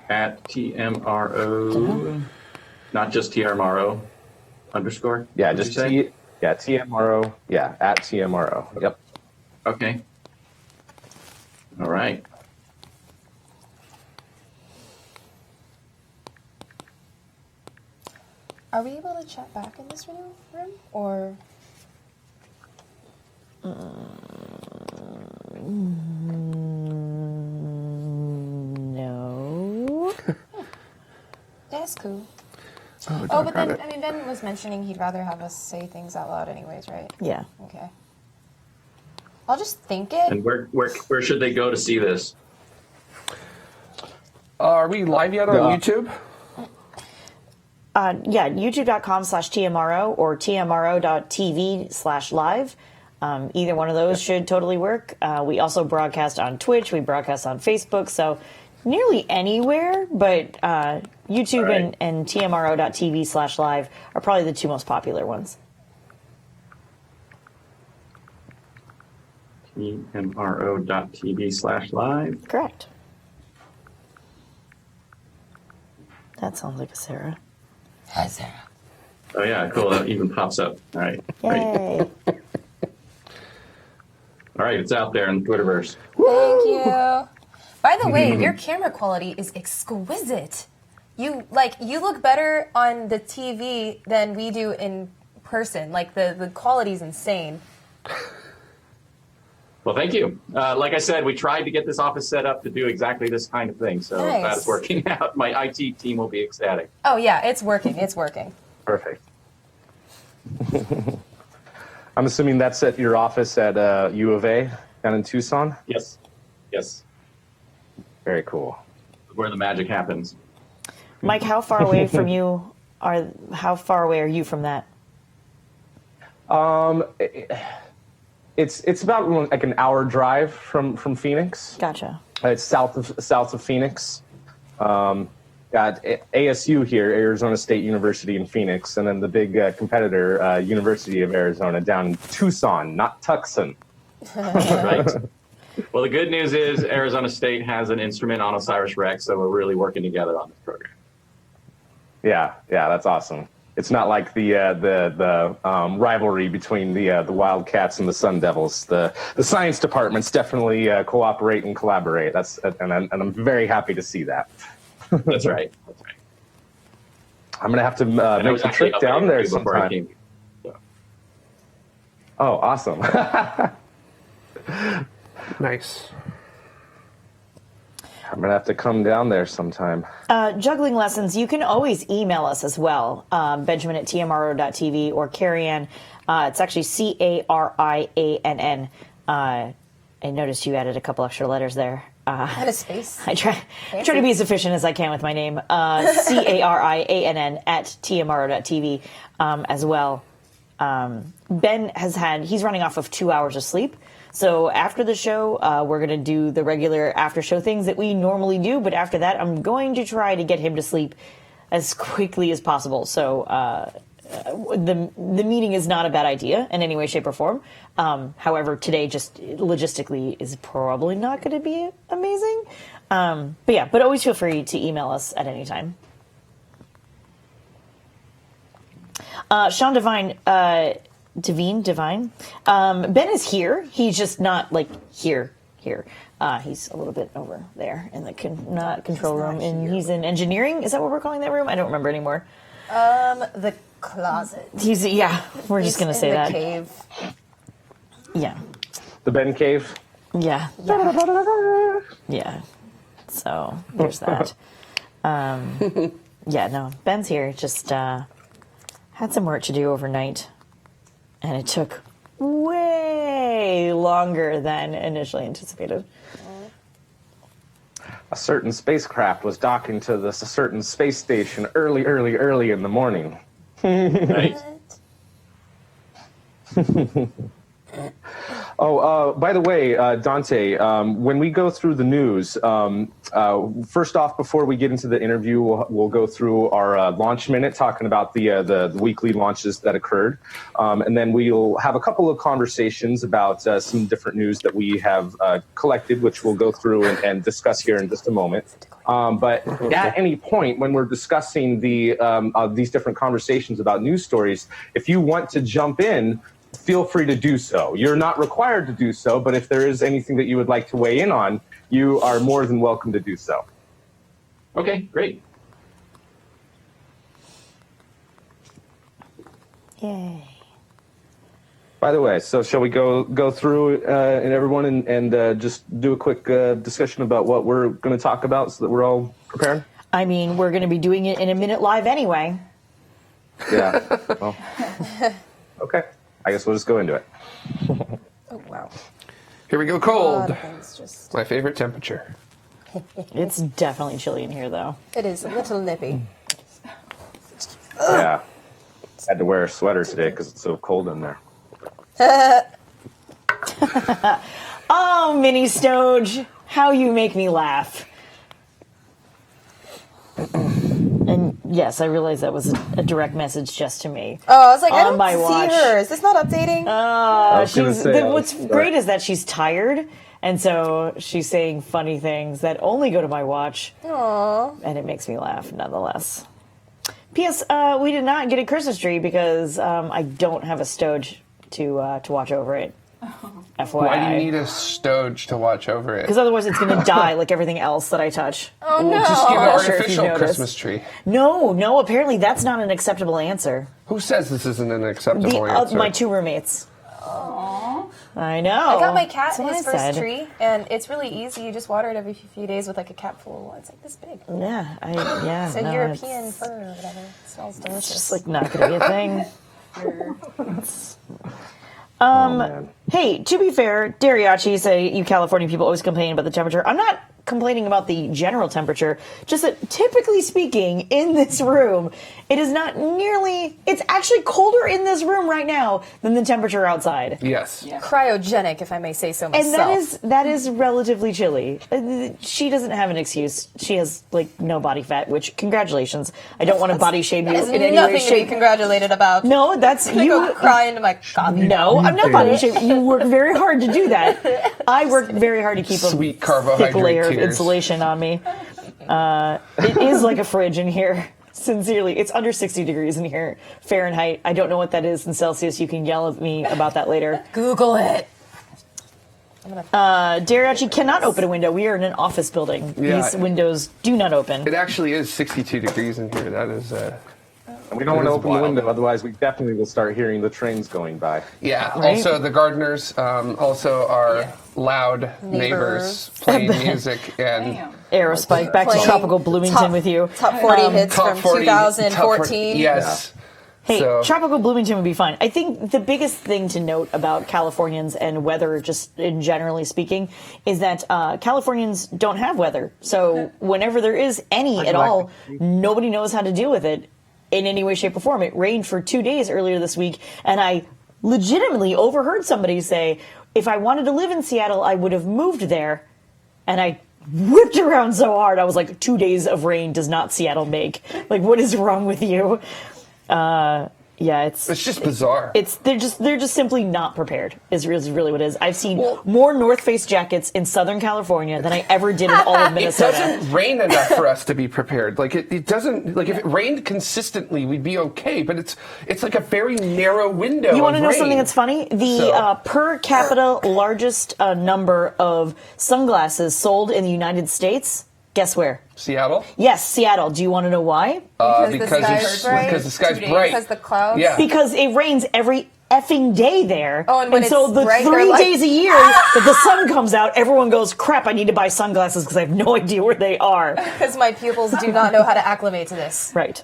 at TMRO, not just TMRO underscore? Yeah, just TMRO. Yeah, at TMRO. Yep. Okay. All right. Are we able to chat back in this room, or? No. That's cool. Oh, but then, I mean, Ben was mentioning he'd rather have us say things out loud anyways, right? Yeah. Okay. I'll just think it. And where should they go to see this? Are we live yet on YouTube? Yeah, youtube.com/TMRO or TMRO.TV/live. Either one of those should totally work. We also broadcast on Twitch. We broadcast on Facebook. So nearly anywhere, but YouTube and TMRO.TV/live are probably the two most popular ones. TMRO.TV/live. Correct. That sounds like a Sarah. Hi, Sarah. Oh yeah, cool. That even pops up. All right. Yay. Great. All right, it's out there in the Twitterverse. Thank you. By the way, your camera quality is exquisite. You look better on the TV than we do in person. Like the quality is insane. Well, thank you. Like I said, we tried to get this office set up to do exactly this kind of thing. So Nice. that's working out. My IT team will be ecstatic. Oh yeah, it's working. It's working. Perfect. I'm assuming that's at your office at U of A down in Tucson? Yes. Yes. Very cool. Where the magic happens. Mike, how far away from you how far away are you from that? It's about like an hour drive from Phoenix. Gotcha. It's south of Phoenix. Got ASU here, Arizona State University in Phoenix, and then the big competitor, University of Arizona, down in Tucson, not Tucson. Right. Well, the good news is Arizona State has an instrument on OSIRIS-REx, so we're really working together on this program. Yeah, that's awesome. It's not like the rivalry between the Wildcats and the Sun Devils. The science departments definitely cooperate and collaborate. And I'm very happy to see that. That's right. That's right. I'm gonna have to make the trip down there sometime. Oh, awesome! Nice. I'm gonna have to come down there sometime. Juggling lessons, you can always email us as well, Benjamin at TMRO.TV or Carrie-Ann. It's actually Cariann. I noticed you added a couple extra letters there. Add a space. I try to be as efficient as I can with my name. Cariann at TMRO.TV as well. Ben he's running off of 2 hours of sleep. So after the show, we're going to do the regular after show things that we normally do. But after that, I'm going to try to get him to sleep as quickly as possible. So the meeting is not a bad idea in any way, shape, or form. However, today just logistically is probably not going to be amazing. But always feel free to email us at any time. Sean Divine. Divine. Ben is here. He's just not like here. He's a little bit over there in the control room, and he's in engineering. Is that what we're calling that room? I don't remember anymore. The closet. We're just gonna say that. Cave. Yeah. The Ben Cave. Yeah. Yeah. So there's that. Ben's here. Just had some work to do overnight. And it took way longer than initially anticipated. A certain spacecraft was docking to a certain space station early in the morning. Right. By the way, Dante, when we go through the news, first off, before we get into the interview, we'll go through our launch minute, talking about the weekly launches that occurred. And then we'll have a couple of conversations about some different news that we have collected, which we'll go through and discuss here in just a moment. But at any point when we're discussing these different conversations about news stories, if you want to jump in, feel free to do so. You're not required to do so, but if there is anything that you would like to weigh in on, you are more than welcome to do so. Okay, great. Yay. By the way, so shall we go through and everyone and just do a quick discussion about what we're going to talk about so that we're all prepared? I mean, we're going to be doing it in a minute live anyway. Yeah. Well, okay. I guess we'll just go into it. Oh, wow. Here we go, cold. Just... My favorite temperature. It's definitely chilly in here, though. It is a little nippy. Yeah. Had to wear a sweater today because it's so cold in there. Oh, Mini Stoge, how you make me laugh. And yes, I realize that was a direct message just to me. Oh, I was like, I On don't my see watch. her. Is this not updating? What's great is that she's tired, and so she's saying funny things that only go to my watch. Aww. And it makes me laugh nonetheless. P.S. We did not get a Christmas tree because I don't have a Stoge to watch over it. FYI. Why do you need a Stoge to watch over it? Because otherwise it's going to die like everything else that I touch. Oh, no. Just get an not sure if artificial you've noticed. Christmas tree. No, apparently that's not an acceptable answer. Who says this isn't an acceptable answer? My two roommates. Aww. I know. I got my cat That's what his I first said. tree, and it's really easy. You just water it every few days with like a cap full. It's like this big. Yeah, It's a no, European it's fur or whatever. It smells delicious. just like not going to be a thing. Man. Hey, to be fair, Dariachi say you California people always complain about the temperature. I'm not complaining about the general temperature, just that typically speaking in this room, it is not nearly, it's actually colder in this room right now than the temperature outside. Yes. Yeah. Cryogenic, if I may say so And myself. that is relatively chilly. She doesn't have an excuse. She has like no body fat, which congratulations. I don't want to body shame you There's in any nothing way, to be shape. congratulated about. No, that's I'm gonna you. go cry into my coffee. No, I'm not body shaming. You work very hard to do that. I work very hard to keep a Sweet thick carbohydrate layer of tears. insulation on me. It is like a fridge in here. Sincerely, it's under 60 degrees in here Fahrenheit. I don't know what that is in Celsius. You can yell at me about that later. Google it. Dariachi cannot open a window. We are in an office building. Yeah. These windows do not open. It actually is 62 degrees in here. That is, We don't want to That is open wild. the window, otherwise we definitely will start hearing the trains going by. yeah. Right? Also, the gardeners, also our loud neighbors playing music and Damn. Aerospike, back to Playing Tropical Bloomington with you. Top 40 hits top from 40 2014. top 40 yes. Hey, So- Tropical Bloomington would be fine. I think the biggest thing to note about Californians and weather, just in generally speaking, is that Californians don't have weather. So whenever there is any at all, nobody knows how to deal with it in any way, shape, or form. It rained for 2 days earlier this week, and I legitimately overheard somebody say, if I wanted to live in Seattle, I would have moved there. And I whipped around so hard, I was like, 2 days of rain does not Seattle make. Like, what is wrong with you? Yeah, It's just bizarre. they're just simply not prepared. Is really what it is. I've seen more North Face jackets in Southern California than I ever did in all of It Minnesota. doesn't rain enough for us to be prepared. Like it doesn't. Like if it rained consistently, we'd be okay. But it's like a very narrow window. You want to of know rain. something that's funny? The So- per capita largest number of sunglasses sold in the United States. Guess where? Seattle? Yes, Seattle. Do you want to know why? Because the sky's bright. Because the sky's 2 days. bright. Because the clouds. Yeah. Because it rains every effing day there. Oh, and when so it's the bright, 3 they're like, days a year that the sun comes out, everyone goes, crap, I need to buy sunglasses because I have no idea where they are. Because my pupils do not know how to acclimate to this. Right.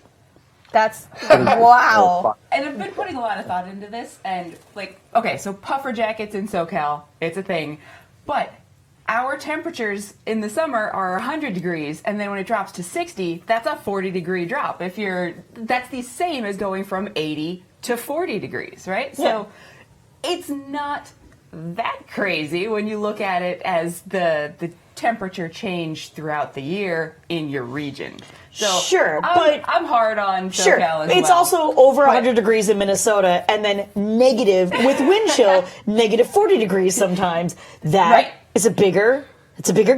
That's wow. And I've been putting a lot of thought into this, and like, okay, so puffer jackets in SoCal, it's a thing, but our temperatures in the summer are 100 degrees, and then when it drops to 60, that's a 40-degree drop. That's the same as going from 80 to 40 degrees, right? Yeah. So it's not that crazy when you look at it as the temperature change throughout the year in your region. So Sure, I'm hard on SoCal as it's well. also over 100 degrees in Minnesota, and then negative with wind chill, negative 40 degrees sometimes. That is a bigger gap. It's a bigger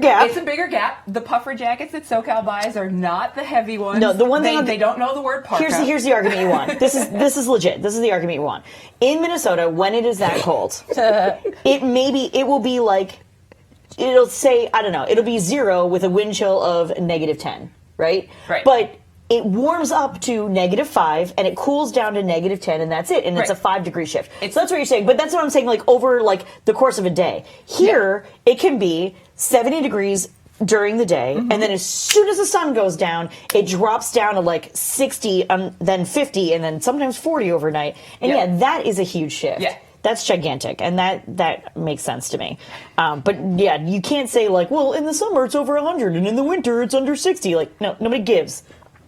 gap. The puffer jackets that SoCal buys are not the heavy ones. No, the one thing they don't know the word parka. Here's the argument you want. This is legit. This is the argument you want. In Minnesota, when it is that cold, it will be like, it'll say, I don't know, it'll be 0 with a wind chill of negative 10, right? Right. But it warms up to negative 5 and it cools down to negative 10 and that's it. And it's a 5-degree shift. So that's what you're saying. But that's what I'm saying, like over like the course of a day. Here, it can be 70 degrees during the day, and then as soon as the sun goes down, it drops down to like 60, then 50, and then sometimes 40 overnight. And that is a huge shift. Yeah. That's gigantic, and that makes sense to me. But yeah, you can't say like, well, in the summer it's over 100, and in the winter it's under 60. Like, no, nobody gives.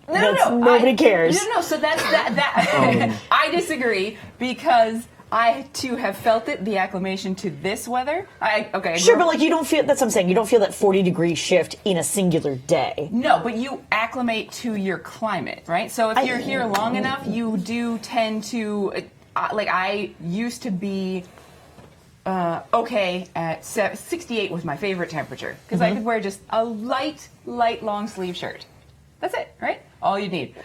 No. Nobody cares. No. So that's that. I disagree because I too have felt it. The acclimation to this weather. Sure, but like you don't feel. That's what I'm saying. You don't feel that 40-degree shift in a singular day. No, but you acclimate to your climate, right? So if you're here long enough, you do tend to. Like I used to be okay at 68 was my favorite temperature because I could wear just a light long sleeve shirt. That's it, right? All you need.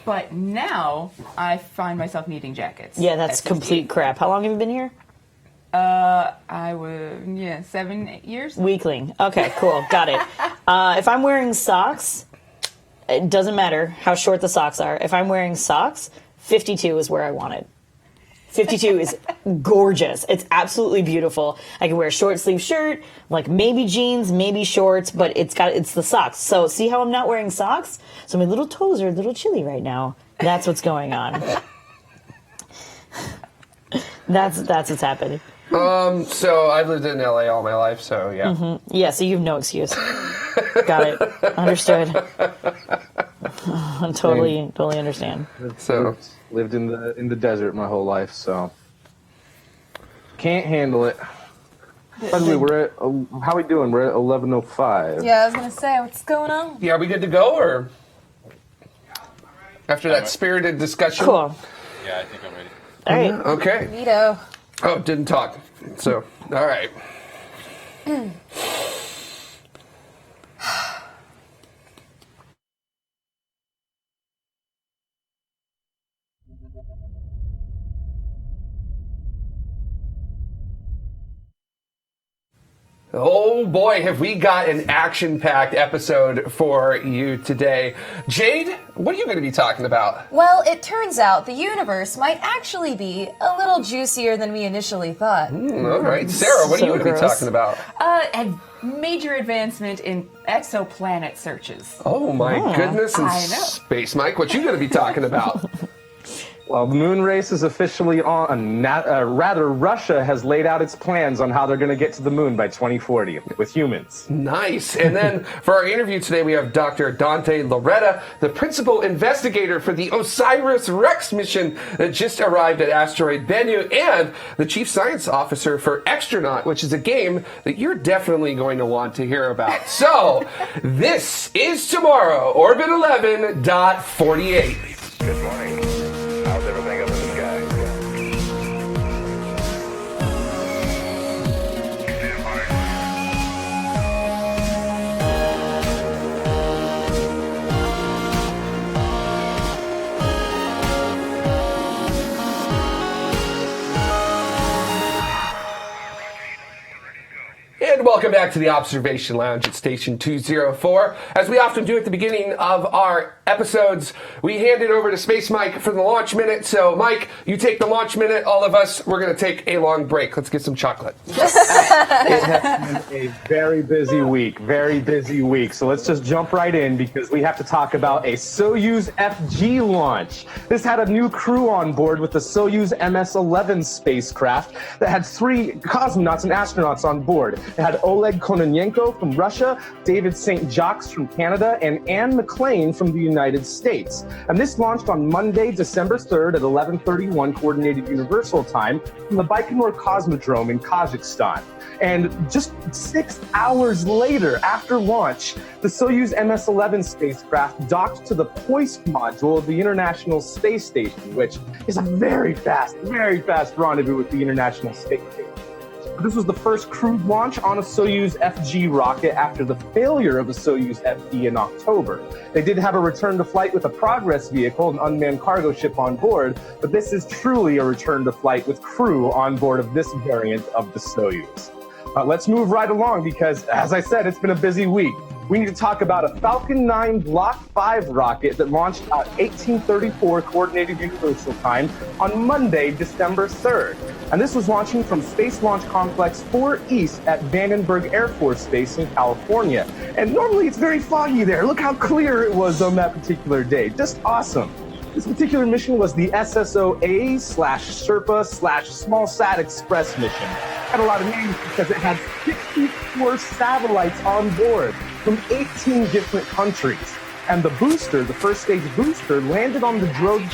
But now I find myself needing jackets. Yeah, that's complete crap. How long have you been here? I was 7, 8 years. Weakling. Okay, cool. Got it. If I'm wearing socks, it doesn't matter how short the socks are. If I'm wearing socks, 52 is where I want it. 52 is gorgeous. It's absolutely beautiful. I can wear a short sleeve shirt, like maybe jeans, maybe shorts, but it's the socks. So see how I'm not wearing socks? So my little toes are a little chilly right now. That's what's going on. That's what's happening. So I've lived in LA all my life, so yeah. Yeah, so you have no excuse. Got it. Understood. Totally understand. So Lived in the desert my whole life, so can't handle it. By the way, we're at how we doing? We're at 11:05. Yeah, I was gonna say, what's going on? yeah, are we good to go or after that spirited discussion? Cool. Yeah, I think I'm ready. All right. Okay. Neato. Oh, didn't talk. So, all right. Oh boy, have we got an action-packed episode for you today. Jade, what are you going to be talking about? Well, it turns out the universe might actually be a little juicier than we initially thought. All right. Sarah, what are So you going to be gross. talking about? A major advancement in exoplanet searches. Oh my goodness, and I know. Space Mike, what you going to be talking about? Well, the moon race is officially on. Rather, Russia has laid out its plans on how they're going to get to the moon by 2040 with humans. Nice. And then for our interview today, we have Dr. Dante Loretta, the principal investigator for the OSIRIS-REx mission that just arrived at asteroid Bennu, and the chief science officer for Extronaut, which is a game that you're definitely going to want to hear about. So, this is tomorrow, Orbit 11.48. Good morning. How's everything up in the sky? And welcome back to the Observation Lounge at Station 204. As we often do at the beginning of our episodes, we hand it over to Space Mike for the launch minute. So, Mike, you take the launch minute. All of us, we're going to take a long break. Let's get some chocolate. It has been a very busy week. So let's just jump right in because we have to talk about a Soyuz FG launch. This had a new crew on board with the Soyuz MS-11 spacecraft that had 3 cosmonauts and astronauts on board. It had Oleg Kononenko from Russia, David St. Jacques from Canada, and Anne McLean from the United States. And this launched on Monday, December 3rd at 11:31 Coordinated Universal Time from the Baikonur Cosmodrome in Kazakhstan. And just 6 hours later, after launch, the Soyuz MS-11 spacecraft docked to the POIST module of the International Space Station, which is a very fast rendezvous with the International Space Station. This was the first crewed launch on a Soyuz FG rocket after the failure of the Soyuz FD in October. They did have a return to flight with a Progress vehicle, an unmanned cargo ship on board, but this is truly a return to flight with crew on board of this variant of the Soyuz. Let's move right along because, as I said, it's been a busy week. We need to talk about a Falcon 9 Block 5 rocket that launched at 18:34 Coordinated Universal Time on Monday, December 3rd. And this was launching from Space Launch Complex 4 East at Vandenberg Air Force Base in California. And normally it's very foggy there. Look how clear it was on that particular day. Just awesome. This particular mission was the SSOA/Sherpa/SmallSat Express mission. It had a lot of names because it had 64 satellites on board from 18 different countries. And the booster, the first stage booster, landed on the drone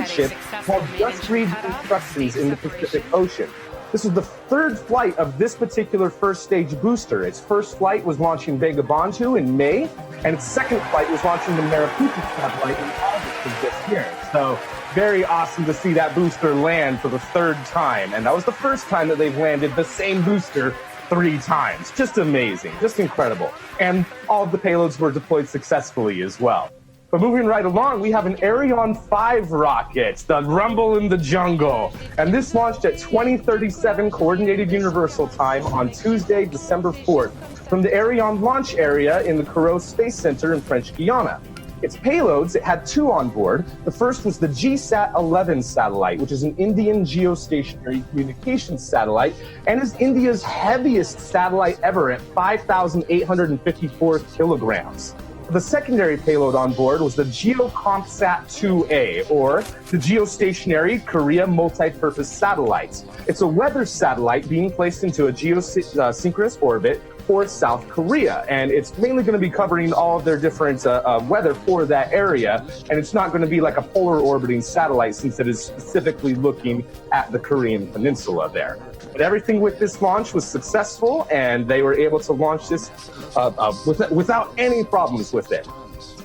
ship called Just Read Instructions in the Pacific Ocean. This was the third flight of this particular first stage booster. Its first flight was launching Vagabondu in May, and its second flight was launching the Mariputi satellite in August of this year. So very awesome to see that booster land for the third time. And that was the first time that they've landed the same booster 3 times. Just amazing, just incredible. And all of the payloads were deployed successfully as well. But moving right along, we have an Ariane 5 rocket, the Rumble in the Jungle. And this launched at 20:37 Coordinated Universal Time on Tuesday, December 4th, from the Ariane launch area in the Kourou Space Center in French Guiana. Its payloads, it had 2 on board. The first was the GSAT-11 satellite, which is an Indian geostationary communications satellite, and is India's heaviest satellite ever at 5,854 kilograms. The secondary payload on board was the GeoCompSat-2A, or the Geostationary Korea Multi-Purpose Satellite. It's a weather satellite being placed into a geosynchronous orbit for South Korea, and it's mainly going to be covering all of their different weather for that area, and it's not going to be like a polar orbiting satellite since it is specifically looking at the Korean peninsula there. But everything with this launch was successful, and they were able to launch this without any problems with it.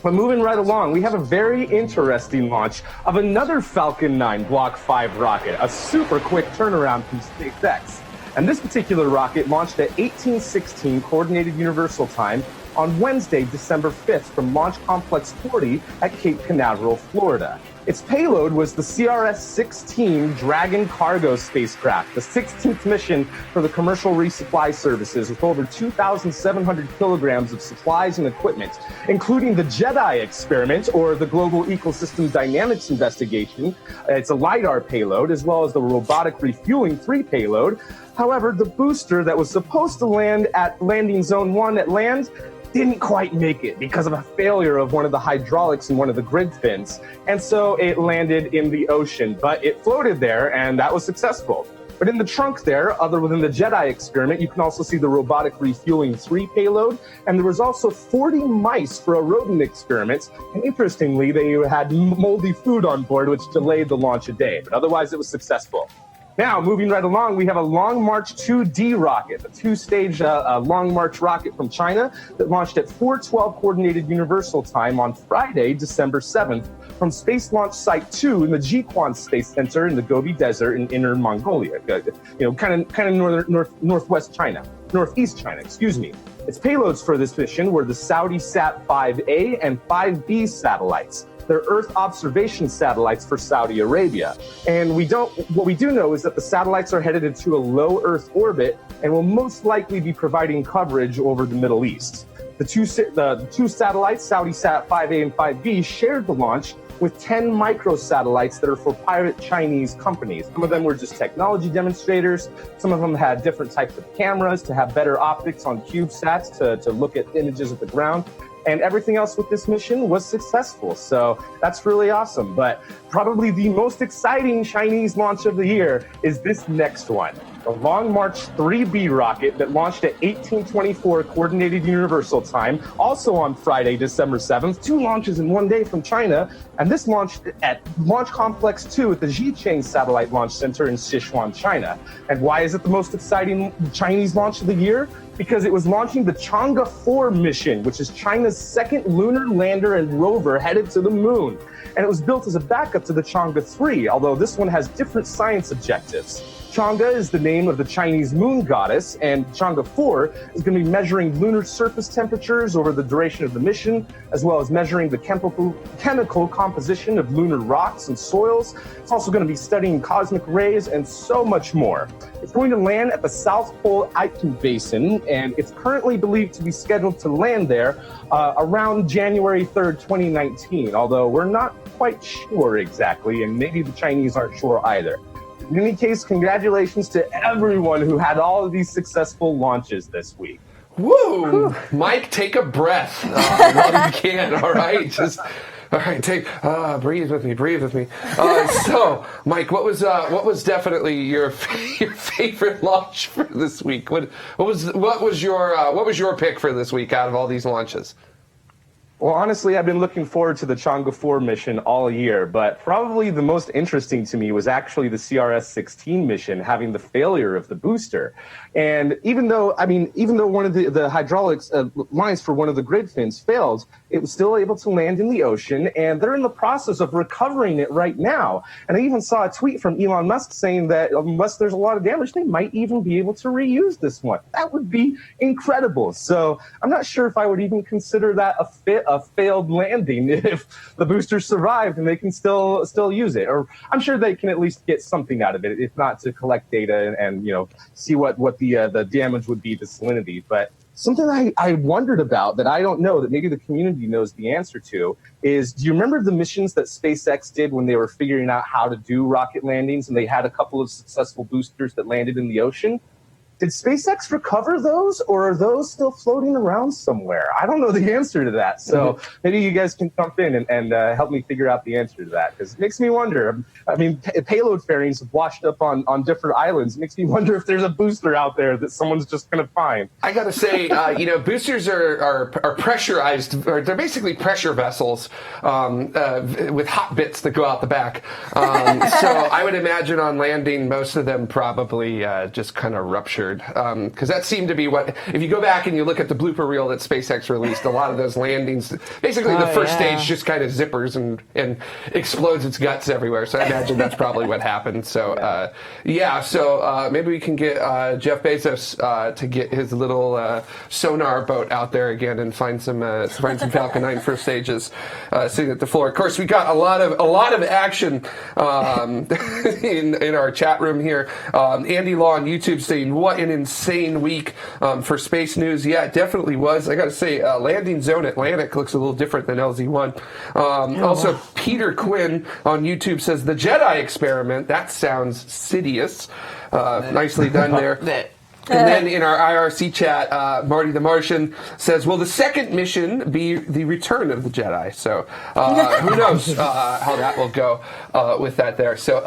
But moving right along, we have a very interesting launch of another Falcon 9 Block 5 rocket, a super quick turnaround from SpaceX. And this particular rocket launched at 18:16 Coordinated Universal Time on Wednesday, December 5th from Launch Complex 40 at Cape Canaveral, Florida. Its payload was the CRS-16 Dragon cargo spacecraft, the 16th mission for the commercial resupply services, with over 2,700 kilograms of supplies and equipment, including the JEDI experiment, or the Global Ecosystem Dynamics Investigation. It's a LiDAR payload, as well as the Robotic Refueling 3 payload. However, the booster that was supposed to land at Landing Zone 1 at land didn't quite make it because of a failure of one of the hydraulics in one of the grid fins. And so it landed in the ocean, but it floated there, and that was successful. But in the trunk there, other than the JEDI experiment, you can also see the Robotic Refueling 3 payload, and there was also 40 mice for a rodent experiment. And interestingly, they had moldy food on board, which delayed the launch a day, but otherwise it was successful. Now, moving right along, we have a Long March 2D rocket, a 2-stage Long March rocket from China that launched at 4:12 Coordinated Universal Time on Friday, December 7th, from Space Launch Site 2 in the Jiuquan Space Center in the Gobi Desert in Inner Mongolia, kind of northeast China. Its payloads for this mission were the Saudi Sat-5A and 5B satellites. They're Earth observation satellites for Saudi Arabia. And what we do know is that the satellites are headed into a low Earth orbit and will most likely be providing coverage over the Middle East. The two satellites, Saudi Sat-5A and 5B, shared the launch with 10 microsatellites that are for private Chinese companies. Some of them were just technology demonstrators. Some of them had different types of cameras to have better optics on CubeSats to look at images of the ground. And everything else with this mission was successful. So that's really awesome. But probably the most exciting Chinese launch of the year is this next one. the Long March 3B rocket that launched at 1824 Coordinated Universal Time, also on Friday, December 7th. 2 launches in one day from China, and this launched at Launch Complex 2 at the Xichang Satellite Launch Center in Sichuan, China. And why is it the most exciting Chinese launch of the year? Because it was launching the Chang'e 4 mission, which is China's second lunar lander and rover headed to the moon. And it was built as a backup to the Chang'e 3, although this one has different science objectives. Chang'e is the name of the Chinese moon goddess, and Chang'e 4 is going to be measuring lunar surface temperatures over the duration of the mission, as well as measuring the chemical composition of lunar rocks and soils. It's also going to be studying cosmic rays and so much more. It's going to land at the South Pole Aitken Basin, and it's currently believed to be scheduled to land there around January 3rd, 2019, although we're not quite sure exactly, and maybe the Chinese aren't sure either. In any case, congratulations to everyone who had all of these successful launches this week. Woo! Mike, take a breath while you can, all right? All right, breathe with me. So, Mike, what was definitely your favorite launch for this week? What was your pick for this week out of all these launches? Well, honestly, I've been looking forward to the Chang'e 4 mission all year, but probably the most interesting to me was actually the CRS-16 mission having the failure of the booster. And even though one of the hydraulics lines for one of the grid fins failed, it was still able to land in the ocean, and they're in the process of recovering it right now. And I even saw a tweet from Elon Musk saying that unless there's a lot of damage, they might even be able to reuse this one. That would be incredible. So I'm not sure if I would even consider that a failed landing if the booster survived and they can still use it. Or I'm sure they can at least get something out of it, if not to collect data and see what the damage would be to salinity. But something I wondered about that I don't know, that maybe the community knows the answer to, is do you remember the missions that SpaceX did when they were figuring out how to do rocket landings and they had a couple of successful boosters that landed in the ocean? Did SpaceX recover those, or are those still floating around somewhere? I don't know the answer to that. So maybe you guys can jump in and help me figure out the answer to that, because it makes me wonder. I mean, payload fairings have washed up on different islands. It makes me wonder if there's a booster out there that someone's just going to find. I got to say, boosters are pressurized, or they're basically pressure vessels with hot bits that go out the back. So I would imagine on landing, most of them probably just kind of ruptured. Because that seemed to be what, if you go back and you look at the blooper reel that SpaceX released, a lot of those landings, basically the first stage just kind of zippers and explodes its guts everywhere. So I imagine that's probably what happened. So, so maybe we can get Jeff Bezos to get his little sonar boat out there again and find some Falcon 9 first stages sitting at the floor. Of course, we got a lot of action in our chat room here. Andy Law on YouTube saying, what an insane week for space news. Yeah, it definitely was. I got to say, Landing Zone Atlantic looks a little different than LZ1. Also, Peter Quinn on YouTube says, the Jedi experiment, that sounds sidious. Nicely done there. And then in our IRC chat, Marty the Martian says, will the second mission be the return of the Jedi? So who knows how that will go with that there. So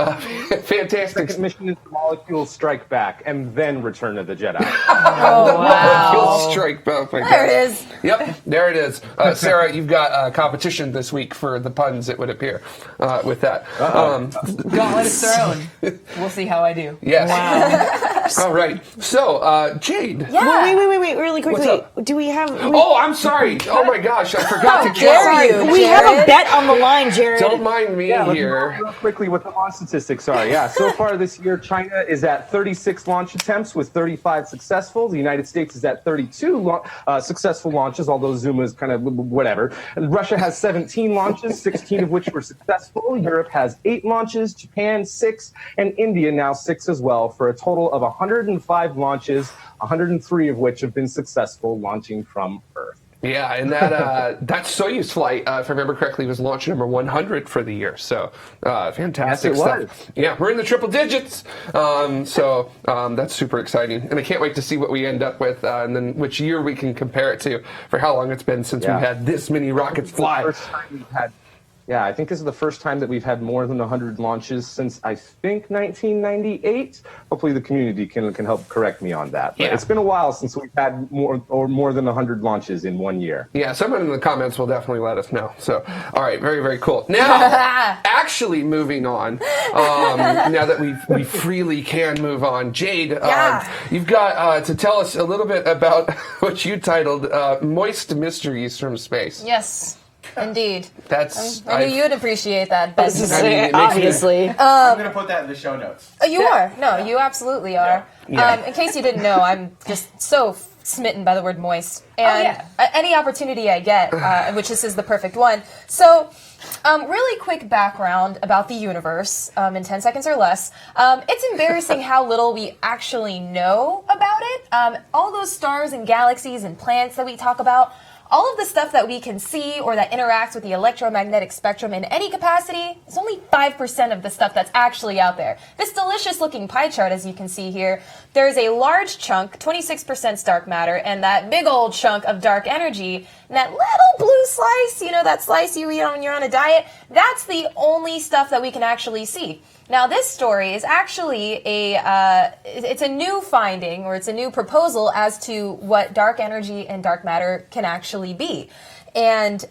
fantastic. Second mission is the Molecule Strike Back, and then Return of the Jedi. The Molecule Strike Back. There it is. Yep, there it is. Sarah, you've got competition this week for the puns, it would appear, with that. Gauntlet is thrown. We'll see how I do. Yes. Wow. All right. So, Jade. Yeah. Wait, really quickly. Do we have... Oh, I'm sorry. Oh, my gosh. I forgot to dare you, We have a bet on the line, Jared. Don't mind me here. Real quickly what the launch statistics are. Yeah, so far this year, China is at 36 launch attempts with 35 successful. The United States is at 32 successful launches, although Zuma is kind of whatever. And Russia has 17 launches, 16 of which were successful. Europe has 8 launches, Japan 6, and India now 6 as well, for a total of 105 launches, 103 of which have been successful launching from Earth. Yeah, and that Soyuz flight, if I remember correctly, was launch number 100 for the year. So fantastic stuff. Yeah, we're in the triple digits. So that's super exciting. And I can't wait to see what we end up with and then which year we can compare it to for how long it's been since we've had this many rockets fly. The first time we've had Yeah, I think this is the first time that we've had more than 100 launches since, I think, 1998. Hopefully the community can help correct me on that. But Yeah. it's been a while since we've had more than 100 launches in 1 year. Yeah, someone in the comments will definitely let us know. So, all right, very, very cool. Now, actually moving on, now that we freely can move on, Jade, Yeah. you've got to tell us a little bit about what you titled Moist Mysteries from Space. Yes, indeed. That's... I knew you'd appreciate that, Ben. I mean, it makes me- Obviously. I'm going to put that in the show notes. You are. No, you absolutely are. Yeah. In case you didn't know, I'm just so smitten by the word moist. And any opportunity I get, which this is the perfect one. So, really quick background about the universe in 10 seconds or less. It's embarrassing how little we actually know about it. All those stars and galaxies and planets that we talk about, all of the stuff that we can see or that interacts with the electromagnetic spectrum in any capacity is only 5% of the stuff that's actually out there. This delicious looking pie chart, as you can see here, there's a large chunk, 26% dark matter, and that big old chunk of dark energy, and that little blue slice, you know, that slice you eat when you're on a diet, that's the only stuff that we can actually see. Now, this story is actually it's a new finding, or it's a new proposal as to what dark energy and dark matter can actually be. And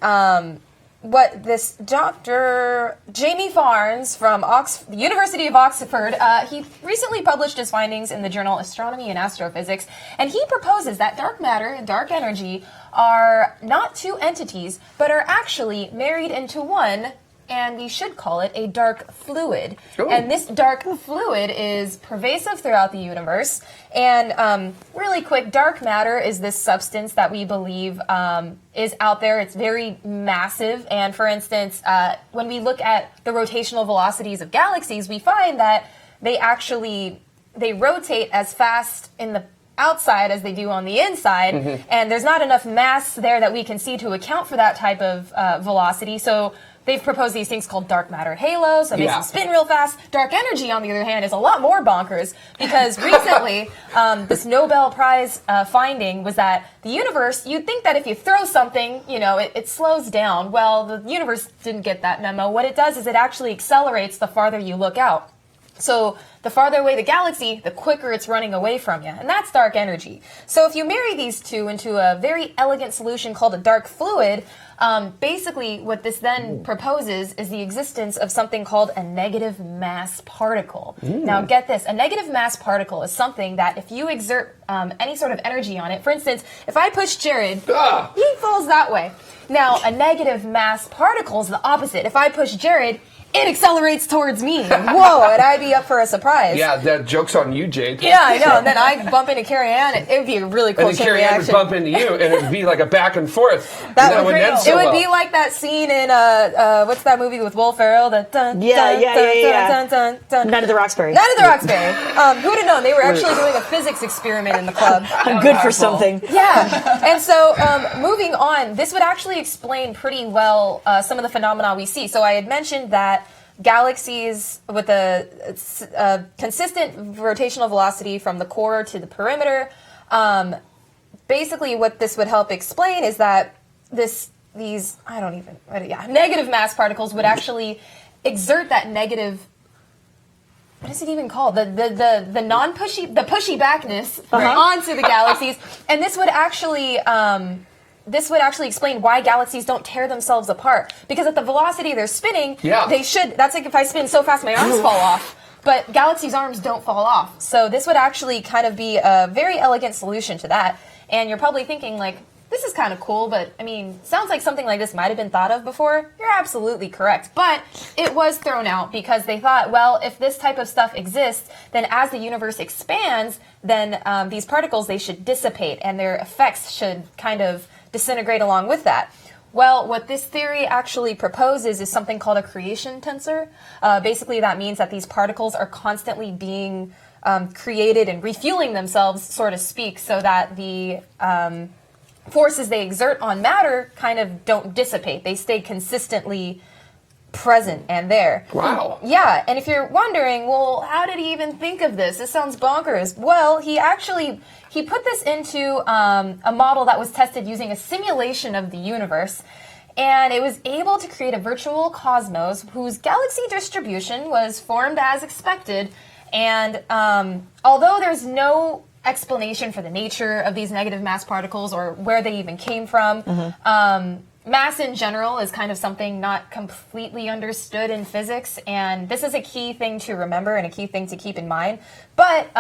what this Dr. Jamie Farnes from the University of Oxford, he recently published his findings in the journal Astronomy and Astrophysics, and he proposes that dark matter and dark energy are not two entities, but are actually married into one, and we should call it a dark fluid. Ooh. And this dark fluid is pervasive throughout the universe. And really quick, dark matter is this substance that we believe is out there. It's very massive. And for instance, when we look at the rotational velocities of galaxies, we find that they rotate as fast in the outside as they do on the inside. And there's not enough mass there that we can see to account for that type of velocity. So they've proposed these things called dark matter halos, so it makes them spin real fast. Dark energy, on the other hand, is a lot more bonkers, because recently this Nobel Prize finding was that the universe, you'd think that if you throw something, you know, it slows down. Well, the universe didn't get that memo. What it does is it actually accelerates the farther you look out. So the farther away the galaxy, the quicker it's running away from you. And that's dark energy. So if you marry these two into a very elegant solution called a dark fluid, basically what this then proposes is the existence of something called a negative mass particle. Now get this, a negative mass particle is something that if you exert any sort of energy on it, for instance, if I push Jared, he falls that way. Now a negative mass particle is the opposite. If I push Jared, it accelerates towards me. Whoa, and I'd be up for a surprise. Yeah, that joke's on you, Jade. Yeah, I know. And then I bump into Carrie Ann. It would be a really cool And then chain Carrie Ann would reaction. bump into you, and it would be like a back and forth. That would, end it so would well. be like that scene in what's that movie with Will Ferrell? The dun, Yeah, dun, yeah, dun, yeah, yeah. dun, dun, dun, dun. Night of the Roxbury. Night of the Roxbury. Who would have known? They were actually doing a physics experiment in the club. Good for something. Yeah. And so, moving on, this would actually explain pretty well some of the phenomena we see. So I had mentioned that galaxies with a consistent rotational velocity from the core to the perimeter, basically what this would help explain is that these negative mass particles would actually exert that negative, what is it even called? The non-pushy, the pushy backness onto the galaxies, and this would actually explain why galaxies don't tear themselves apart. Because at the velocity they're spinning, they should. That's like if I spin so fast my arms fall off. But galaxies' arms don't fall off. So this would actually kind of be a very elegant solution to that. And you're probably thinking, like, this is kind of cool, but, I mean, sounds like something like this might have been thought of before. You're absolutely correct. But it was thrown out because they thought, well, if this type of stuff exists, then as the universe expands, then these particles, they should dissipate, and their effects should kind of disintegrate along with that. Well, what this theory actually proposes is something called a creation tensor. Basically, that means that these particles are constantly being created and refueling themselves, so to speak, so that the forces they exert on matter kind of don't dissipate. They stay consistently present and there. Wow. Yeah, and if you're wondering, well, how did he even think of this? This sounds bonkers. Well, he put this into a model that was tested using a simulation of the universe. and it was able to create a virtual cosmos whose galaxy distribution was formed as expected. And although there's no explanation for the nature of these negative mass particles or where they even came from, mass in general is kind of something not completely understood in physics, and this is a key thing to remember and a key thing to keep in mind. But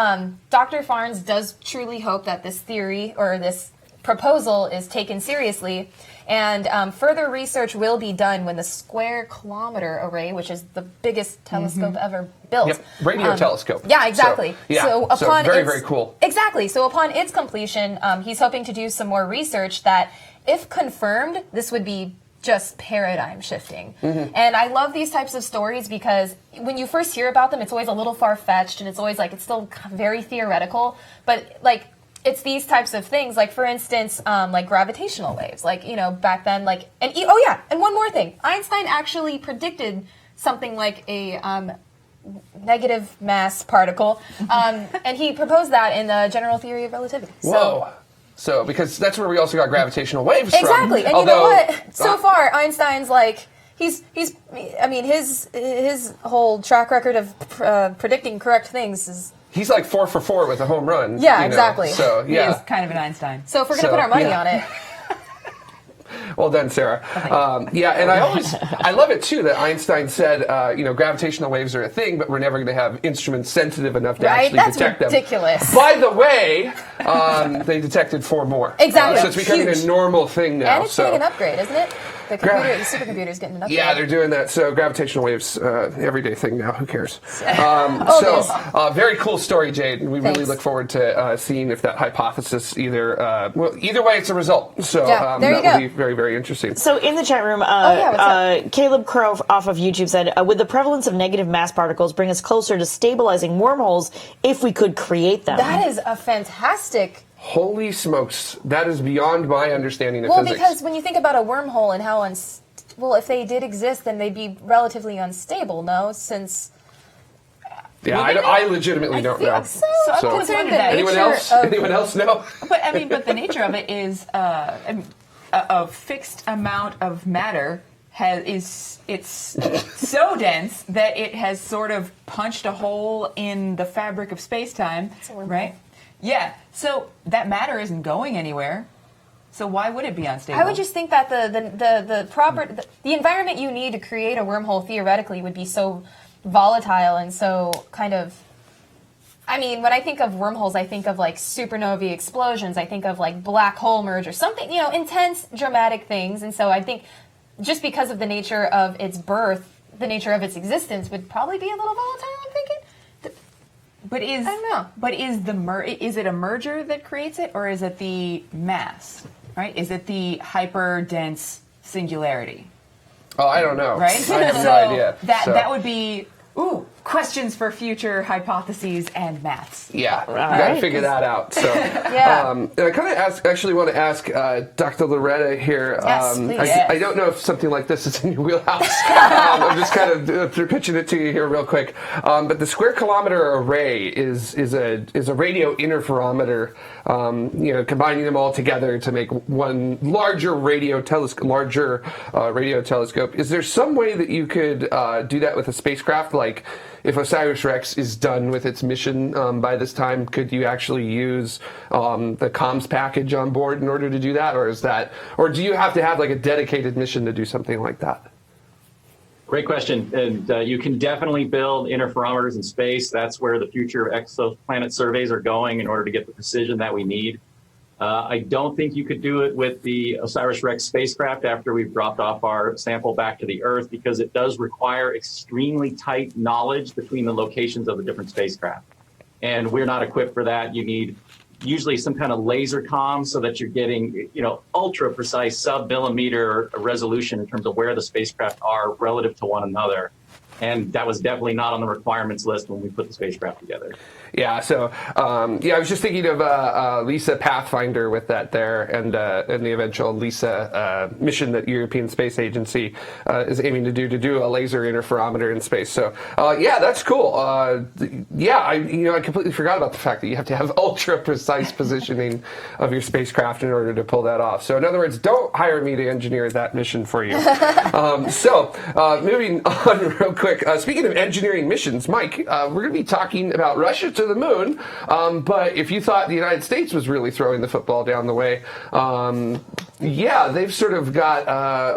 Dr. Farnes does truly hope that this theory or this proposal is taken seriously, and further research will be done when the Square Kilometer Array, which is the biggest telescope ever built. Yep. Radio telescope. Yeah, exactly. So very cool. Exactly. So upon its completion, he's hoping to do some more research that, if confirmed, this would be just paradigm shifting. And I love these types of stories because when you first hear about them, it's always a little far-fetched, and it's always like, it's still very theoretical, but like, it's these types of things, like for instance, like gravitational waves, like, you know, back then, like, and oh yeah, and one more thing, Einstein actually predicted something like a negative mass particle, and he proposed that in the general theory of relativity. Whoa. So, because that's where we also got gravitational waves from. Exactly, and Although, you know what? So far, Einstein's like, I mean, his whole track record of predicting correct things is... He's like 4 for 4 with a home run. Yeah, exactly. So, He is kind of an Einstein. So if we're going to put our money on it... Well done, Sarah. Yeah, and I love it too that Einstein said, gravitational waves are a thing, but we're never going to have instruments sensitive enough to actually detect them. That's ridiculous. By the way, they detected 4 more. Exactly. So it's becoming a normal thing now. And it's getting an upgrade, isn't it? The supercomputer's getting an upgrade. Yeah, they're doing that. So gravitational waves, everyday thing now. Who cares? Very cool story, Jade. We really look forward to seeing if that hypothesis either way, it's a result. So there you that go. will be very, very interesting. So in the chat room, Caleb Crow off of YouTube said, would the prevalence of negative mass particles bring us closer to stabilizing wormholes if we could create them? That is a fantastic... Holy smokes, that is beyond my understanding of Well, physics. because when you think about a wormhole and how if they did exist, then they'd be relatively unstable, no? Since... Yeah, I legitimately don't know. So I'm concerned that Anyone else? Anyone else know? But the nature of it is a fixed amount of matter it's so dense that it has sort of punched a hole in the fabric of space-time, right? Yeah, so that matter isn't going anywhere. So why would it be unstable? I would just think that the environment you need to create a wormhole theoretically would be so volatile and so kind of... I mean, when I think of wormholes, I think of like supernovae explosions. I think of like black hole merge or something, intense, dramatic things. And so I think just because of the nature of its birth, the nature of its existence would probably be a little volatile, I'm thinking. But I don't know. But is it a merger that creates it, or is it the mass? Right? Is it the hyper dense singularity? Oh, I don't know. Right? I have no idea. That would be questions for future hypotheses and maths. Yeah, we got to figure that out. So, and I kind of actually want to ask Dr. Loretta here. Yes, please. I don't know if something like this is in your wheelhouse. I'm just kind of pitching it to you here real quick. But the Square Kilometer Array is a radio interferometer. Combining them all together to make one larger radio telescope. Is there some way that you could do that with a spacecraft? Like, if OSIRIS-REx is done with its mission by this time, could you actually use the comms package on board in order to do that, or do you have to have like a dedicated mission to do something like that? Great question. And you can definitely build interferometers in space. That's where the future of exoplanet surveys are going in order to get the precision that we need. I don't think you could do it with the OSIRIS-REx spacecraft after we've dropped off our sample back to the Earth, because it does require extremely tight knowledge between the locations of the different spacecraft. And we're not equipped for that. You need usually some kind of laser comm so that you're getting, ultra precise sub-millimeter resolution in terms of where the spacecraft are relative to one another. And that was definitely not on the requirements list when we put the spacecraft together. Yeah, so I was just thinking of LISA Pathfinder with that there, and the eventual LISA mission that European Space Agency is aiming to do a laser interferometer in space. So yeah, that's cool. I completely forgot about the fact that you have to have ultra precise positioning of your spacecraft in order to pull that off. So in other words, don't hire me to engineer that mission for you. Moving on real quick. Speaking of engineering missions, Mike, we're going to be talking about Russia to the moon. But if you thought the United States was really throwing the football down the way, they've sort of got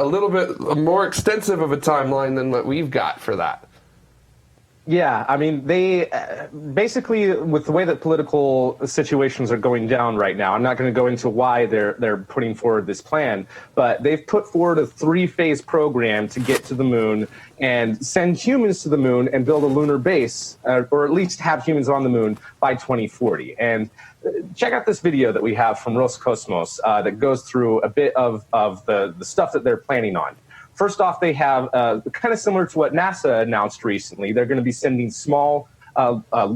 a little bit more extensive of a timeline than what we've got for that. Yeah, I mean, they basically, with the way that political situations are going down right now, I'm not going to go into why they're putting forward this plan, but they've put forward a 3-phase program to get to the moon and send humans to the moon and build a lunar base, or at least have humans on the moon by 2040. And check out this video that we have from Roscosmos that goes through a bit of the stuff that they're planning on. First off, they have kind of similar to what NASA announced recently. They're going to be sending small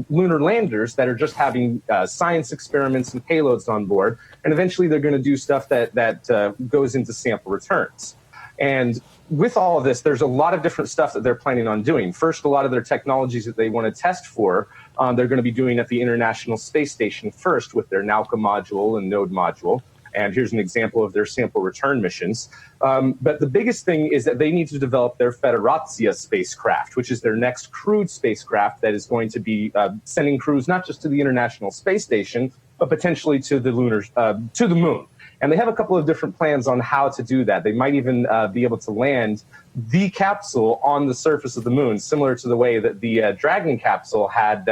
lunar landers that are just having science experiments and payloads on board. And eventually they're going to do stuff that goes into sample returns. And with all of this, there's a lot of different stuff that they're planning on doing. First, a lot of their technologies that they want to test for, they're going to be doing at the International Space Station first with their Nauka module and Node module. And here's an example of their sample return missions. But the biggest thing is that they need to develop their Federazia spacecraft, which is their next crewed spacecraft that is going to be sending crews not just to the International Space Station, but potentially to the moon. And they have a couple of different plans on how to do that. They might even be able to land the capsule on the surface of the moon, similar to the way that the Dragon capsule had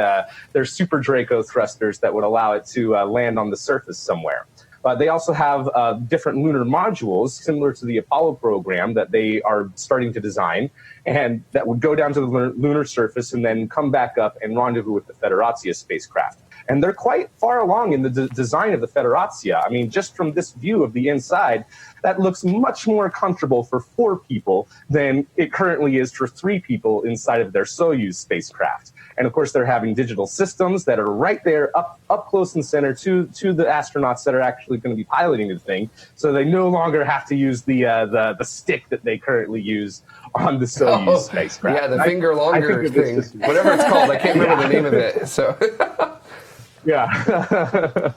their Super Draco thrusters that would allow it to land on the surface somewhere. They also have different lunar modules, similar to the Apollo program, that they are starting to design, and that would go down to the lunar surface and then come back up and rendezvous with the Federazia spacecraft. And they're quite far along in the design of the Federazia. I mean, just from this view of the inside, that looks much more comfortable for 4 people than it currently is for 3 people inside of their Soyuz spacecraft. And of course, they're having digital systems that are right there up close and center to the astronauts that are actually going to be piloting the thing. So they no longer have to use the stick that they currently use on the Soyuz spacecraft. Yeah, the finger longer thing, whatever it's called. I can't remember the name of it. So. Yeah.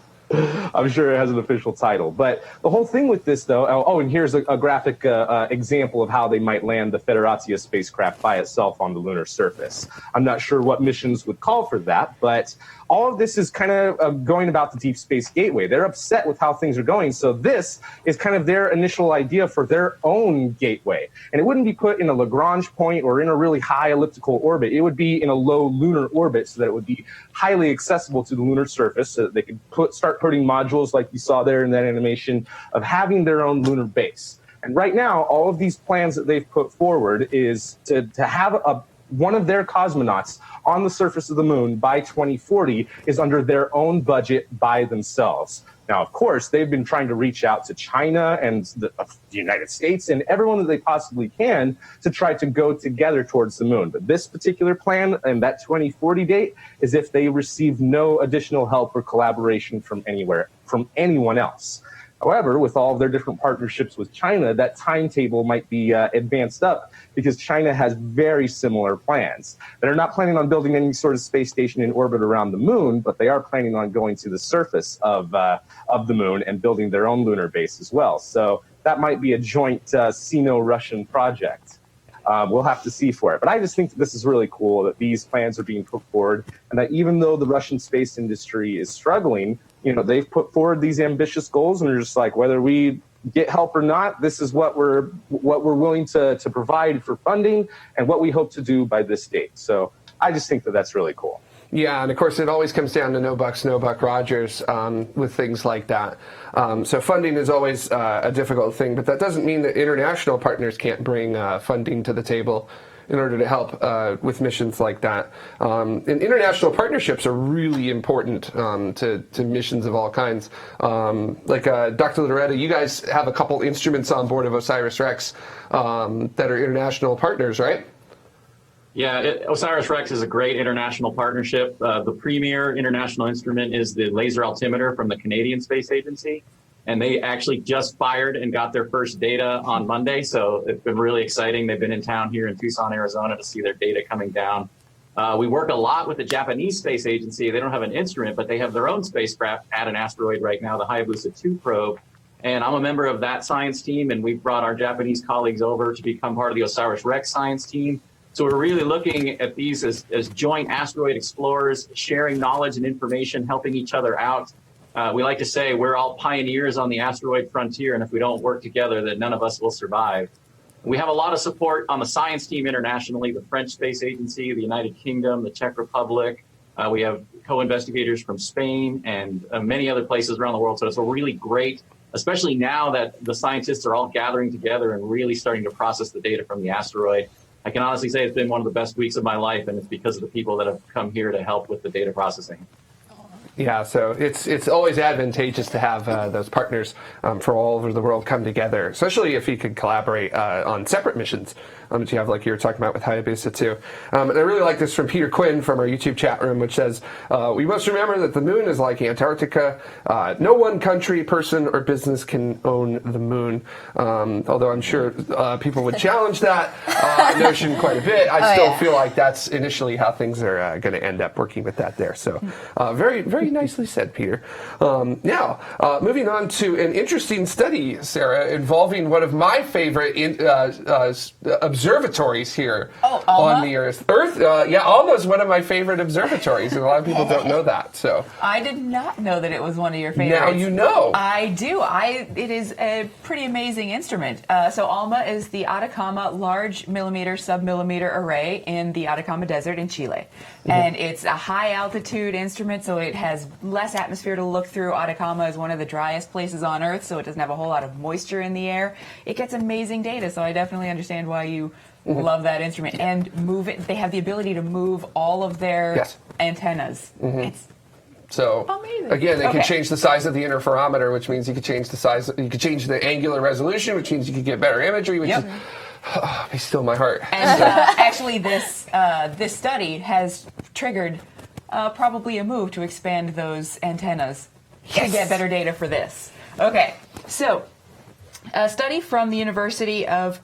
I'm sure it has an official title. But the whole thing with this, though, and here's a graphic example of how they might land the Federazia spacecraft by itself on the lunar surface. I'm not sure what missions would call for that, but all of this is kind of going about the Deep Space Gateway. They're upset with how things are going, so this is kind of their initial idea for their own gateway. And it wouldn't be put in a Lagrange point or in a really high elliptical orbit. It would be in a low lunar orbit so that it would be highly accessible to the lunar surface, so that they could start putting modules like you saw there in that animation of having their own lunar base. And right now, all of these plans that they've put forward is to have one of their cosmonauts on the surface of the moon by 2040 is under their own budget by themselves. Now, of course, they've been trying to reach out to China and the United States and everyone that they possibly can to try to go together towards the moon. But this particular plan and that 2040 date is if they receive no additional help or collaboration from anyone else. However, with all of their different partnerships with China, that timetable might be advanced up because China has very similar plans. They're not planning on building any sort of space station in orbit around the moon, but they are planning on going to the surface of the moon and building their own lunar base as well. So that might be a joint Sino-Russian project. We'll have to see for it. But I just think that this is really cool that these plans are being put forward and that even though the Russian space industry is struggling, they've put forward these ambitious goals and they're just like, whether we get help or not, this is what we're willing to provide for funding and what we hope to do by this date. So I just think that that's really cool. Yeah, and of course it always comes down to no bucks, no buck Rogers with things like that. So funding is always a difficult thing, but that doesn't mean that international partners can't bring funding to the table in order to help with missions like that. And international partnerships are really important to missions of all kinds. Like Dr. Loretta, you guys have a couple instruments on board of OSIRIS-REx that are international partners, right? Yeah, OSIRIS-REx is a great international partnership. The premier international instrument is the laser altimeter from the Canadian Space Agency. And they actually just fired and got their first data on Monday. So it's been really exciting. They've been in town here in Tucson, Arizona to see their data coming down. We work a lot with the Japanese Space Agency. They don't have an instrument, but they have their own spacecraft at an asteroid right now, the Hayabusa 2 probe. And I'm a member of that science team, and we've brought our Japanese colleagues over to become part of the OSIRIS-REx science team. So we're really looking at these as joint asteroid explorers, sharing knowledge and information, helping each other out. We like to say we're all pioneers on the asteroid frontier, and if we don't work together, then none of us will survive. We have a lot of support on the science team internationally, the French Space Agency, the United Kingdom, the Czech Republic. We have co-investigators from Spain and many other places around the world. So it's a really great, especially now that the scientists are all gathering together and really starting to process the data from the asteroid. I can honestly say it's been one of the best weeks of my life, and it's because of the people that have come here to help with the data processing. Yeah, so it's always advantageous to have those partners from all over the world come together, especially if you could collaborate on separate missions that you have, like you were talking about with Hayabusa 2. And I really like this from Peter Quinn from our YouTube chat room, which says, we must remember that the moon is like Antarctica. No one country, person, or business can own the moon. Although I'm sure people would challenge that notion quite a bit. I still feel like that's initially how things are going to end up working with that there. So very, very nicely said, Peter. Now, moving on to an interesting study, Sarah, involving one of my favorite observatories here on the Earth. ALMA is one of my favorite observatories, and a lot of people don't know that. So I did not know that it was one of your favorites. Now you know. I do. It is a pretty amazing instrument. So ALMA is the Atacama Large Millimeter Submillimeter Array in the Atacama Desert in Chile. And it's a high altitude instrument, so it has less atmosphere to look through. Atacama is one of the driest places on Earth, so it doesn't have a whole lot of moisture in the air. It gets amazing data, so I definitely understand why you love that instrument. And move it. They have the ability to move all of their antennas. It's so amazing. Again, they can change the size of the interferometer, which means you could change the size. You could change the angular resolution, which means you could get better imagery. Which is, be still my heart. And actually, this study has triggered probably a move to expand those antennas to get better data for this. Okay, so a study from the University of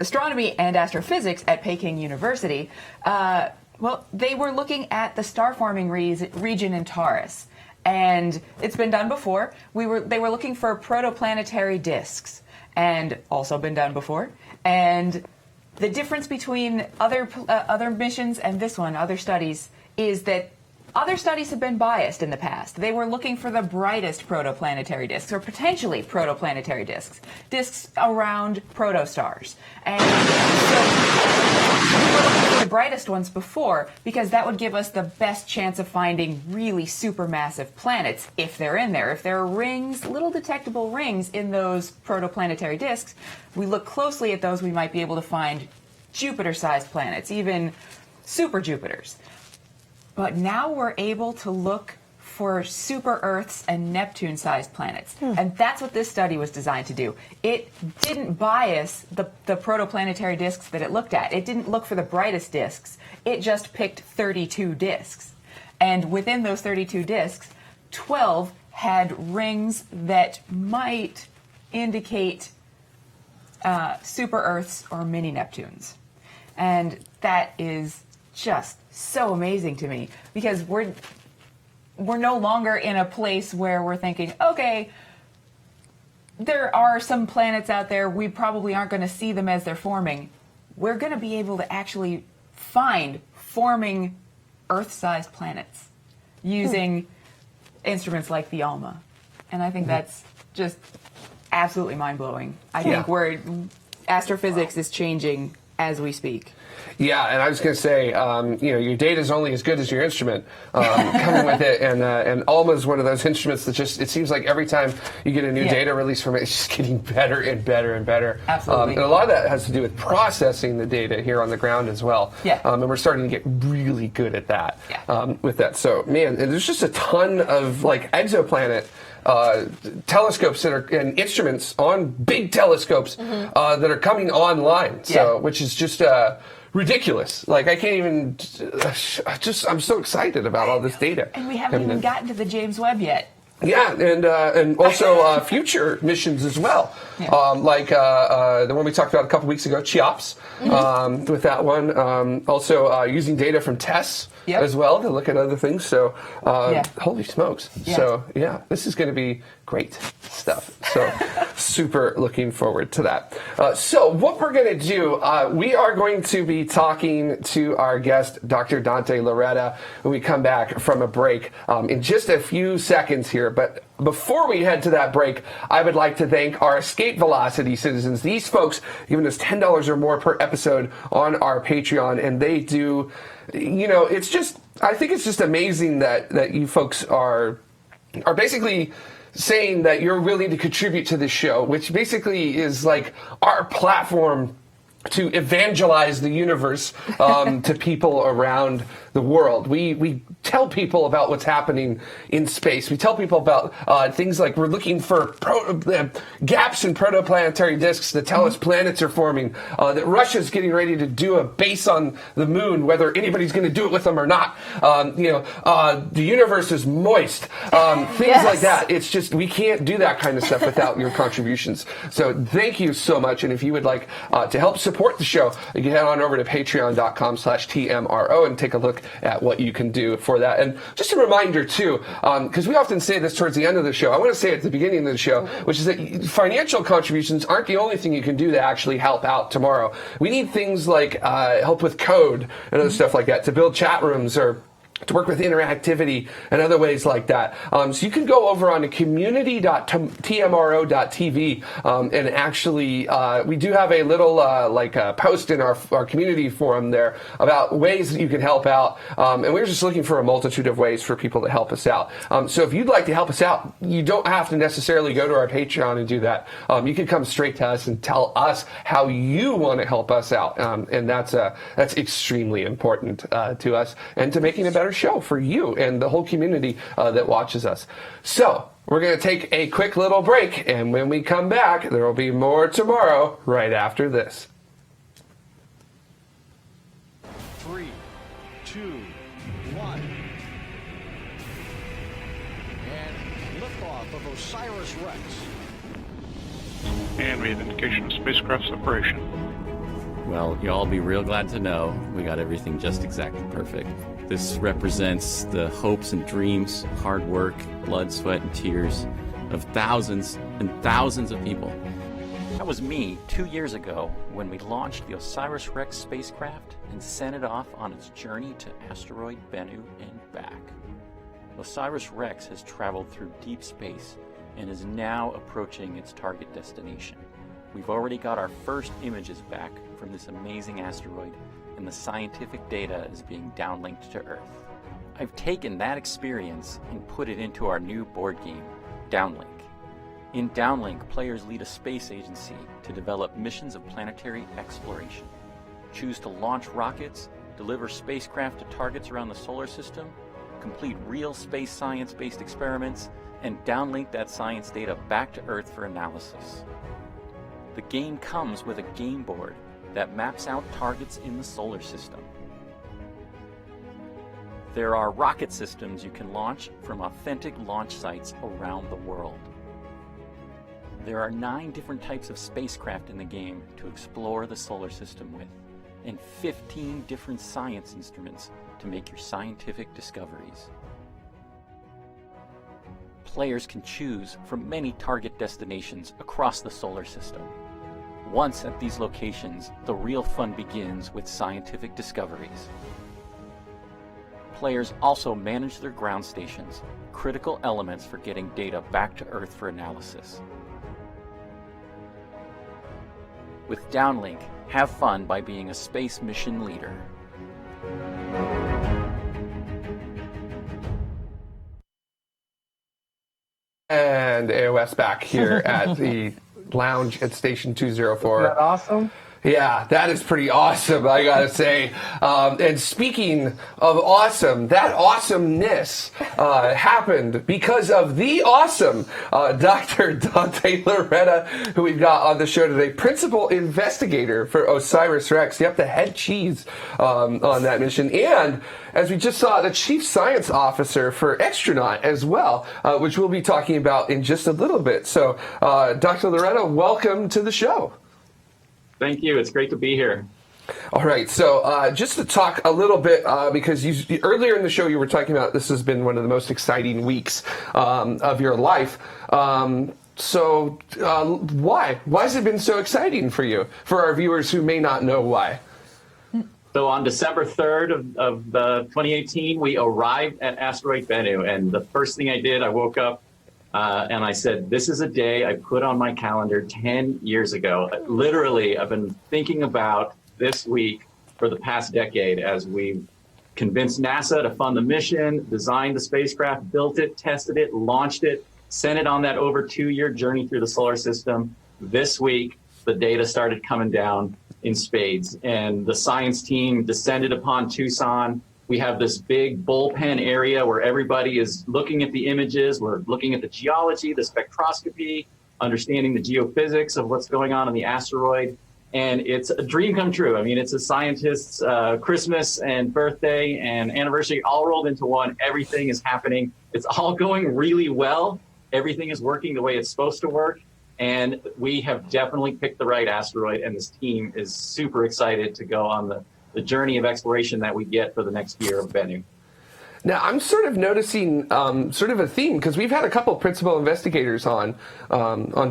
Astronomy and Astrophysics at Peking University, they were looking at the star-forming region in Taurus. And it's been done before. They were looking for protoplanetary disks, and also been done before. And the difference between other missions and this one, other studies, is that other studies have been biased in the past. They were looking for the brightest protoplanetary disks, or potentially protoplanetary disks around protostars. And so we were looking for the brightest ones before, because that would give us the best chance of finding really supermassive planets if they're in there. If there are rings, little detectable rings in those protoplanetary disks, we look closely at those, we might be able to find Jupiter-sized planets, even super Jupiters. But now we're able to look for super Earths and Neptune-sized planets. And that's what this study was designed to do. It didn't bias the protoplanetary disks that it looked at. It didn't look for the brightest disks. It just picked 32 disks. And within those 32 disks, 12 had rings that might indicate super Earths or mini Neptunes. And that is just so amazing to me, because we're no longer in a place where we're thinking, okay, there are some planets out there, we probably aren't going to see them as they're forming. We're going to be able to actually find forming Earth-sized planets using instruments like the ALMA. And I think that's just absolutely mind-blowing. I think astrophysics is changing as we speak. Yeah, and I was going to say, your data is only as good as your instrument coming with it, and ALMA is one of those instruments that just, it seems like every time you get a new data release from it, it's just getting better and better and better. Absolutely. And a lot of that has to do with processing the data here on the ground as well. Yeah. And we're starting to get really good at that with that. So, man, and there's just a ton of, exoplanet telescopes and instruments on big telescopes that are coming online. So, which is just ridiculous. Like, I can't even, I'm so excited about all this data. And we haven't even gotten to the James Webb yet. Yeah, and also future missions as well. Yeah. Like the one we talked about a couple weeks ago, CHEOPS, with that one. Also using data from TESS as well to look at other things. So, holy smokes. Yeah. So, yeah, this is going to be great stuff. So, super looking forward to that. So, what we're going to do, we are going to be talking to our guest, Dr. Dante Loretta, when we come back from a break in just a few seconds here. But before we head to that break, I would like to thank our Escape Velocity citizens. These folks giving us $10 or more per episode on our Patreon, and they do, it's just, I think it's just amazing that you folks are basically saying that you're willing to contribute to this show, which basically is like our platform to evangelize the universe to people around the world. We tell people about what's happening in space. We tell people about things like we're looking for gaps in protoplanetary disks that tell us planets are forming, that Russia's getting ready to do a base on the moon, whether anybody's going to do it with them or not. The universe is moist. Things like that. It's just, we can't do that kind of stuff without your contributions. So thank you so much. And if you would like to help support the show, you can head on over to patreon.com/TMRO and take a look at what you can do for that. And just a reminder too, because we often say this towards the end of the show, I want to say it at the beginning of the show, which is that financial contributions aren't the only thing you can do to actually help out tomorrow. We need things like help with code and other stuff like that, to build chat rooms or to work with interactivity and other ways like that. So you can go over on to community.tmro.tv and actually we do have a little post in our community forum there about ways that you can help out. And we're just looking for a multitude of ways for people to help us out. So if you'd like to help us out, you don't have to necessarily go to our Patreon and do that. You can come straight to us and tell us how you want to help us out. And that's extremely important to us and to making a better show for you and the whole community that watches us. So we're going to take a quick little break, and when we come back, there will be more tomorrow right after this. 3, 2, 1. And liftoff of OSIRIS-REx. And we have indication of spacecraft separation. Well, you'll all be real glad to know we got everything just exactly perfect. This represents the hopes and dreams, hard work, blood, sweat, and tears of thousands and thousands of people. That was me 2 years ago when we launched the OSIRIS-REx spacecraft and sent it off on its journey to asteroid Bennu and back. OSIRIS-REx has traveled through deep space and is now approaching its target destination. We've already got our first images back from this amazing asteroid, and the scientific data is being downlinked to Earth. I've taken that experience and put it into our new board game, Downlink. In Downlink, players lead a space agency to develop missions of planetary exploration, choose to launch rockets, deliver spacecraft to targets around the solar system, complete real space science-based experiments, and downlink that science data back to Earth for analysis. The game comes with a game board that maps out targets in the solar system. There are rocket systems you can launch from authentic launch sites around the world. There are 9 different types of spacecraft in the game to explore the solar system with, and 15 different science instruments to make your scientific discoveries. Players can choose from many target destinations across the solar system. Once at these locations, the real fun begins with scientific discoveries. Players also manage their ground stations, critical elements for getting data back to Earth for analysis. With Downlink, have fun by being a space mission leader. And AOS back here at the lounge at Station 204. Isn't that awesome? Yeah, that is pretty awesome, I gotta say. And speaking of awesome, that awesomeness happened because of the awesome Dr. Dante Loretta, who we've got on the show today, principal investigator for OSIRIS-REx. Yep, the head cheese on that mission. And as we just saw, the chief science officer for Extronaut as well, which we'll be talking about in just a little bit. So, Dr. Loretta, welcome to the show. Thank you. It's great to be here. All right. So just to talk a little bit, because earlier in the show you were talking about this has been one of the most exciting weeks of your life. So why? Why has it been so exciting for you? For our viewers who may not know why. So on December 3rd of 2018, we arrived at asteroid Bennu. And the first thing I did, I woke up and I said, this is a day I put on my calendar 10 years ago. Literally, I've been thinking about this week for the past decade as we convinced NASA to fund the mission, designed the spacecraft, built it, tested it, launched it, sent it on that over 2-year journey through the solar system. This week, the data started coming down in spades, and the science team descended upon Tucson. We have this big bullpen area where everybody is looking at the images. We're looking at the geology, the spectroscopy, understanding the geophysics of what's going on the asteroid. And it's a dream come true. I mean, it's a scientist's Christmas and birthday and anniversary all rolled into one. Everything is happening. It's all going really well. Everything is working the way it's supposed to work. And we have definitely picked the right asteroid. And this team is super excited to go on the journey of exploration that we get for the next year of Bennu. Now, I'm sort of noticing sort of a theme, because we've had a couple principal investigators on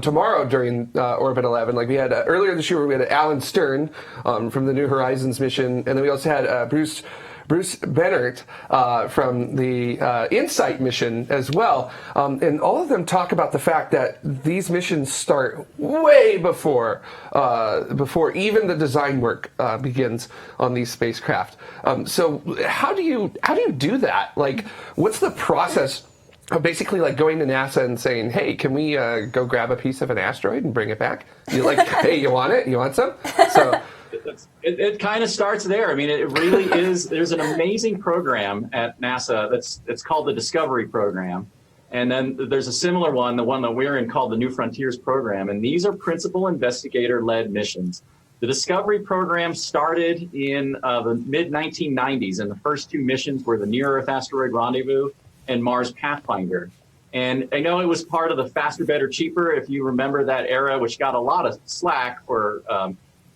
tomorrow during Orbit 11. Like we had earlier this year, we had Alan Stern from the New Horizons mission, and then we also had Bruce Bennert from the InSight mission as well. And all of them talk about the fact that these missions start way before even the design work begins on these spacecraft. So how do you do that? Like, what's the process of basically like going to NASA and saying, hey, can we go grab a piece of an asteroid and bring it back? You're like, hey, you want it? You want some? So It kind of starts there. I mean, it really is. There's an amazing program at NASA it's called the Discovery Program. And then there's a similar one, the one that we're in, called the New Frontiers Program. And these are principal investigator-led missions. The Discovery Program started in the mid-1990s, and the first 2 missions were the Near-Earth Asteroid Rendezvous and Mars Pathfinder. And I know it was part of the Faster, Better, Cheaper, if you remember that era, which got a lot of slack for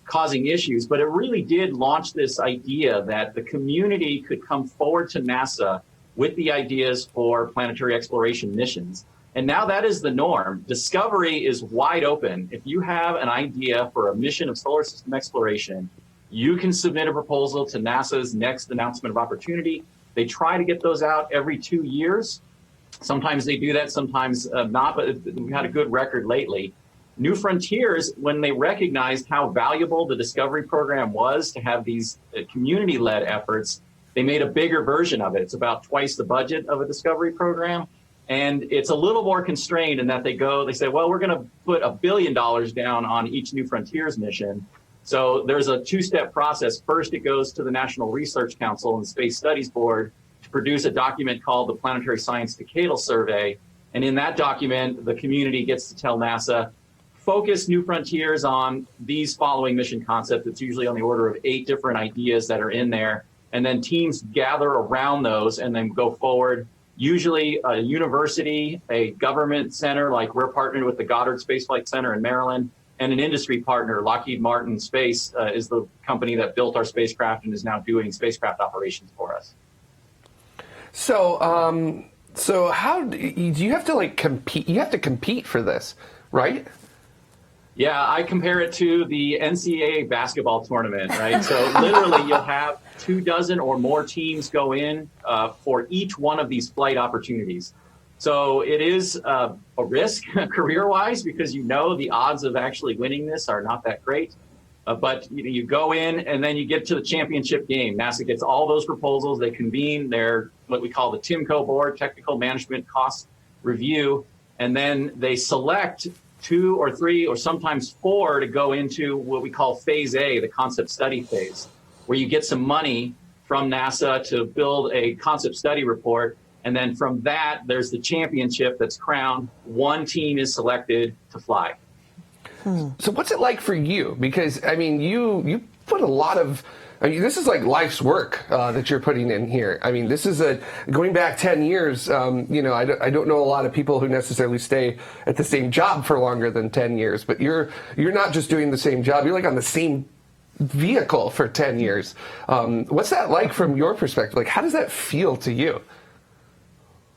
causing issues, but it really did launch this idea that the community could come forward to NASA with the ideas for planetary exploration missions. And now that is the norm. Discovery is wide open. If you have an idea for a mission of solar system exploration, you can submit a proposal to NASA's next announcement of opportunity. They try to get those out every 2 years. Sometimes they do that, sometimes not, but we've had a good record lately. New Frontiers, when they recognized how valuable the Discovery Program was to have these community-led efforts, they made a bigger version of it. It's about twice the budget of a Discovery Program. And it's a little more constrained in that they say, well, we're going to put $1 billion down on each New Frontiers mission. So there's a 2-step process. First, it goes to the National Research Council and the Space Studies Board to produce a document called the Planetary Science Decadal Survey. And in that document, the community gets to tell NASA, focus New Frontiers on these following mission concepts. It's usually on the order of 8 different ideas that are in there. And then teams gather around those and then go forward. Usually a university, a government center, like we're partnered with the Goddard Space Flight Center in Maryland, and an industry partner, Lockheed Martin Space, is the company that built our spacecraft and is now doing spacecraft operations for us. So, so how do you have to like compete? You have to compete for this, right? Yeah, I compare it to the NCAA basketball tournament, right? So literally you'll have 24 or more teams go in for each one of these flight opportunities. So it is a risk career-wise because the odds of actually winning this are not that great. But you go in and then you get to the championship game. NASA gets all those proposals. They convene their what we call the TMCO board, Technical Management Cost Review, and then they select 2 or 3 or sometimes 4 to go into what we call phase A, the concept study phase, where you get some money from NASA to build a concept study report. And then from that, there's the championship that's crowned. One team is selected to fly. So what's it like for you? Because, I mean, you put a lot of, I mean, this is like life's work that you're putting in here. I mean, this is going back 10 years, you know, I don't know a lot of people who necessarily stay at the same job for longer than 10 years, but you're not just doing the same job, you're like on the same vehicle for 10 years. What's that like from your perspective? Like, how does that feel to you?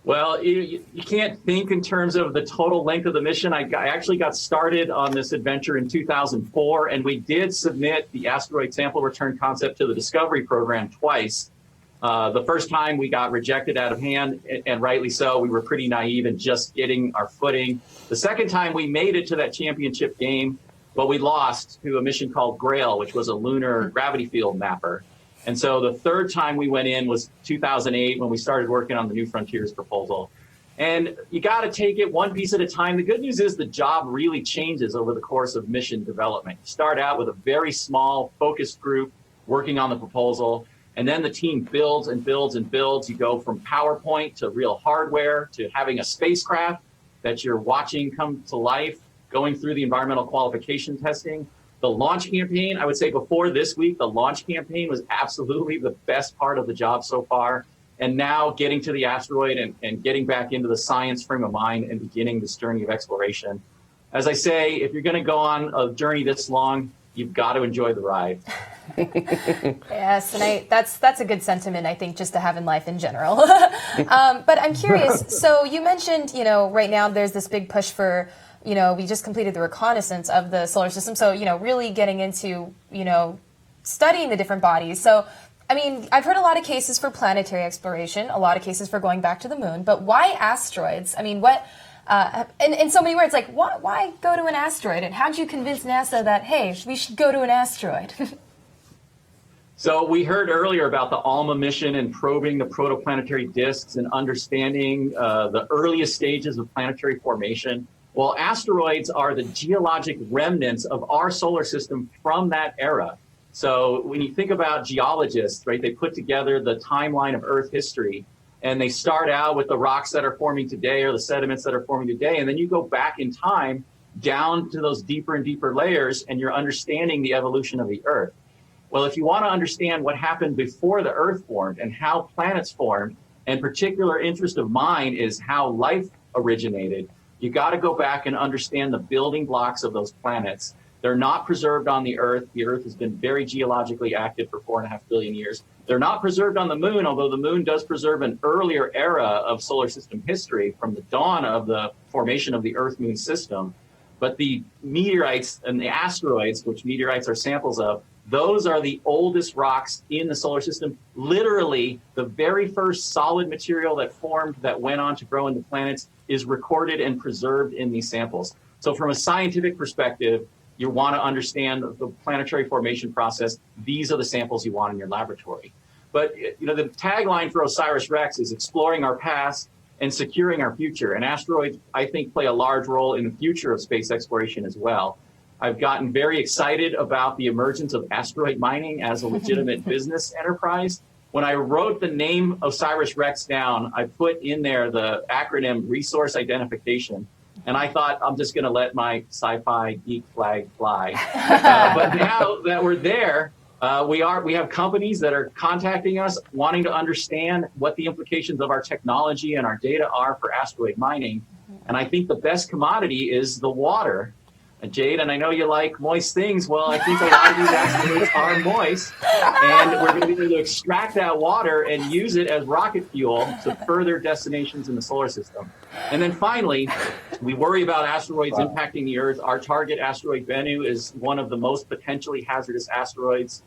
Well, you can't think in terms of the total length of the mission. I actually got started on this adventure in 2004, and we did submit the asteroid sample return concept to the Discovery program twice. The first time we got rejected out of hand, and rightly so. We were pretty naive and just getting our footing. The second time we made it to that championship game, but we lost to a mission called Grail, which was a lunar gravity field mapper. And so the third time we went in was 2008 when we started working on the New Frontiers proposal. And you got to take it one piece at a time. The good news is the job really changes over the course of mission development. You start out with a very small focused group working on the proposal, and then the team builds and builds and builds. You go from PowerPoint to real hardware to having a spacecraft that you're watching come to life, going through the environmental qualification testing. The launch campaign, I would say before this week, the launch campaign was absolutely the best part of the job so far. And now getting to the asteroid and getting back into the science frame of mind and beginning this journey of exploration. As I say, if you're going to go on a journey this long, you've got to enjoy the ride. Yes, and that's a good sentiment, I think, just to have in life in general. But I'm curious, so you mentioned, you know, right now there's this big push for, you know, we just completed the reconnaissance of the solar system. So, you know, really getting into, you know, studying the different bodies. So, I mean, I've heard a lot of cases for planetary exploration, a lot of cases for going back to the moon, but why asteroids? I mean, what, in so many words, like, why go to an asteroid? And how'd you convince NASA that, hey, we should go to an asteroid? So we heard earlier about the ALMA mission and probing the protoplanetary disks and understanding the earliest stages of planetary formation. Well, asteroids are the geologic remnants of our solar system from that era. So when you think about geologists, right, they put together the timeline of Earth history, and they start out with the rocks that are forming today or the sediments that are forming today, and then you go back in time down to those deeper and deeper layers, and you're understanding the evolution of the Earth. Well, if you want to understand what happened before the Earth formed and how planets formed, and particular interest of mine is how life originated, you got to go back and understand the building blocks of those planets. They're not preserved on the Earth. The Earth has been very geologically active for 4.5 billion years. They're not preserved on the Moon, although the Moon does preserve an earlier era of solar system history from the dawn of the formation of the Earth-Moon system. But the meteorites and the asteroids, which meteorites are samples of, those are the oldest rocks in the solar system. Literally, the very first solid material that formed, that went on to grow into planets, is recorded and preserved in these samples. So from a scientific perspective, you want to understand the planetary formation process. These are the samples you want in your laboratory. But you know, the tagline for OSIRIS-REx is exploring our past and securing our future. And asteroids, I think, play a large role in the future of space exploration as well. I've gotten very excited about the emergence of asteroid mining as a legitimate business enterprise. When I wrote the name OSIRIS-REx down, I put in there the acronym resource identification. And I thought, I'm just going to let my sci-fi geek flag fly. But now that we're there, we have companies that are contacting us, wanting to understand what the implications of our technology and our data are for asteroid mining. And I think the best commodity is the water. Jade, and I know you like moist things. Well, I think a lot of these asteroids are moist, and we're going to be able to extract that water and use it as rocket fuel to further destinations in the solar system. And then finally, we worry about asteroids impacting the Earth. Our target asteroid, Bennu, is one of the most potentially hazardous asteroids.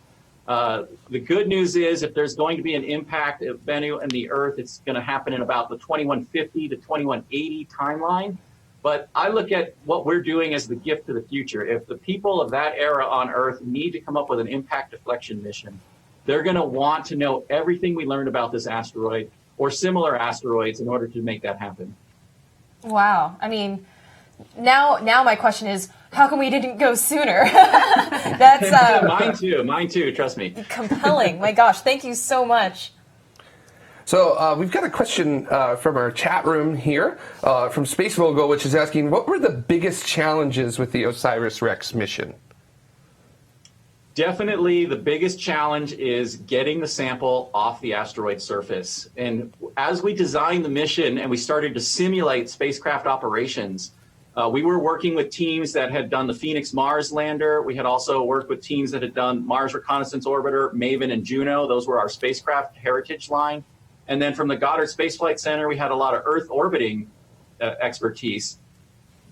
The good news is if there's going to be an impact of Bennu and the Earth, it's going to happen in about the 2150 to 2180 timeline. But I look at what we're doing as the gift to the future. If the people of that era on Earth need to come up with an impact deflection mission, they're going to want to know everything we learned about this asteroid or similar asteroids in order to make that happen. Wow. I mean, Now my question is, how come we didn't go sooner? That's Mine too. Trust me. compelling. My gosh, thank you so much. So we've got a question from our chat room here from Space Mogul, which is asking, what were the biggest challenges with the OSIRIS-REx mission? Definitely the biggest challenge is getting the sample off the asteroid surface. And as we designed the mission and we started to simulate spacecraft operations, we were working with teams that had done the Phoenix Mars lander. We had also worked with teams that had done Mars Reconnaissance Orbiter, MAVEN, and Juno. Those were our spacecraft heritage line. And then from the Goddard Space Flight Center, we had a lot of Earth orbiting expertise.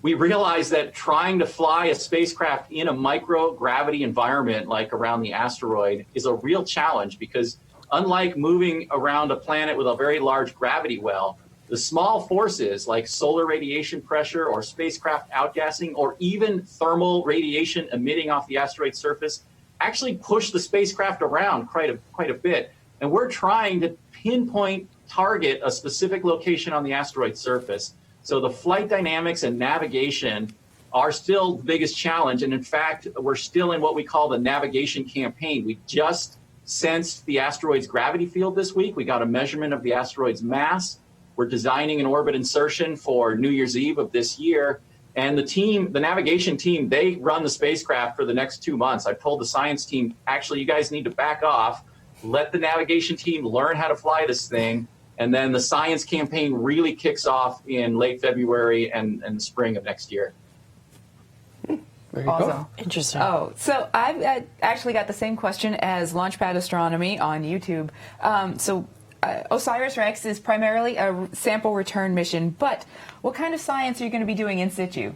We realized that trying to fly a spacecraft in a microgravity environment like around the asteroid is a real challenge because unlike moving around a planet with a very large gravity well, the small forces like solar radiation pressure or spacecraft outgassing or even thermal radiation emitting off the asteroid surface actually push the spacecraft around quite a bit. And we're trying to pinpoint target a specific location on the asteroid surface. So the flight dynamics and navigation are still the biggest challenge. And in fact, we're still in what we call the navigation campaign. We just sensed the asteroid's gravity field this week. We got a measurement of the asteroid's mass. We're designing an orbit insertion for New Year's Eve of this year. And the navigation team, they run the spacecraft for the next 2 months. I told the science team, actually, you guys need to back off. Let the navigation team learn how to fly this thing. And then the science campaign really kicks off in late February and the spring of next year. There you Awesome. go. Interesting. Oh, so I've actually got the same question as Launchpad Astronomy on YouTube. OSIRIS-REx is primarily a sample return mission, but what kind of science are you going to be doing in situ?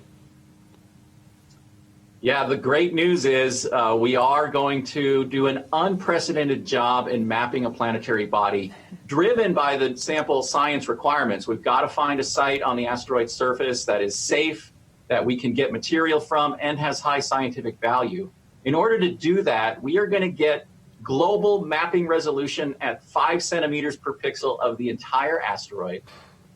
Yeah, the great news is we are going to do an unprecedented job in mapping a planetary body driven by the sample science requirements. We've got to find a site on the asteroid surface that is safe, that we can get material from, and has high scientific value. In order to do that, we are going to get global mapping resolution at 5 centimeters per pixel of the entire asteroid.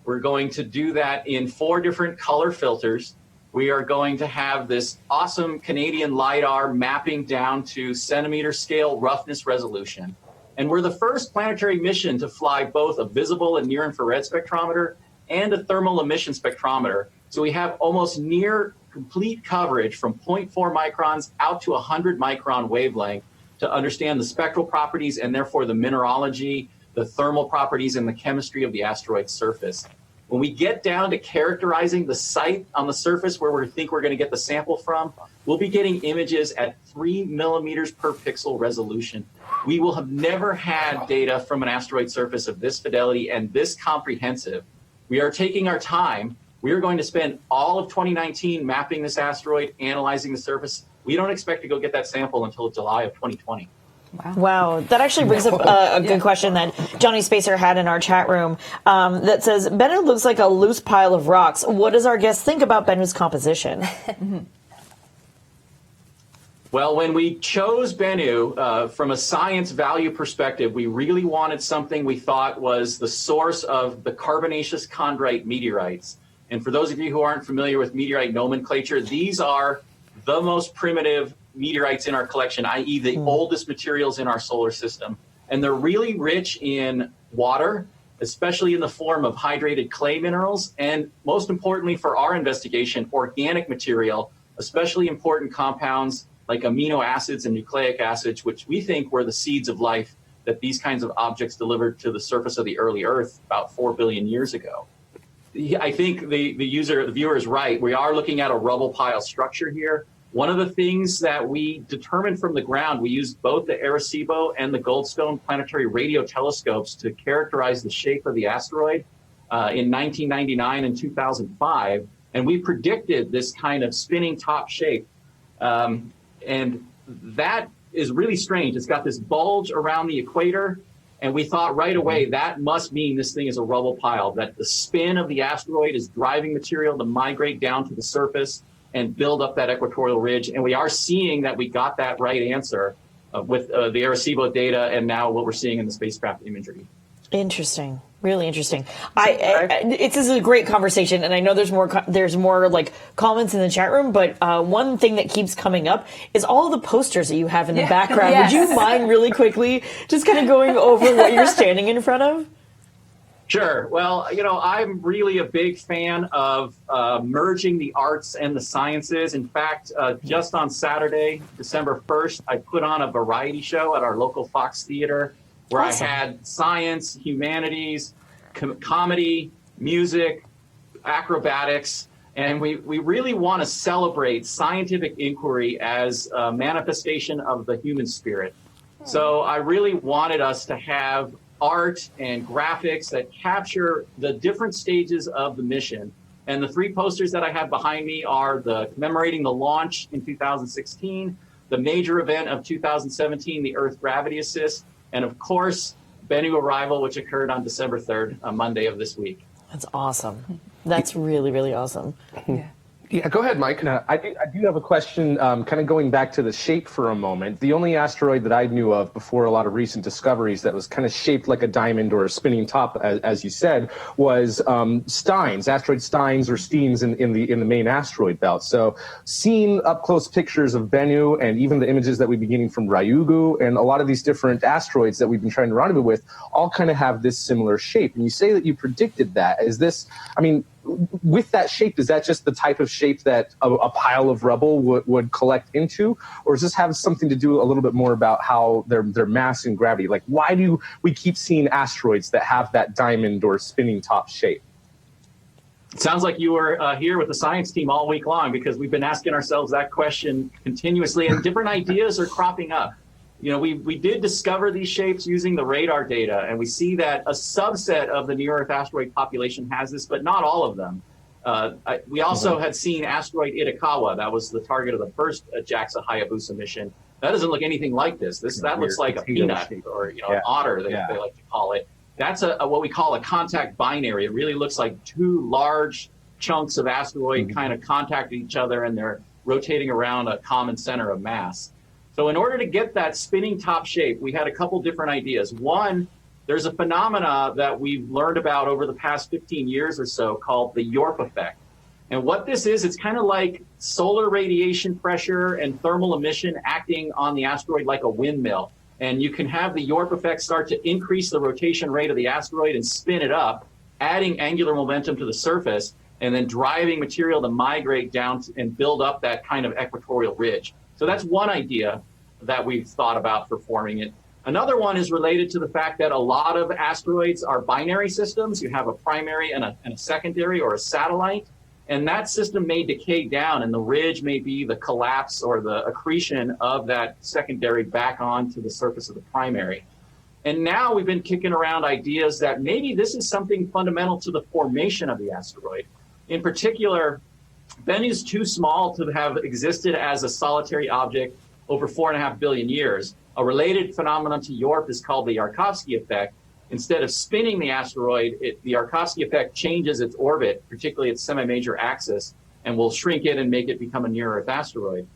We're going to do that in 4 different color filters. We are going to have this awesome Canadian LiDAR mapping down to centimeter scale roughness resolution. And we're the first planetary mission to fly both a visible and near infrared spectrometer and a thermal emission spectrometer. So we have almost near complete coverage from 0.4 microns out to 100 micron wavelength to understand the spectral properties and therefore the mineralogy, the thermal properties, and the chemistry of the asteroid's surface. When we get down to characterizing the site on the surface where we think we're going to get the sample from, we'll be getting images at 3 millimeters per pixel resolution. We will have never had data from an asteroid surface of this fidelity and this comprehensive. We are taking our time. We are going to spend all of 2019 mapping this asteroid, analyzing the surface. We don't expect to go get that sample until July of 2020. Wow. That actually brings up a good question that Johnny Spacer had in our chat room that says, Bennu looks like a loose pile of rocks. What does our guest think about Bennu's composition? Well, when we chose Bennu, from a science value perspective, we really wanted something we thought was the source of the carbonaceous chondrite meteorites. And for those of you who aren't familiar with meteorite nomenclature, these are the most primitive meteorites in our collection, i.e. the oldest materials in our solar system. And they're really rich in water, especially in the form of hydrated clay minerals, and most importantly for our investigation, organic material, especially important compounds like amino acids and nucleic acids, which we think were the seeds of life that these kinds of objects delivered to the surface of the early Earth about 4 billion years ago. I think the viewer is right. We are looking at a rubble pile structure here. One of the things that we determined from the ground, we used both the Arecibo and the Goldstone planetary radio telescopes to characterize the shape of the asteroid in 1999 and 2005. And we predicted this kind of spinning top shape. And that is really strange. It's got this bulge around the equator. And we thought right away that must mean this thing is a rubble pile, that the spin of the asteroid is driving material to migrate down to the surface and build up that equatorial ridge. And we are seeing that we got that right answer with the Arecibo data and now what we're seeing in the spacecraft imagery. Interesting. Really interesting. This is a great conversation, and I know there's more like comments in the chat room. But one thing that keeps coming up is all the posters that you have in the background. Yes. Would you mind really quickly just kind of going over what you're standing in front of? Sure. Well, I'm really a big fan of merging the arts and the sciences. In fact, just on Saturday, December 1st, I put on a variety show at our local Fox Theater where Awesome. I had science, humanities, comedy, music, acrobatics, and we really want to celebrate scientific inquiry as a manifestation of the human spirit. So I really wanted us to have art and graphics that capture the different stages of the mission. And the 3 posters that I have behind me are commemorating the launch in 2016, the major event of 2017, the Earth Gravity Assist, and of course, Bennu arrival, which occurred on December 3rd, a Monday of this week. That's awesome. That's really, really awesome. Yeah, go ahead, Mike. I do have a question, kind of going back to the shape for a moment. The only asteroid that I knew of before a lot of recent discoveries that was kind of shaped like a diamond or a spinning top, as you said, was Steins, asteroid Steins or Steens in the main asteroid belt. So seeing up close pictures of Bennu and even the images that we've been getting from Ryugu and a lot of these different asteroids that we've been trying to rendezvous with all kind of have this similar shape. And you say that you predicted that. Is this, with that shape, is that just the type of shape that a pile of rubble would collect into? Or does this have something to do a little bit more about how their mass and gravity? Like, why do we keep seeing asteroids that have that diamond or spinning top shape? It sounds like you were here with the science team all week long, because we've been asking ourselves that question continuously, and different ideas are cropping up. We did discover these shapes using the radar data, and we see that a subset of the near-Earth asteroid population has this, but not all of them. We also had seen asteroid Itokawa. That was the target of the first JAXA Hayabusa mission. That doesn't look anything like this. That looks like a peanut or an otter, they like to call it. That's what we call a contact binary. It really looks like 2 large chunks of asteroid kind of contact each other, and they're rotating around a common center of mass. So in order to get that spinning top shape, we had a couple different ideas. One, there's a phenomena that we've learned about over the past 15 years or so called the Yorp effect. And what this is, it's kind of like solar radiation pressure and thermal emission acting on the asteroid like a windmill. And you can have the Yorp effect start to increase the rotation rate of the asteroid and spin it up, adding angular momentum to the surface, and then driving material to migrate down and build up that kind of equatorial ridge. So that's one idea that we've thought about for forming it. Another one is related to the fact that a lot of asteroids are binary systems. You have a primary and a secondary or a satellite, and that system may decay down, and the ridge may be the collapse or the accretion of that secondary back onto the surface of the primary. And now we've been kicking around ideas that maybe this is something fundamental to the formation of the asteroid. In particular, Bennu is too small to have existed as a solitary object over 4.5 billion years. A related phenomenon to Yorp is called the Yarkovsky effect. Instead of spinning the asteroid, the Yarkovsky effect changes its orbit, particularly its semi-major axis, and will shrink it and make it become a near-Earth asteroid.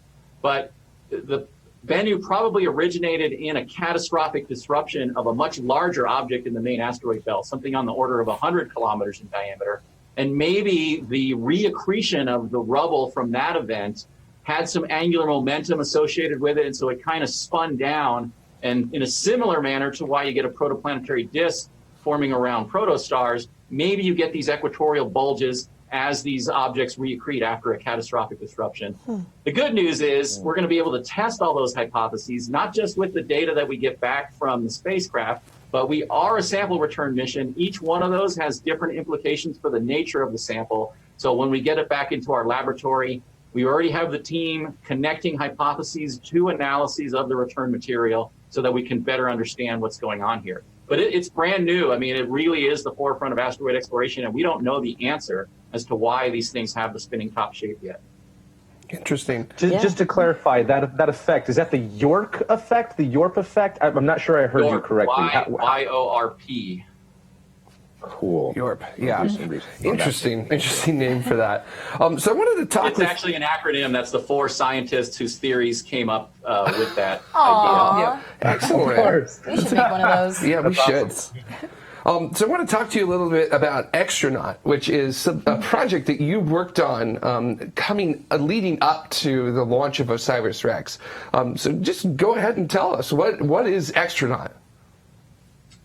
But the Bennu probably originated in a catastrophic disruption of a much larger object in the main asteroid belt, something on the order of 100 kilometers in diameter. And maybe the reaccretion of the rubble from that event had some angular momentum associated with it, and so it kind of spun down, and in a similar manner to why you get a protoplanetary disk forming around protostars, maybe you get these equatorial bulges as these objects reaccrete after a catastrophic disruption. The good news is we're going to be able to test all those hypotheses, not just with the data that we get back from the spacecraft, but we are a sample return mission. Each one of those has different implications for the nature of the sample. So when we get it back into our laboratory, we already have the team connecting hypotheses to analyses of the return material so that we can better understand what's going on here. But it's brand new. I mean, it really is the forefront of asteroid exploration, and we don't know the answer as to why these things have the spinning top shape yet. Interesting. Just to clarify, that effect, is that the York effect, the Yorp effect? I'm not sure I heard you correctly. Y-O-R-P. Cool. Yorp, yeah. Interesting name for that. So I wanted to talk. It's actually an acronym. That's the 4 scientists whose theories came up with that Aww. idea. Yeah. Excellent. We should make one of those. Yeah, we should. So I want to talk to you a little bit about Extronaut, which is a project that you worked on leading up to the launch of OSIRIS-REx. So just go ahead and tell us, what is Extronaut?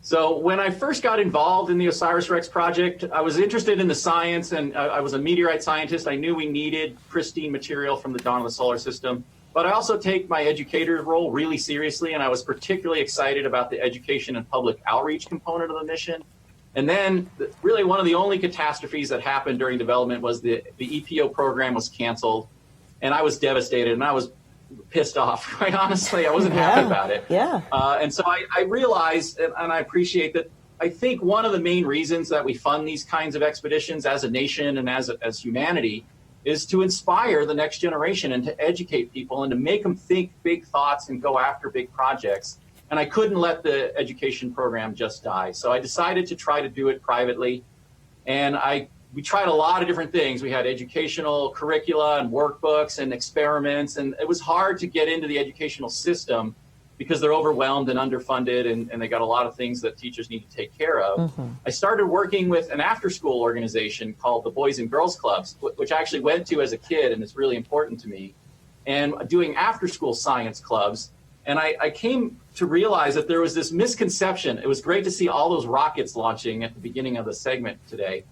So when I first got involved in the OSIRIS-REx project, I was interested in the science, and I was a meteorite scientist. I knew we needed pristine material from the dawn of the solar system. But I also take my educator's role really seriously, and I was particularly excited about the education and public outreach component of the mission. And then really one of the only catastrophes that happened during development was the EPO program was canceled, and I was devastated, and I was pissed off, quite honestly. I wasn't happy about it. Yeah. And so I realized, and I appreciate that, I think one of the main reasons that we fund these kinds of expeditions as a nation and as humanity is to inspire the next generation and to educate people and to make them think big thoughts and go after big projects. And I couldn't let the education program just die. So I decided to try to do it privately. And we tried a lot of different things. We had educational curricula and workbooks and experiments. And it was hard to get into the educational system because they're overwhelmed and underfunded, and they got a lot of things that teachers need to take care of. Mm-hmm. I started working with an after-school organization called the Boys and Girls Clubs, which I actually went to as a kid, and it's really important to me, and doing after-school science clubs. And I came to realize that there was this misconception. It was great to see all those rockets launching at the beginning of the segment today,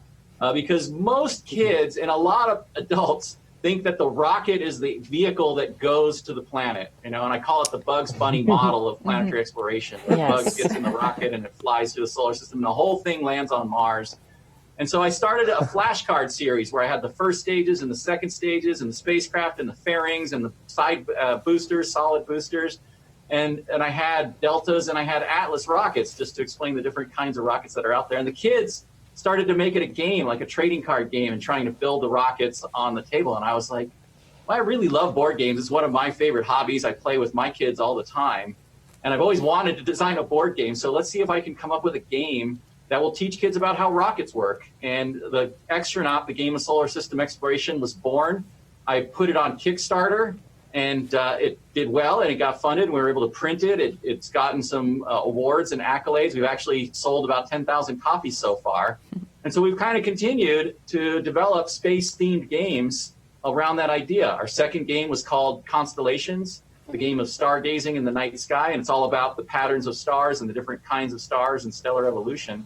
because most kids and a lot of adults think that the rocket is the vehicle that goes to the planet, and I call it the Bugs Bunny model of planetary exploration. The Bugs gets in the rocket and it flies through the solar system, and the whole thing lands on Mars. And so I started a flashcard series where I had the first stages and the second stages and the spacecraft and the fairings and the side boosters, solid boosters. And I had Deltas and I had Atlas rockets, just to explain the different kinds of rockets that are out there. And the kids started to make it a game, like a trading card game, and trying to build the rockets on the table. And I was like, well, I really love board games. It's one of my favorite hobbies. I play with my kids all the time. And I've always wanted to design a board game. So let's see if I can come up with a game that will teach kids about how rockets work. And the Extronaut, the game of solar system exploration, was born. I put it on Kickstarter, and it did well, and it got funded, and we were able to print it. It's gotten some awards and accolades. We've actually sold about 10,000 copies so far. And so we've kind of continued to develop space-themed games around that idea. Our second game was called Constellations, the game of stargazing in the night sky, and it's all about the patterns of stars and the different kinds of stars and stellar evolution.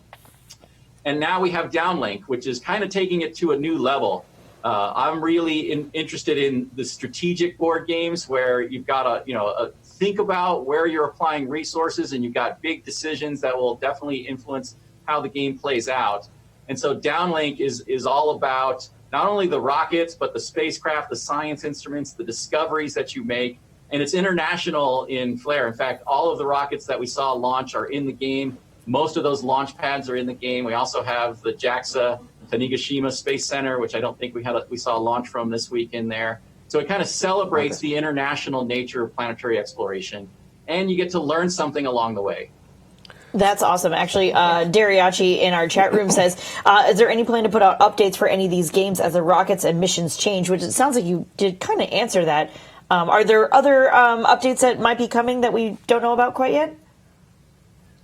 And now we have Downlink, which is kind of taking it to a new level. I'm really interested in the strategic board games where you've got to think about where you're applying resources, and you've got big decisions that will definitely influence how the game plays out. And so Downlink is all about not only the rockets, but the spacecraft, the science instruments, the discoveries that you make. And it's international in flair. In fact, all of the rockets that we saw launch are in the game. Most of those launch pads are in the game. We also have the JAXA Tanegashima Space Center, which I don't think we saw a launch from this week in there. So it kind of celebrates the international nature of planetary exploration, and you get to learn something along the way. That's awesome. Actually, Dariachi in our chat room says, is there any plan to put out updates for any of these games as the rockets and missions change? Which it sounds like you did kind of answer that. Are there other updates that might be coming that we don't know about quite yet?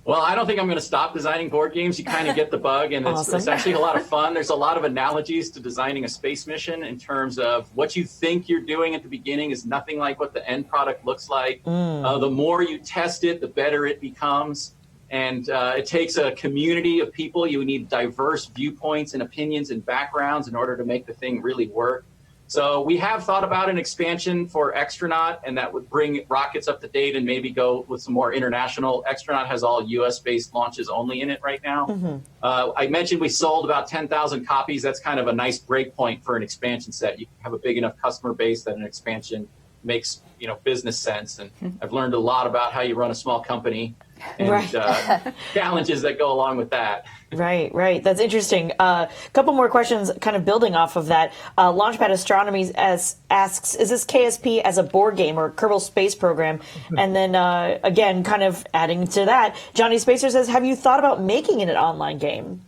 Well, I don't think I'm going to stop designing board games. You kind of get the bug, and it's actually a lot of fun. There's a lot of analogies to designing a space mission in terms of what you think you're doing at the beginning is nothing like what the end product looks like. The more you test it, the better it becomes. And it takes a community of people. You need diverse viewpoints and opinions and backgrounds in order to make the thing really work. So we have thought about an expansion for Extronaut, and that would bring rockets up to date and maybe go with some more international. Extronaut has all US-based launches only in it right now. Mm-hmm. I mentioned we sold about 10,000 copies. That's kind of a nice break point for an expansion set. You have a big enough customer base that an expansion makes business sense. And I've learned a lot about how you run a small company and challenges that go along with that. Right. That's interesting. A couple more questions kind of building off of that. Launchpad Astronomy asks, is this KSP as a board game or Kerbal Space Program? And then, again, kind of adding to that, Johnny Spacer says, have you thought about making it an online game?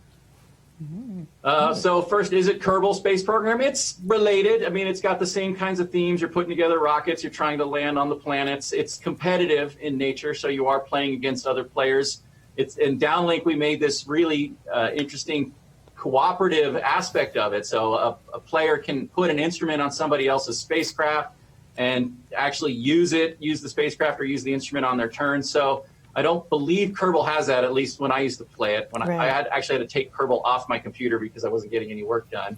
So first, is it Kerbal Space Program? It's related. I mean, it's got the same kinds of themes. You're putting together rockets. You're trying to land on the planets. It's competitive in nature, so you are playing against other players. in Downlink, we made this really interesting cooperative aspect of it. So a player can put an instrument on somebody else's spacecraft and actually use the spacecraft or use the instrument on their turn. So I don't believe Kerbal has that, at least when I used to play it. When I actually had to take Kerbal off my computer because I wasn't getting any work done.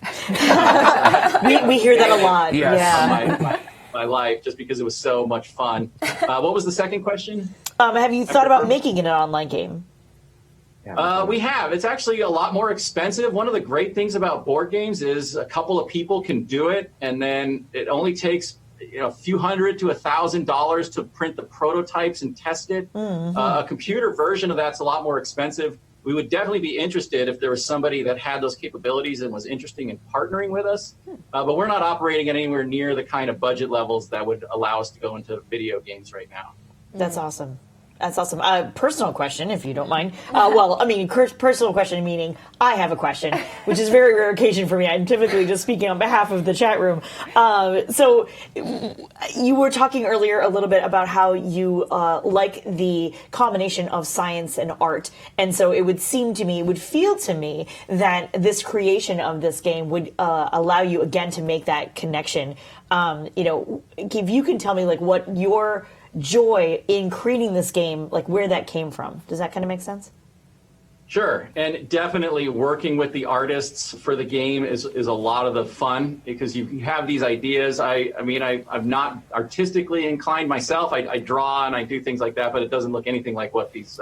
we hear that a lot. Yes. Yeah. My life, just because it was so much fun. What was the second question? Have you thought about making it an online game? We have. It's actually a lot more expensive. One of the great things about board games is a couple of people can do it, and then it only takes a few $100 to $1,000 to print the prototypes and test it. A computer version of that's a lot more expensive. We would definitely be interested if there was somebody that had those capabilities and was interested in partnering with us. But we're not operating at anywhere near the kind of budget levels that would allow us to go into video games right now. That's awesome. That's awesome. Personal question, if you don't mind. Personal question meaning I have a question, which is a very rare occasion for me. I'm typically just speaking on behalf of the chat room. So you were talking earlier a little bit about how you like the combination of science and art. And so it would feel to me that this creation of this game would allow you, again, to make that connection. If you can tell me, what your joy in creating this game, where that came from. Does that kind of make sense? Sure, and definitely working with the artists for the game is a lot of the fun, because you have these ideas. I'm not artistically inclined myself. I draw and I do things like that, but it doesn't look anything like what these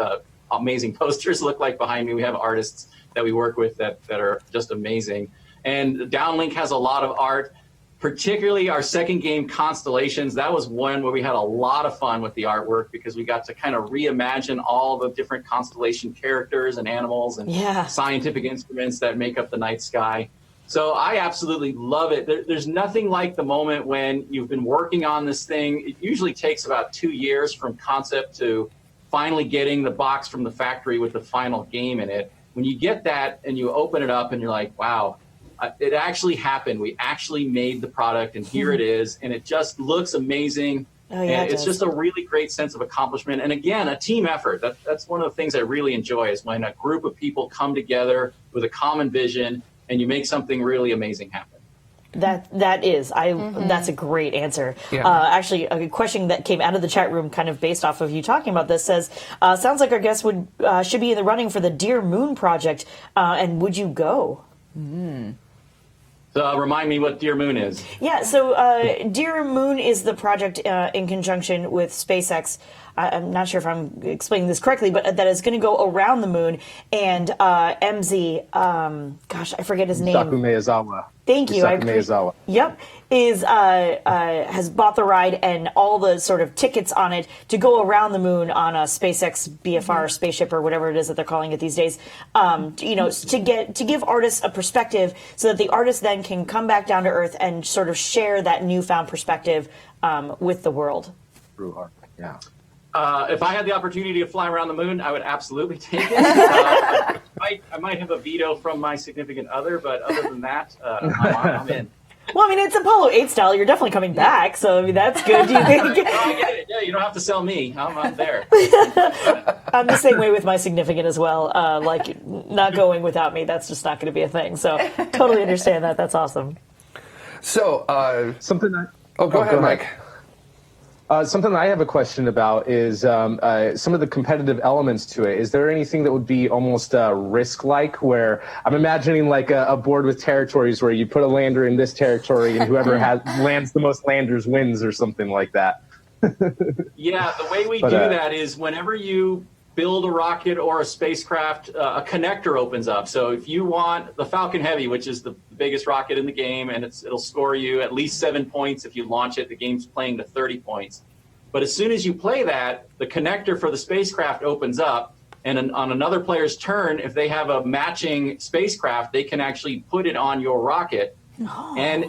amazing posters look like behind me. We have artists that we work with that are just amazing. And Downlink has a lot of art. Particularly our second game, Constellations, that was one where we had a lot of fun with the artwork, because we got to kind of reimagine all the different constellation characters and animals and scientific instruments that make up the night sky. So I absolutely love it. There's nothing like the moment when you've been working on this thing. It usually takes about 2 years from concept to finally getting the box from the factory with the final game in it. When you get that and you open it up and you're like, wow, it actually happened. We actually made the product, and here it is, and it just looks amazing. And it's just a really great sense of accomplishment. And again, a team effort. That's one of the things I really enjoy, is when a group of people come together with a common vision and you make something really amazing happen. That's a great answer. Yeah. Actually, a question that came out of the chat room, kind of based off of you talking about this, says, sounds like our guest should be in the running for the Dear Moon project, and would you go? So remind me what Dear Moon is. Yeah, so Dear Moon is the project in conjunction with SpaceX. I'm not sure if I'm explaining this correctly, but that is going to go around the moon. And MZ, I forget his name. Saku Maezawa. Thank you. Maezawa. Yep, has bought the ride and all the sort of tickets on it to go around the moon on a SpaceX BFR spaceship, or whatever it is that they're calling it these days. To give artists a perspective, so that the artists then can come back down to Earth and sort of share that newfound perspective with the world. Through art, yeah. If I had the opportunity to fly around the moon, I would absolutely take it. I might have a veto from my significant other, but other than that, I'm in. Well, it's Apollo 8 style. You're definitely coming back, so that's good. Do you think? I get it. Yeah, you don't have to sell me. I'm there. I'm the same way with my significant as well. Not going without me, that's just not going to be a thing. So totally understand that. That's awesome. So go ahead, Mike. Something I have a question about is some of the competitive elements to it. Is there anything that would be almost risk-like, where I'm imagining a board with territories where you put a lander in this territory and whoever lands the most landers wins, or something like that? Yeah, the way we do that is whenever you build a rocket or a spacecraft, a connector opens up. So if you want the Falcon Heavy, which is the biggest rocket in the game, and it'll score you at least 7 points if you launch it, the game's playing to 30 points. But as soon as you play that, the connector for the spacecraft opens up, and on another player's turn, if they have a matching spacecraft, they can actually put it on your rocket. And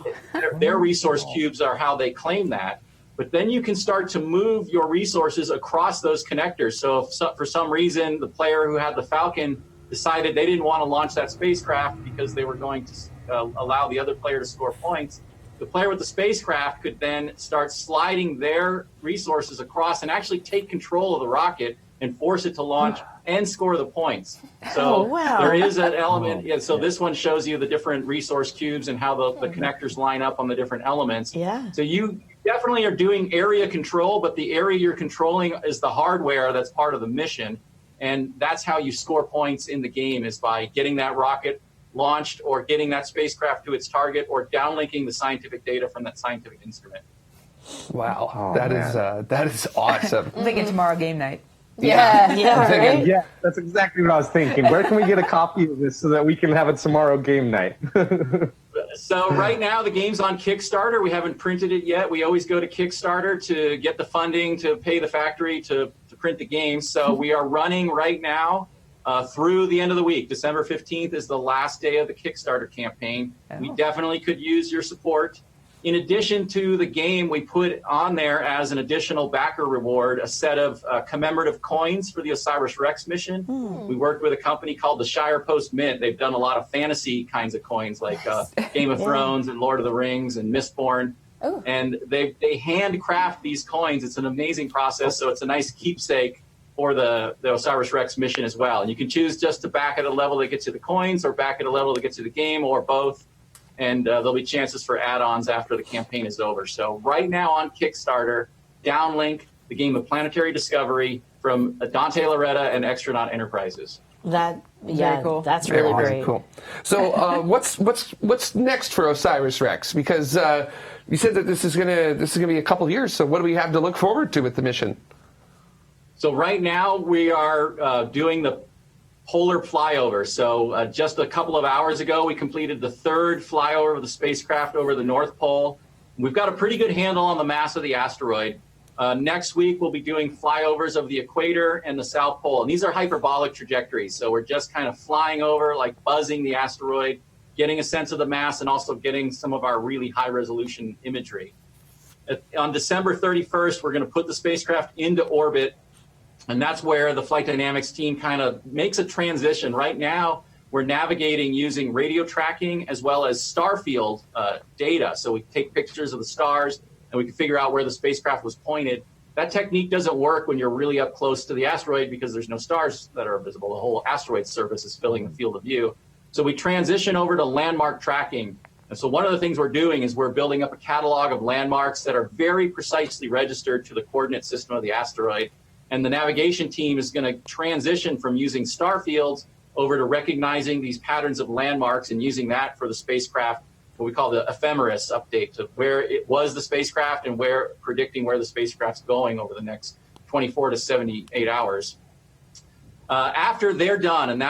their resource cubes are how they claim that. But then you can start to move your resources across those connectors. So if for some reason the player who had the Falcon decided they didn't want to launch that spacecraft because they were going to allow the other player to score points, the player with the spacecraft could then start sliding their resources across and actually take control of the rocket and force it to launch and score the points. So there is an element. Yeah, so this one shows you the different resource cubes and how the connectors line up on the different elements. Yeah. So you definitely are doing area control, but the area you're controlling is the hardware that's part of the mission. And that's how you score points in the game, is by getting that rocket launched or getting that spacecraft to its target or downlinking the scientific data from that scientific instrument. Wow, that is awesome. I'm thinking tomorrow game night. Yeah, that's exactly what I was thinking. Where can we get a copy of this so that we can have it tomorrow game night? So right now the game's on Kickstarter. We haven't printed it yet. We always go to Kickstarter to get the funding to pay the factory to print the game. So we are running right now through the end of the week. December 15th is the last day of the Kickstarter campaign. We definitely could use your support. In addition to the game, we put on there as an additional backer reward a set of commemorative coins for the OSIRIS-REx mission. We worked with a company called the Shire Post Mint. They've done a lot of fantasy kinds of coins like Game of Thrones and Lord of the Rings and Mistborn. And they handcraft these coins. It's an amazing process, so it's a nice keepsake for the OSIRIS-REx mission as well. And you can choose just to back at a level that gets you the coins or back at a level that gets you the game or both. And there'll be chances for add-ons after the campaign is over. So right now on Kickstarter, downlink the game of Planetary Discovery from Dante Loretta and Extronaut Enterprises. Very cool. That's Very really great. Cool. So what's next for OSIRIS-REx? Because you said that this is gonna be a couple years. So what do we have to look forward to with the mission? So right now we are doing the polar flyover. So just a couple of hours ago, we completed the third flyover of the spacecraft over the North Pole. We've got a pretty good handle on the mass of the asteroid. Next week, we'll be doing flyovers of the equator and the South Pole. And these are hyperbolic trajectories. So we're just kind of flying over, like buzzing the asteroid, getting a sense of the mass, and also getting some of our really high-resolution imagery. On December 31st, we're going to put the spacecraft into orbit. And that's where the flight dynamics team kind of makes a transition. Right now, we're navigating using radio tracking as well as star field data. So we take pictures of the stars and we can figure out where the spacecraft was pointed. That technique doesn't work when you're really up close to the asteroid because there's no stars that are visible. The whole asteroid surface is filling the field of view. So we transition over to landmark tracking. And so one of the things we're doing is we're building up a catalog of landmarks that are very precisely registered to the coordinate system of the asteroid. And the navigation team is going to transition from using star fields over to recognizing these patterns of landmarks and using that for the spacecraft, what we call the ephemeris update to where it was the spacecraft and predicting where the spacecraft's going over the next 24 to 78 hours. After they're done, and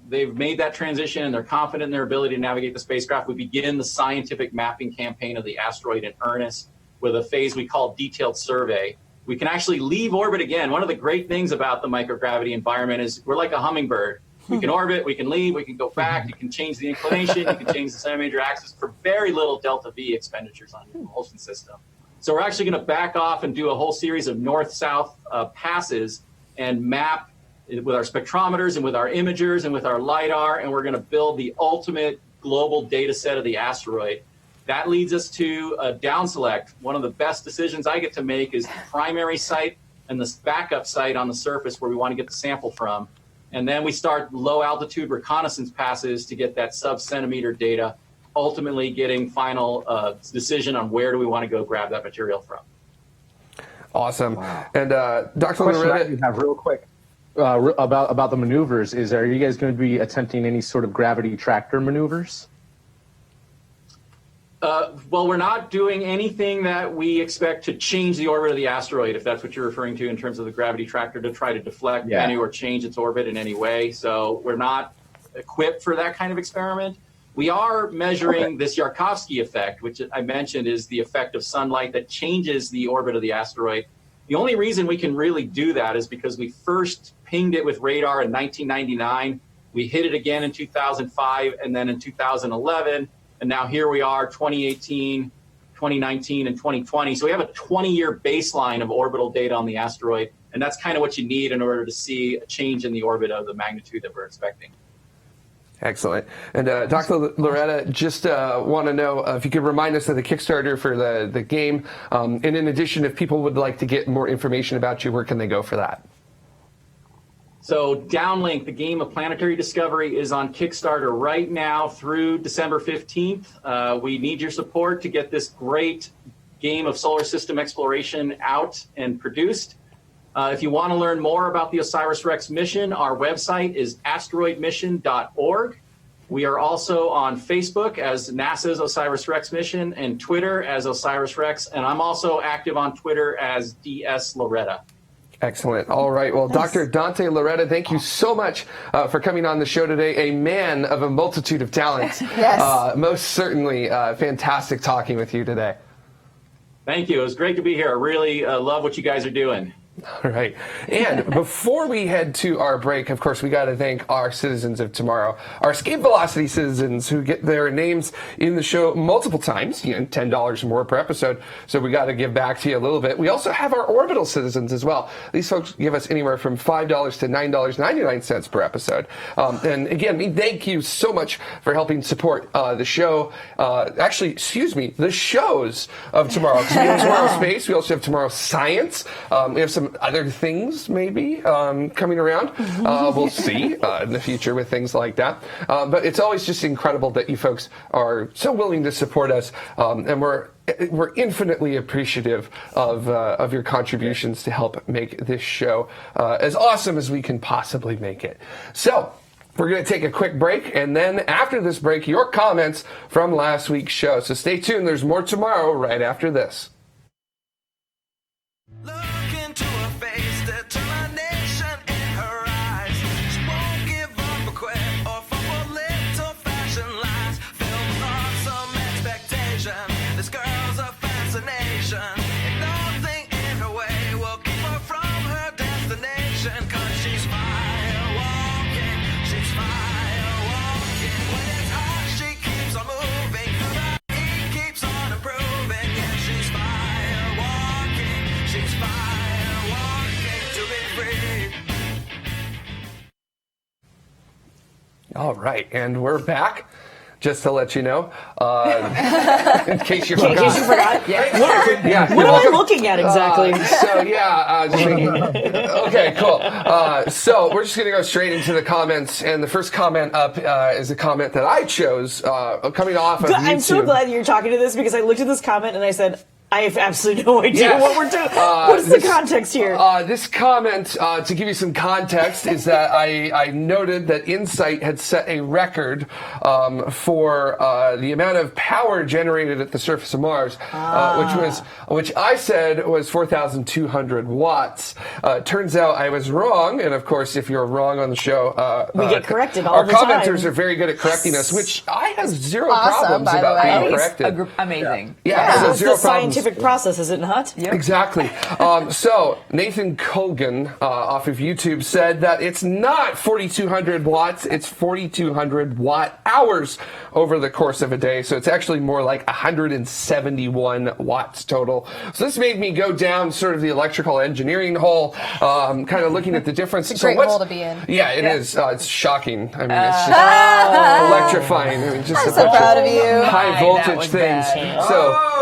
they've made that transition and they're confident in their ability to navigate the spacecraft, we begin the scientific mapping campaign of the asteroid in earnest with a phase we call detailed survey. We can actually leave orbit again. One of the great things about the microgravity environment is we're like a hummingbird. We can orbit, we can leave, we can go back, you can change the inclination, you can change the center-major axis for very little delta V expenditures on your propulsion system. So we're actually going to back off and do a whole series of north-south passes and map with our spectrometers and with our imagers and with our LiDAR, and we're going to build the ultimate global data set of the asteroid. That leads us to a down select. One of the best decisions I get to make is the primary site and the backup site on the surface where we want to get the sample from. And then we start low altitude reconnaissance passes to get that sub-centimeter data, ultimately getting final decision on where do we want to go grab that material from. Awesome. Wow. And Dr. Question Loretta, I do have real quick about the maneuvers is, are you guys going to be attempting any sort of gravity tractor maneuvers? Well, we're not doing anything that we expect to change the orbit of the asteroid, if that's what you're referring to in terms of the gravity tractor, to try to deflect Bennu or change its orbit in any way. So we're not equipped for that kind of experiment. We are measuring this Yarkovsky effect, which I mentioned is the effect of sunlight that changes the orbit of the asteroid. The only reason we can really do that is because we first pinged it with radar in 1999. We hit it again in 2005 and then in 2011. And now here we are, 2018, 2019, and 2020. So we have a 20-year baseline of orbital data on the asteroid. And that's kind of what you need in order to see a change in the orbit of the magnitude that we're expecting. Excellent. And Dr. Loretta, just want to know if you could remind us of the Kickstarter for the game. And in addition, if people would like to get more information about you, where can they go for that? So Downlink, the game of planetary discovery, is on Kickstarter right now through December 15th. We need your support to get this great game of solar system exploration out and produced. If you want to learn more about the OSIRIS-REx mission, our website is asteroidmission.org. We are also on Facebook as NASA's OSIRIS-REx mission and Twitter as OSIRIS-REx, and I'm also active on Twitter as DS Loretta. Excellent. All right. Well, Dr. Dante Loretta, thank you so much for coming on the show today. A man of a multitude of talents. Yes. Most certainly fantastic talking with you today. Thank you. It was great to be here. I really love what you guys are doing. All right. And before we head to our break, of course, we got to thank our citizens of tomorrow, our Escape Velocity citizens who get their names in the show multiple times, $10 or more per episode. So we got to give back to you a little bit. We also have our Orbital citizens as well. These folks give us anywhere from $5 to $9.99 per episode. And again, we thank you so much for helping support the show. The shows of tomorrow. We have TMRO.Space. We also have Tomorrow Science. We have some other things maybe coming around. We'll see in the future with things like that. But it's always just incredible that you folks are so willing to support us, and we're infinitely appreciative of your contributions to help make this show as awesome as we can possibly make it. So we're going to take a quick break, and then after this break, your comments from last week's show. So stay tuned. There's more tomorrow right after this. All right, and we're back. Just to let you know, in case you forgot. In case you forgot. Yeah. What am I looking at exactly? Okay, cool. So we're just going to go straight into the comments, and the first comment up is a comment that I chose coming off of YouTube. I'm so glad you're talking to this because I looked at this comment and I said, I have absolutely no idea what we're doing. What is the context here? This comment, to give you some context, is that I noted that Insight had set a record for the amount of power generated at the surface of Mars, which I said was 4,200 watts. Turns out I was wrong, and of course, if you're wrong on the show, we get corrected all the time. Our commenters are very good at correcting us, which I have zero problems about being corrected. Amazing. So zero problems. Process, is it not? Yep. Exactly. So Nathan Colgan off of YouTube said that it's not 4,200 watts, it's 4,200 watt hours over the course of a day. So it's actually more like 171 watts total. So this made me go down sort of the electrical engineering hole, kind of looking at the difference. It's a great hole to be in. Yeah, it is. It's shocking. I mean, it's just electrifying. I mean, just I'm so proud of you. High voltage things.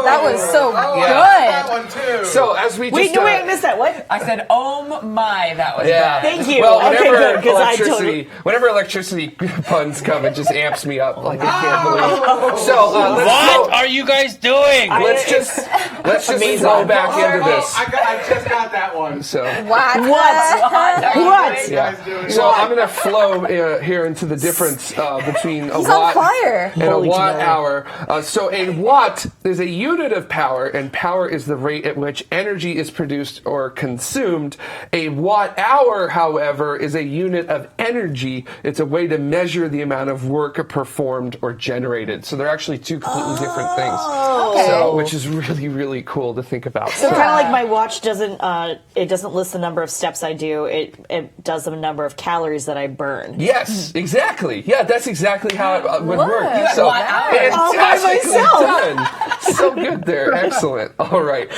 That was so good. That one too. So as we just I missed that. What? I said, oh my, that was bad. Thank you. Well, whenever electricity puns come, it just amps me up like I can't believe. So what are you guys doing? Let's just go back into this. I just got that one. So What? Yeah. So I'm going to flow here into the difference between a He's watt on fire. and a watt hour. So a watt is a unit of power, and power is the rate at which energy is produced or consumed. A watt hour, however, is a unit of energy. It's a way to measure the amount of work performed or generated. So they're actually two completely different things. Okay. So, which is really, really cool to think about. So kind of like my watch doesn't list the number of steps I do. It does the number of calories that I burn. Yes, exactly. Yeah, that's exactly how it would work. So, all by myself. Done. So good there. Excellent. All right.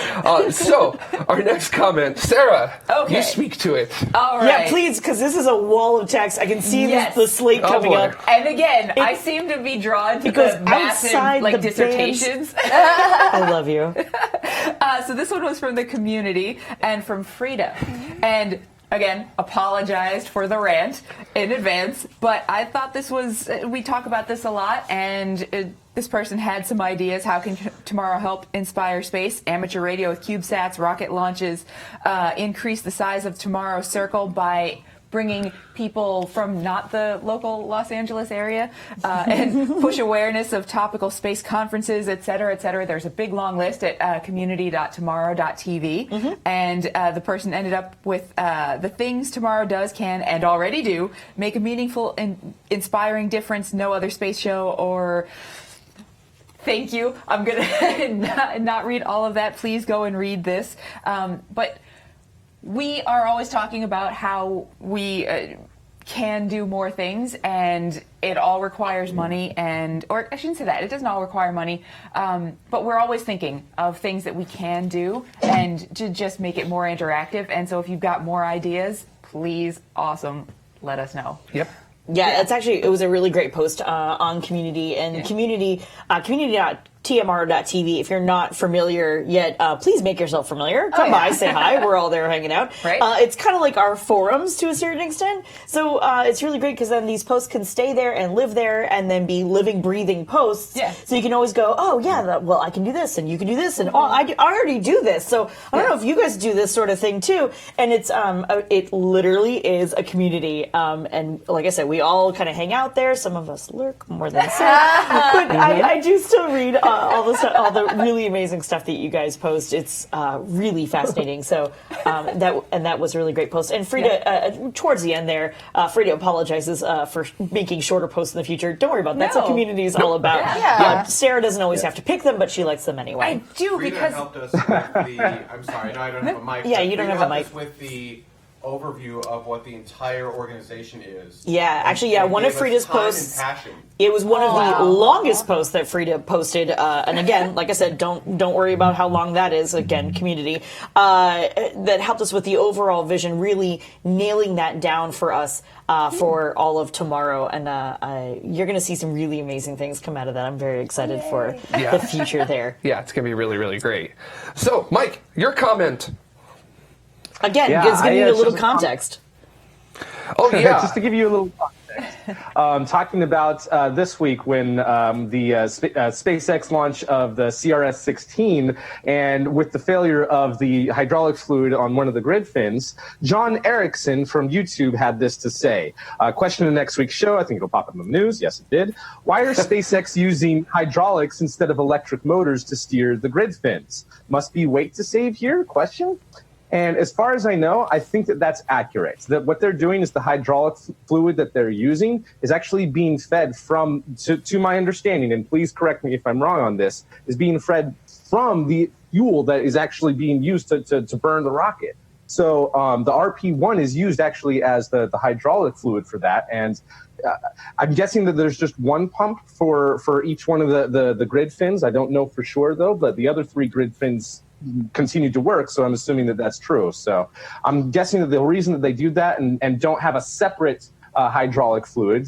So our next comment, Sarah, you speak to it. All right. Yeah, please, because this is a wall of text. I can see the slate coming up. And again, I seem to be drawn to the massive dissertations. I love you. So this one was from the community and from Frida. And again, apologized for the rant in advance, but I thought this was, we talk about this a lot, and this person had some ideas. How can tomorrow help inspire space? Amateur radio with CubeSats, rocket launches, increase the size of Tomorrow's Circle by bringing people from not the local Los Angeles area, and push awareness of topical space conferences, et cetera, et cetera. There's a big long list at community.tomorrow.tv, and the person ended up with the things tomorrow does, can, and already do make a meaningful and inspiring difference no other space show or... Thank you. I'm going to not read all of that. Please go and read this. But we are always talking about how we can do more things, and it all requires money, or I shouldn't say that. It doesn't all require money, but we're always thinking of things that we can do and to just make it more interactive. And so if you've got more ideas, please, awesome, let us know. Yep. Yeah, it was a really great post on Community, and community.tmro.tv. If you're not familiar yet, please make yourself familiar. Come by, say hi. We're all there hanging out. Right. It's kind of like our forums to a certain extent. So it's really great because then these posts can stay there and live there and then be living, breathing posts. Yeah. So you can always go, oh, yeah, well, I can do this and you can do this. And I already do this. So I don't know if you guys do this sort of thing too. And it's it literally is a community. And like I said, we all kind of hang out there. Some of us lurk more than some. But I do still read all the really amazing stuff that you guys post. It's really fascinating. So that was a really great post. And Frida, towards the end there, Frida apologizes for making shorter posts in the future. Don't worry about that. That's what community is all about. Yeah. Sarah doesn't always have to pick them, but she likes them anyway. I do, Frida because... helped us with the... I'm sorry, no, I don't have a mic. Yeah, you don't Frida have a helped mic. us with the overview of what the entire organization is. Yeah, actually, And one of gave us Frida's time and posts... passion. It was one of the longest posts that Frida posted, and again, like I said, don't worry about how long that is. Again, community that helped us with the overall vision, really nailing that down for us for all of tomorrow, and you're going to see some really amazing things come out of that. I'm very excited for the future there. Yeah, it's going to be really, really great. So, Mike, your comment. Again, it's going to need a little context. Oh yeah, just to give you a little context. Talking about this week when the SpaceX launch of the CRS-16 and with the failure of the hydraulic fluid on one of the grid fins, John Erickson from YouTube had this to say. Question in next week's show, I think it'll pop up in the news. Yes, it did. Why are SpaceX using hydraulics instead of electric motors to steer the grid fins? Must be weight to save here? Question. And as far as I know, I think that that's accurate. That what they're doing is the hydraulic fluid that they're using is actually being fed from, to my understanding, and please correct me if I'm wrong on this, is being fed from the fuel that is actually being used to burn the rocket. So the RP-1 is used actually as the hydraulic fluid for that. And I'm guessing that there's just one pump for each one of the grid fins. I don't know for sure, though, but the other three grid fins continue to work, so I'm assuming that that's true. So I'm guessing that the reason that they do that and don't have a separate hydraulic fluid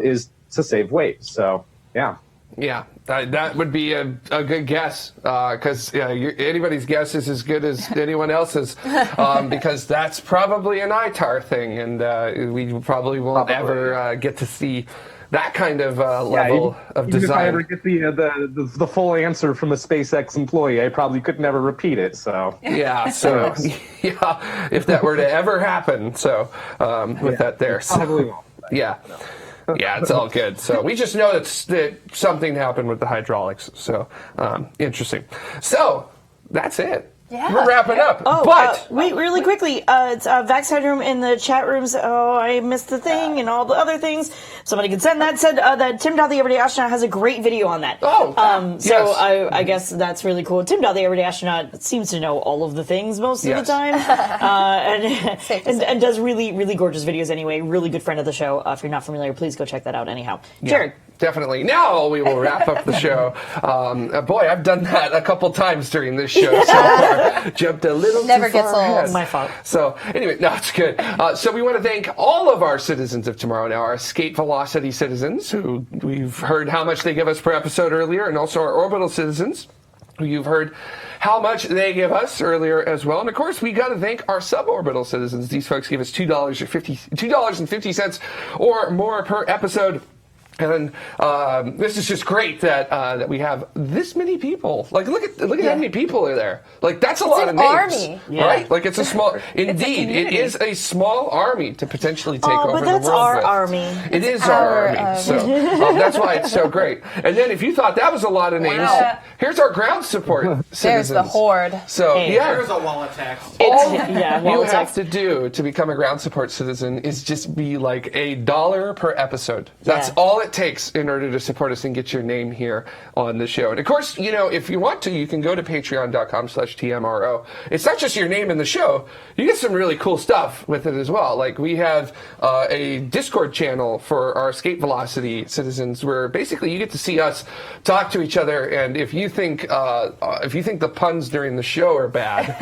is to save weight. So, yeah. Yeah, that would be a good guess, because anybody's guess is as good as anyone else's, because that's probably an ITAR thing, and we probably won't ever get to see that kind of level of design. If I ever get the full answer from a SpaceX employee, I probably could never repeat it. So yeah, so yeah, if that were to ever happen, so with that there, probably won't. Yeah. Yeah, it's all good. So we just know that something happened with the hydraulics. So interesting. So that's it. Yeah. We're wrapping up. Oh, but wait, really quickly. It's Vax Headroom in the chat rooms. Oh, I missed the thing and all the other things. Somebody can send that. Said that Tim Dow, the Everyday Astronaut, has a great video on that. Oh, so yes. I guess that's really cool. Tim Dow, the Everyday Astronaut, seems to know all of the things most of the time, and does really, really gorgeous videos anyway. Really good friend of the show. If you're not familiar, please go check that out. Anyhow, Jared. Definitely. Now we will wrap up the show. Boy, I've done that a couple times during this show so far. Jumped a little Never too gets far old. ahead. My fault. So anyway, no, it's good. So we want to thank all of our citizens of tomorrow now, our escape velocity citizens, who we've heard how much they give us per episode earlier, and also our orbital citizens, who you've heard how much they give us earlier as well. And of course, we got to thank our suborbital citizens. These folks give us $2.50 or more per episode. And this is just great that we have this many people. Like, look at how many people are there. Like, that's a lot of names, army. right? Like, it's a small. Indeed, it is a small army to potentially take over but that's the world. our with. army. It is our army. So that's why it's so great. And then, if you thought that was a lot of names, here's our ground support citizens. There's the horde. So There's a wall of text. all wall you of have text. to do to become a ground support citizen is just be like $1 per episode. That's all it takes in order to support us and get your name here on the show. And of course, if you want to, you can go to patreon.com/TMRO. It's not just your name in the show. You get some really cool stuff with it as well. Like, we have a Discord channel for our escape velocity citizens where basically you get to see us talk to each other. And if you think the puns during the show are bad,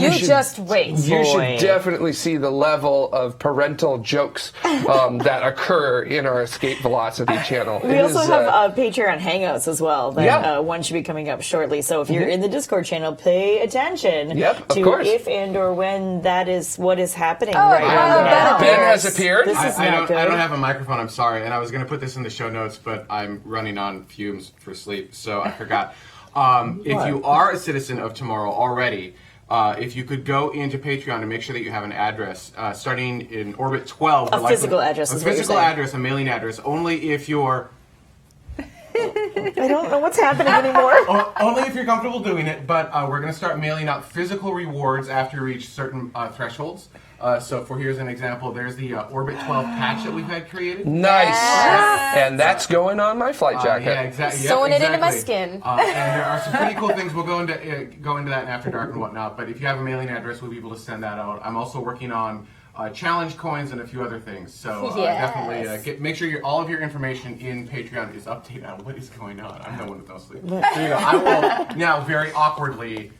you just wait. You should definitely see the level of parental jokes that occur in our escape velocity channel. We also have Patreon Hangouts as well. That one should be coming up shortly. So if you're in the Discord channel, pay attention to if and or when that is what is happening right now. Ben has appeared. This is not good. I don't have a microphone. I'm sorry, and I was going to put this in the show notes, but I'm running on fumes for sleep, so I forgot. If you are a citizen of tomorrow already, if you could go into Patreon and make sure that you have an address, starting in orbit 12. A physical address is what you're saying. A mailing address, only if you're... I don't know what's happening anymore. Only if you're comfortable doing it, but we're going to start mailing out physical rewards after you reach certain thresholds. So here's an example. There's the Orbit 12 patch that we've had created. Nice. And that's going on my flight jacket. Yeah, exactly. Sewing it into my skin. And there are some pretty cool things. We'll go into that in After Dark and whatnot. But if you have a mailing address, we'll be able to send that out. I'm also working on challenge coins and a few other things. So definitely make sure all of your information in Patreon is updated on what is going on. I'm no one with no sleep. So, I will now very awkwardly.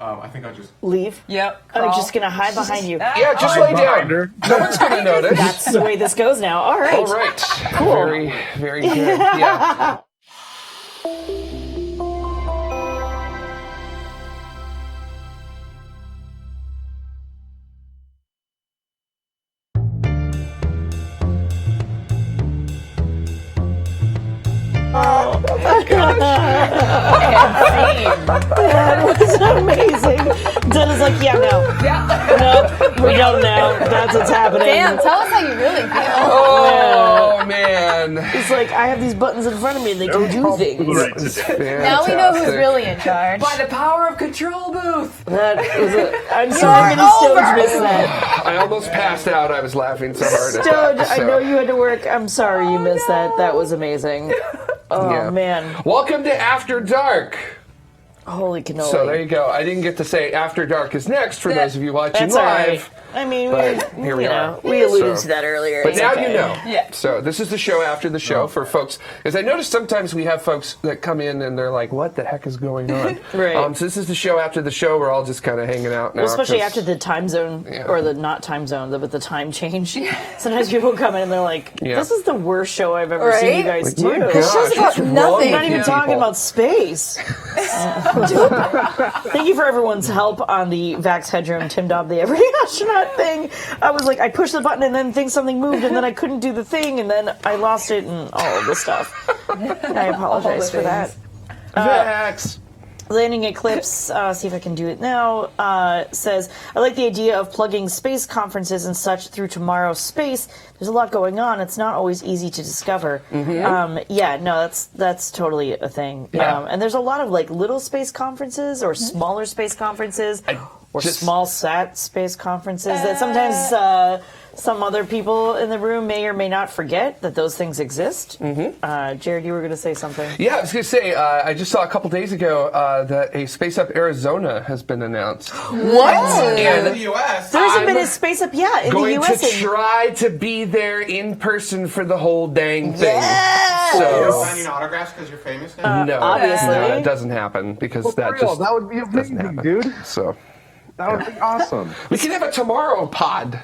I think I'll just leave. Yep. I'm just gonna hide behind you. Yeah, just lay down. No one's gonna notice. That's the way this goes now. All right. All right. Cool. Very, very good. Yeah. Oh my gosh. That was amazing. Donna's like, no, we don't know. That's what's happening. Damn, tell us how you really feel. Oh, man. It's like, I have these buttons in front of me and they can do things. Now we know who's really in charge. By the power of Control Booth. I'm sorry, many Stones missed that. I almost passed out. I was laughing so hard at Stone, that. I know you had to work. I'm sorry you missed that. That was amazing. Oh, man. Welcome to After Dark. Holy cannoli. So there you go. I didn't get to say After Dark is next for those of you watching That's live. all right. I mean, here we are. We alluded to that earlier. But It's now okay. you know. Yeah. So this is the show after the show for folks. As I notice sometimes we have folks that come in and they're like, what the heck is going on? Right. So this is the show after the show. We're all just kind of hanging out now. Well, especially 'cause- after the time zone, or the not time zone, but the time change. Sometimes people come in and they're like, this is the worst show I've ever seen you guys do. my This show's gosh, about what's wrong nothing. with We're not even you talking people? about space. Thank you for everyone's help on the Vax Headroom Tim Dobb the Every Astronaut thing. I was like, I pushed the button and then something moved and then I couldn't do the thing and then I lost it and all of the stuff. I apologize for that. Vax. Landing Eclipse, see if I can do it now, says, I like the idea of plugging space conferences and such through Tomorrow.Space. There's a lot going on. It's not always easy to discover. That's totally a thing. Yeah. And there's a lot of like little space conferences or smaller space conferences or small sat space conferences that sometimes some other people in the room may or may not forget that those things exist. Jared, you were going to say something. Yeah, I was going to say, I just saw a couple days ago that a Space Up Arizona has been announced. What? In the U.S. There hasn't been a space up yet in the Going U.S. to try to be there in person for the whole dang thing. You're So signing autographs because you're famous now? no, obviously. no, it doesn't happen because that just that would be doesn't amazing, happen. dude. So That would be awesome. we can have a Tomorrow pod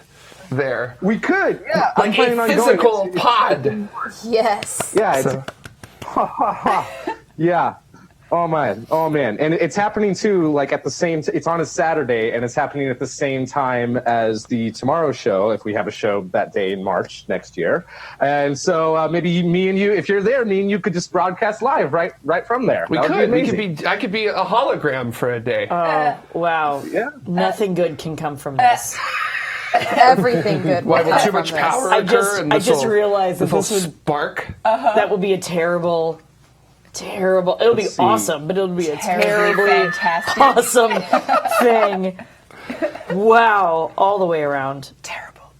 there. We could, yeah. I'm Like planning a on physical going. pod. Yes. Yeah, So- yeah. Oh man, and it's happening too. Like at the same, it's on a Saturday, and it's happening at the same time as the Tomorrow Show. If we have a show that day in March next year, and so maybe me and you, if you're there, me and you could just broadcast live right from there. We could. I could be a hologram for a day. Oh wow! Yeah. Nothing good can come from this. Everything good. Why will too much power occur? I just realized that this would spark. That would be a terrible. It'll be awesome, but it'll be a terribly fantastic. awesome thing. Wow, all the way around. Terrible.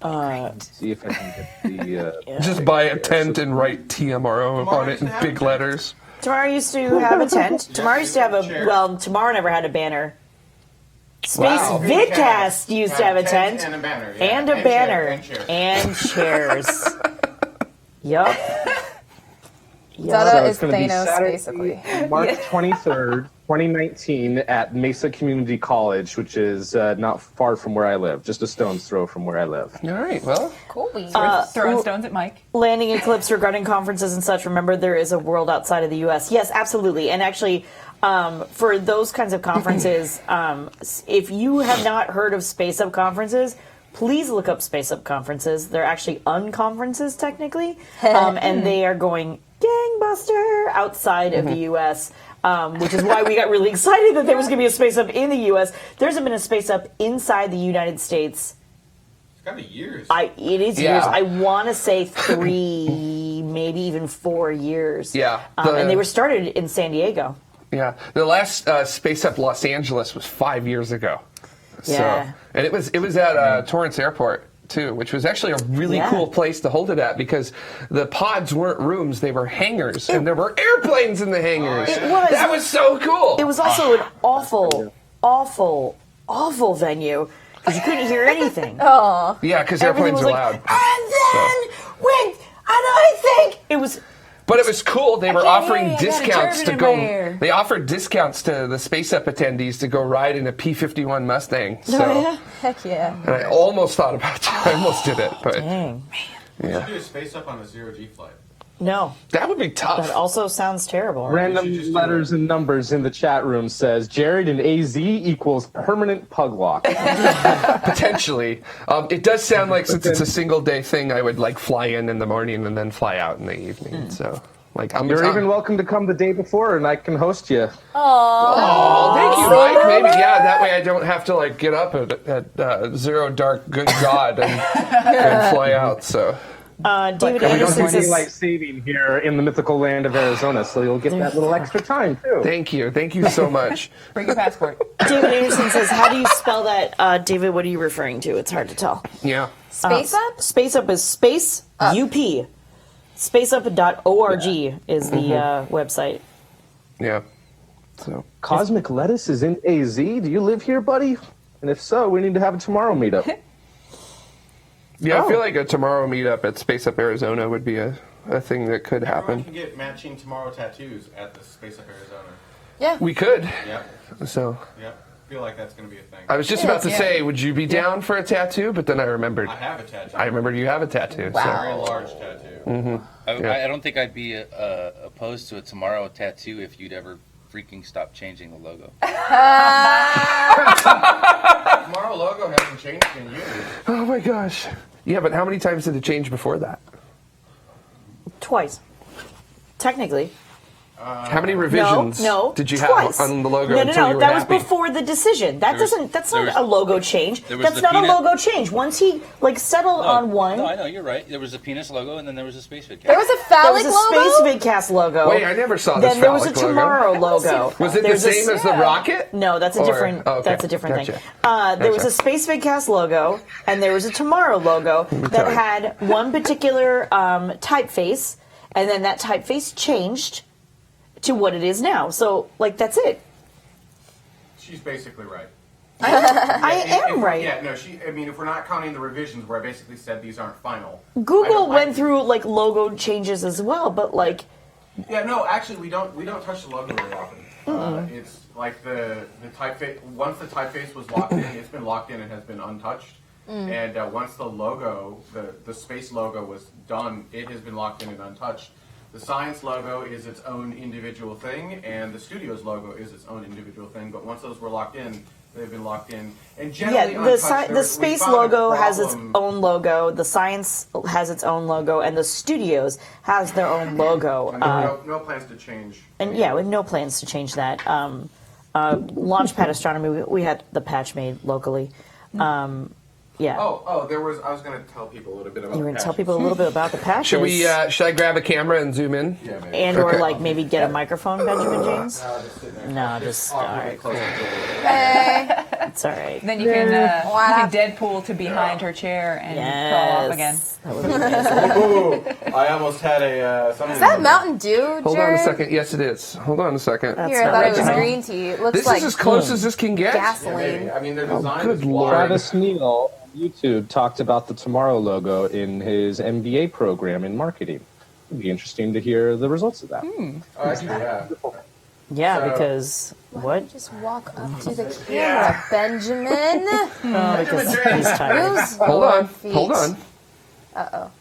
See if I can get the. Just buy a tent and write TMRO on it in big letters. Tomorrow used to have a tent. Tomorrow used to have Tomorrow never had a banner. Space Vidcast used to have a tent. And a banner. Yeah. And a banner. And chairs. Yup. Dada is it's going to be Thanos, Saturday, basically. March 23rd, 2019, at Mesa Community College, which is not far from where I live, just a stone's throw from where I live. All right, well. Cool. Throwing stones at Mike. Landing eclipse regarding conferences and such. Remember, there is a world outside of the U.S. Yes, absolutely. And actually, for those kinds of conferences, if you have not heard of Space Up conferences, please look up Space Up conferences. They're actually unconferences, technically, and they are going gangbuster outside of the U.S., which is why we got really excited that there was going to be a Space Up in the U.S. There hasn't been a Space Up inside the United States. It's got to be years. It is years. I want to say 3, maybe even 4 years. Yeah. And they were started in San Diego. Yeah. The last Space Up Los Angeles was 5 years ago. Yeah. So, and it was at Torrance Airport too, which was actually a really cool place to hold it at because the pods weren't rooms, they were hangars, and there were airplanes in the hangars. It was. That was so cool. It was also an awful venue because you couldn't hear anything. Oh. Yeah, because airplanes are loud. And then, wait, and I think it was... But it was cool. They were offering discounts to go. Ear. They offered discounts to the Space Up attendees to go ride in a P-51 Mustang. So, Heck yeah. and I almost thought about it. I almost did it, but Dang. We should do a Space Up on a zero-G flight. No. That would be tough. That also sounds terrible. Random letters and numbers in the chat room says Jared and AZ equals permanent pug walk. Potentially. It does sound like since it's a single day thing, I would fly in the morning and then fly out in the evening. So, you're even welcome to come the day before, and I can host you. Oh, thank you, Mike. Maybe that way I don't have to get up at zero dark good God and fly out. So. David We don't Anderson do says, daylight saving here in the mythical land of Arizona, so you'll get that little extra time too. Thank you so much. Bring your passport. David Anderson says, how do you spell that? David, what are you referring to? It's hard to tell. Yeah. Space Up? Space Up is space UP. Spaceup.org is the website. Yeah. So Cosmic Lettuce is in AZ. Do you live here, buddy? And if so, we need to have a tomorrow meetup. Yeah, I feel like a tomorrow meetup at Space Up Arizona would be a thing that could happen. Everyone can get matching tomorrow tattoos at the Space Up Arizona. Yeah. We could. Yep. So. Yep. I feel like that's going to be a thing. I was just about to say, would you be down for a tattoo? But then I remembered. I have a tattoo. I remembered you have a tattoo. Wow. Very large tattoo. Mm-hmm. I don't think I'd be opposed to a tomorrow tattoo if you'd ever freaking stop changing the logo. Tomorrow logo hasn't changed in years. Oh my gosh. Yeah, but how many times did it change before that? Twice. Technically. How many revisions no, did you twice. have on the logo No, until you were that happy? was before the decision. That's not a logo change. That's not a peanut- logo change. Once he settled on one. No, I know, you're right. There was a penis logo and then there was a space vidcast. There was a phallic There was a logo? Space Vidcast logo. Wait, I never saw this Then there was a phallic logo. Tomorrow logo. Was it the same as the rocket? No, that's a Or- different. oh, okay. That's a different Gotcha. thing. There was a Space Vidcast logo, and there was a Tomorrow logo that had one particular typeface, and then that typeface changed to what it is now. So, that's it. She's basically right. I am right. Yeah, no, if we're not counting the revisions where I basically said these aren't final. Google went through logo changes as well, but Yeah, no, actually we don't touch the logo very often. It's like the typeface. Once the typeface was locked in, it's been locked in and has been untouched. And once the logo, the space logo was done, it has been locked in and untouched. The Science logo is its own individual thing, and the Studio's logo is its own individual thing. But once those were locked in, they've been locked in. And generally, the Space logo has its own logo. The Science has its own logo, and the Studios has their own logo. And there are no plans to change. And yeah, we have no plans to change that. Launchpad Astronomy, we had the patch made locally. Yeah. Oh, I was going to tell people a little bit about. You were going to tell people a little bit about the patches. Should we? Should I grab a camera and zoom in? Yeah, maybe. And or like maybe get a microphone, Benjamin James? No, just all right. Cool. Hey. It's all right. Then you can Deadpool to behind her chair and crawl off again. That would be amazing. Ooh, I almost had a. Is that Mountain Dew, Hold Jared? on a second. Yes, it is. Hold on a second. Here, I thought it was green tea. It looks This like is as close as this can get. gasoline. Yeah, I mean, their design good is lord. Travis Neal on YouTube talked about the TMRO logo in his MBA program in marketing. It'd be interesting to hear the results of that. Actually, yeah. Yeah, So- because what? Just walk up to the camera, Benjamin. Because he's tired. Moves Hold your on. feet. Hold on. Uh-oh.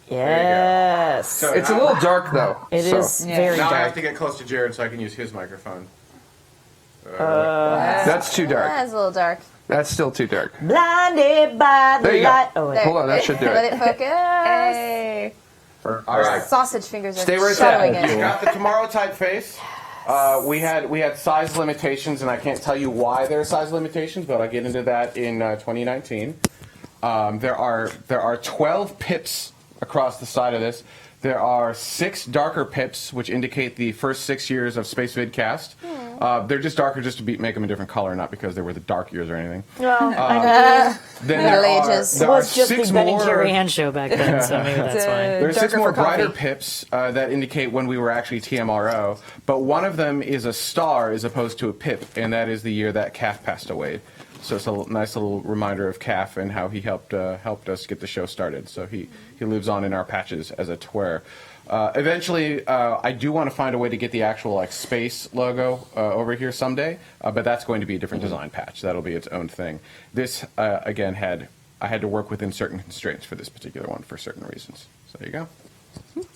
Yes. So It's a little dark though. It so. is very Now I have dark. to get close to Jared so I can use his microphone. That's too dark. That's a little dark. That's still too dark. Blinded by There the you go. light. Oh, wait. Hold on, that should do Let it. it focus. Hey. All right. Sausage fingers are Stay where it's shadowing at. it. Got the TMRO typeface. We had size limitations, and I can't tell you why there are size limitations, but I'll get into that in 2019. There are 12 pips across the side of this. There are 6 darker pips, which indicate the first 6 years of Space Vidcast. They're just darker just to make them a different color, not because they were the dark years or anything. Well, Then Middle there Ages. there it are was just 6 the Ben and more. Carrie Ann show back then, so maybe that's why. There's 6 Darker more for coffee. brighter pips that indicate when we were actually TMRO, but one of them is a star as opposed to a pip, and that is the year that Calf passed away. So it's a nice little reminder of Calf and how he helped us get the show started. So he lives on in our patches as a twir. Eventually, I do want to find a way to get the actual space logo over here someday, but that's going to be a different design patch. That'll be its own thing. This again I had to work within certain constraints for this particular one for certain reasons. So there you go.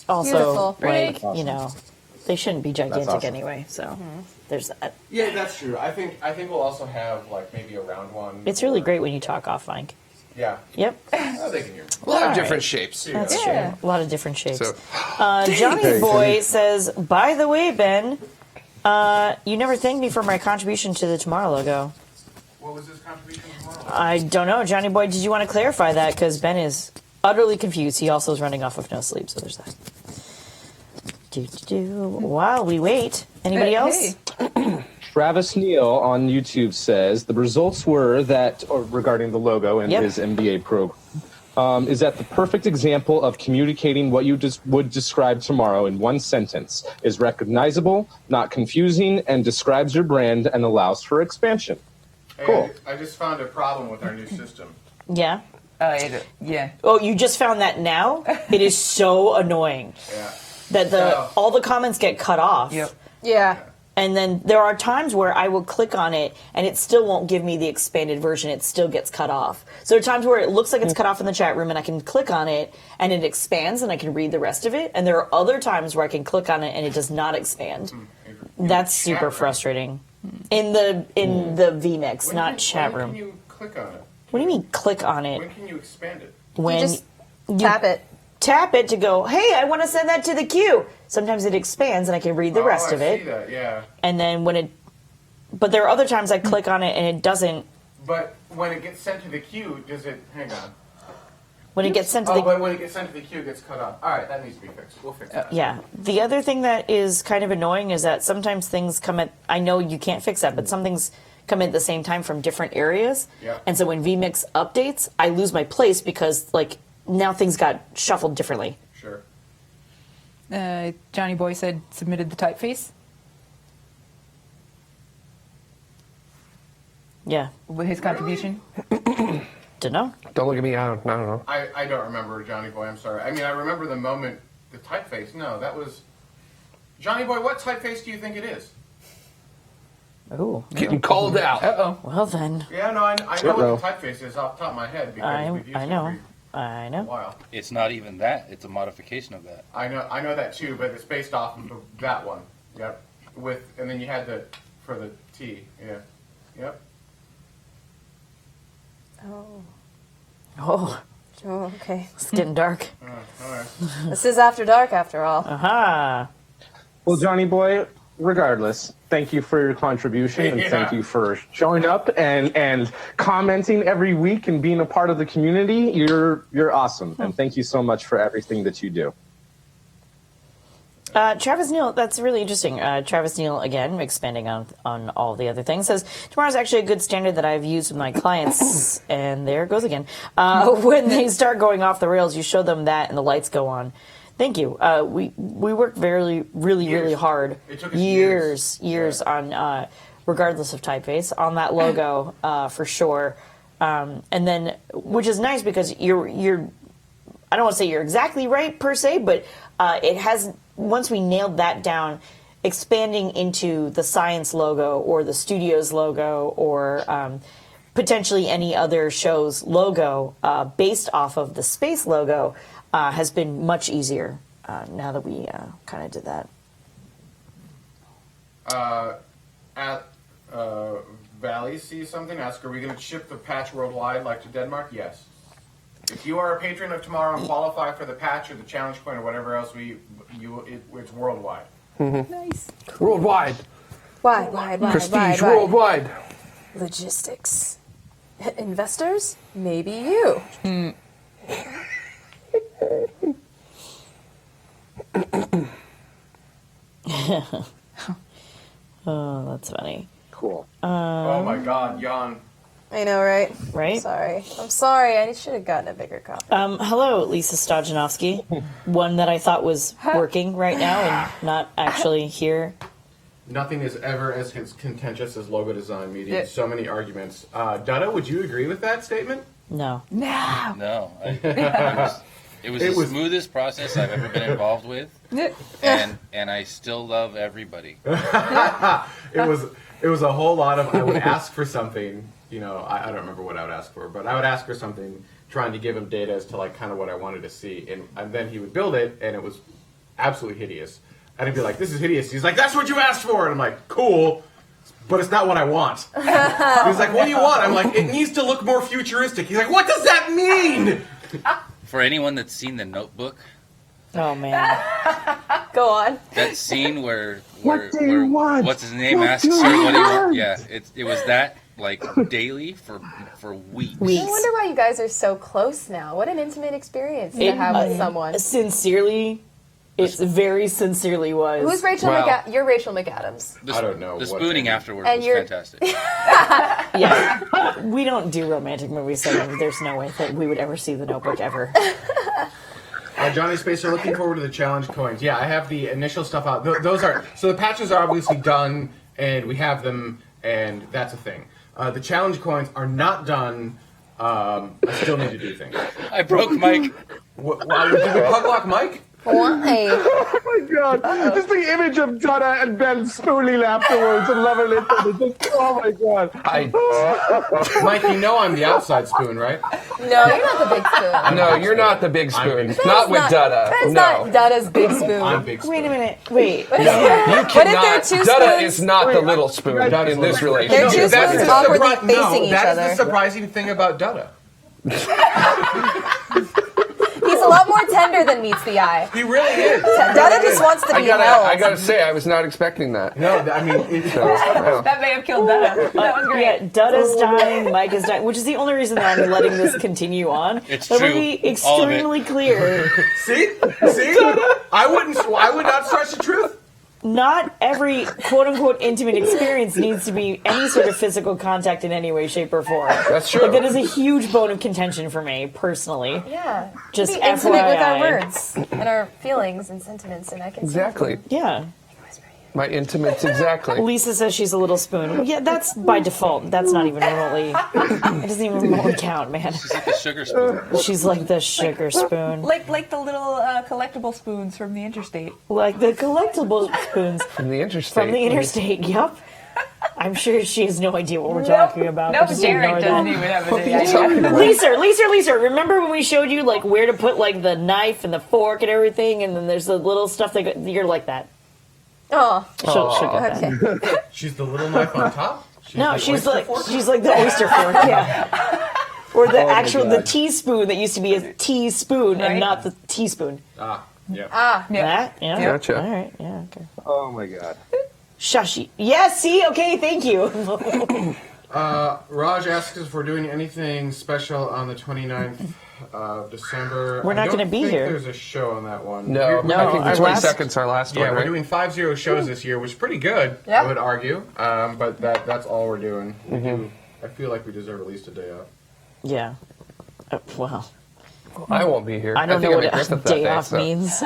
Also, Beautiful. like, you know, they shouldn't be gigantic awesome. anyway, so there's that. Yeah, that's true. I think we'll also have maybe a round one. It's really great when you talk off mic. Yeah. Yep. Oh, they can hear me. A lot of All different right. shapes. That's true. A lot of different shapes. So, Johnny Boy says, by the way, Ben, you never thanked me for my contribution to the Tomorrow logo. What was his contribution tomorrow? I don't know. Johnny Boy, did you want to clarify that? Because Ben is utterly confused. He also is running off of no sleep, so there's that. While we wait, anybody else? Hey. Travis Neal on YouTube says the results were that, or regarding the logo and Yep. his MBA program, is that the perfect example of communicating what you would describe tomorrow in one sentence, is recognizable, not confusing, and describes your brand and allows for expansion. Hey, Cool. I just found a problem with our new system. Yeah. Yeah. Oh, you just found that now? It is so annoying Yeah. that all the comments get cut off. Yep. Yeah. And then there are times where I will click on it and it still won't give me the expanded version. It still gets cut off. So there are times where it looks like it's cut off in the chat room and I can click on it and it expands and I can read the rest of it. And there are other times where I can click on it and it does not expand. That's super frustrating. In the vMix, not chat When room. can you click on it? What do you mean click on it? When can you expand it? When You just tap it. tap it to go, hey, I want to send that to the queue. Sometimes it expands and I can read the rest of I it. see that, yeah. And then but there are other times I click on it and it doesn't. But when it gets sent to the queue, does it, hang on. When it gets sent to Oh, the but when it gets sent to the queue, it gets cut off. All right, that needs to be fixed. We'll fix that. yeah. The other thing that is kind of annoying is that sometimes things come at. I know you can't fix that, but some things come at the same time from different areas. Yeah. And so when vMix updates, I lose my place because now things got shuffled differently. Sure. Johnny Boy said submitted the typeface Yeah. with his contribution. Don't know. don't look at me. I don't know. I don't remember Johnny Boy, I'm sorry. I mean, I remember the moment, the typeface. No, that was... Johnny Boy, what typeface do you think it is? Oh. Getting called out. Uh-oh. Well then. Yeah, no, I know what the typeface is off the top of my head because we've used I it know. I know. Wow. It's not even that. It's a modification of that. I know that too, but it's based off of that one. Yep. And then you had for the T. Yeah. Yep. Oh, okay. It's getting dark. All right. This is After Dark, after all. Aha. Well, Johnny boy, regardless, thank you for your contribution and thank you for showing up and commenting every week and being a part of the community. You're awesome, and thank you so much for everything that you do. Travis Neal, that's really interesting. Travis Neal, again, expanding on all the other things, says, tomorrow's actually a good standard that I've used with my clients, and there it goes again. When they start going off the rails, you show them that and the lights go on. Thank you. We worked really hard. It took us years on, regardless of typeface, on that logo, for sure. And then, which is nice because you're I don't want to say you're exactly right per se, but it has, once we nailed that down, expanding into the science logo or the studio's logo or potentially any other show's logo based off of the space logo has been much easier now that we kind of did that. At Valley sees something. Ask, are we going to ship the patch worldwide like to Denmark? Yes. If you are a patron of Tomorrow and qualify for the patch or the challenge coin or whatever else, it's worldwide. Nice. Worldwide. Wide. Prestige worldwide. Logistics. Investors? Maybe you. Oh, that's funny. Cool. Oh my God, Jan. I know, right? Right? I'm sorry. I should have gotten a bigger copy. Hello, Lisa Stojanowski. One that I thought was working right now and not actually here. Nothing is ever as contentious as logo design, media. So many arguments. Dutta, would you agree with that statement? No. No. It was the smoothest process I've ever been involved with, and I still love everybody. It was a whole lot of, I would ask for something, I don't remember what I would ask for, but I would ask for something, trying to give him data as to like kind of what I wanted to see, and then he would build it, and it was absolutely hideous. And I'd be like, this is hideous. He's like, that's what you asked for, and I'm like, cool, but it's not what I want. He's like, what do you want? I'm like, it needs to look more futuristic. He's like, what does that mean? For anyone that's seen The Notebook, oh man, go on. That scene where What do you want? what's his name What asks do her you what he want? wants. Yeah, it was that like daily for weeks. I wonder why you guys are so close now. What an intimate experience to have with someone. Sincerely, it very sincerely was. Who's Rachel You're Rachel McAdams. I don't know. The spooning afterwards And was you're- fantastic. Yeah, we don't do romantic movies, so there's no way that we would ever see The Notebook ever. Johnny.Space are looking forward to the challenge coins. Yeah, I have the initial stuff out. Those are so the patches are obviously done, and we have them, and that's a thing. The challenge coins are not done. I still need to do things. I broke Mike. Did we plug lock Mike? Why? Oh my God! Just the image of Donna and Ben spooning afterwards and loving it. Oh my God! Mike, you know I'm the outside spoon, right? No, you're not the big spoon. No, you're not the big spoon. Big spoon. Not with Dutta. That's No. not Dutta's big spoon. I'm big spoon. Wait a minute. Wait. You What if there are cannot. two Dutta spoons? is not the little spoon in this They're relationship. two That's spoons the awkwardly surpri- facing each that is other. the surprising thing about Dutta. He's a lot more tender than meets the eye. He really is. Dutta just wants to be held. I gotta say, I was not expecting that. No, I mean, That may have killed Dutta. That was great. Yeah, Dutta's dying, Mike is dying, which is the only reason that I'm letting this continue on. It's Let true. me be All of it. extremely clear. see, I would not stretch the truth. Not every quote-unquote intimate experience needs to be any sort of physical contact in any way, shape, or form. That's true. Like, that is a huge bone of contention for me, personally. Yeah. Just be intimate with our FYI. words and our feelings and sentiments, and I can Exactly. Yeah. My intimates, exactly. Lisa says she's a little spoon. Yeah, that's by default. That's not even remotely... It doesn't even remotely count, man. She's like the sugar spoon. She's like the sugar spoon. Like the little collectible spoons from the interstate. Like the collectible spoons From the interstate. from the interstate, yep. I'm sure she has no idea what we're talking about. No, but just Derek ignore doesn't that. even have any idea. Lisa, remember when we showed you like where to put like the knife and the fork and everything, and then there's the little stuff that you're like that. Oh, She'll get that. okay. She's the little knife on top? She's like the oyster fork, yeah. Or the teaspoon that used to be a teaspoon and not the teaspoon. Yeah. That? Yeah. Gotcha. All right. Yeah. Okay. Oh my god. Shashi. Yes. See. Okay. Thank you. Raj asks if we're doing anything special on the 29th of December. We're not going to be here. There's a show on that one. No, I think the our last- 22nd's our last one, Yeah, we're right? doing 5-0 shows this year, which is pretty good, Yep. I would argue. But that's all we're doing. I feel like we deserve at least a day off. Yeah. Well, I won't be here. I don't know think what I'm at a Griffith that day day, off so. means.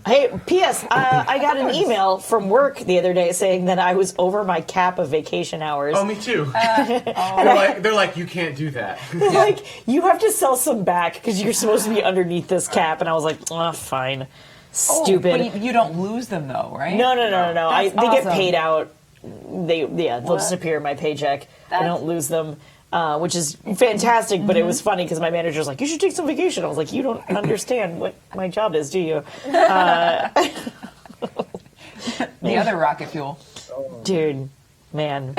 Hey, P.S. I got an email from work the other day saying that I was over my cap of vacation hours. Oh, me too. They're like, you can't do that. They're like, you have to sell some back because you're supposed to be underneath this cap. And I was like, oh, fine. Stupid. But you don't lose them though, right? No. They get awesome. paid out. They'll just appear in my paycheck. I don't lose them. Which is fantastic, but it was funny because my manager was like, you should take some vacation. I was like, you don't understand what my job is, do you? The other rocket fuel. Dude, man.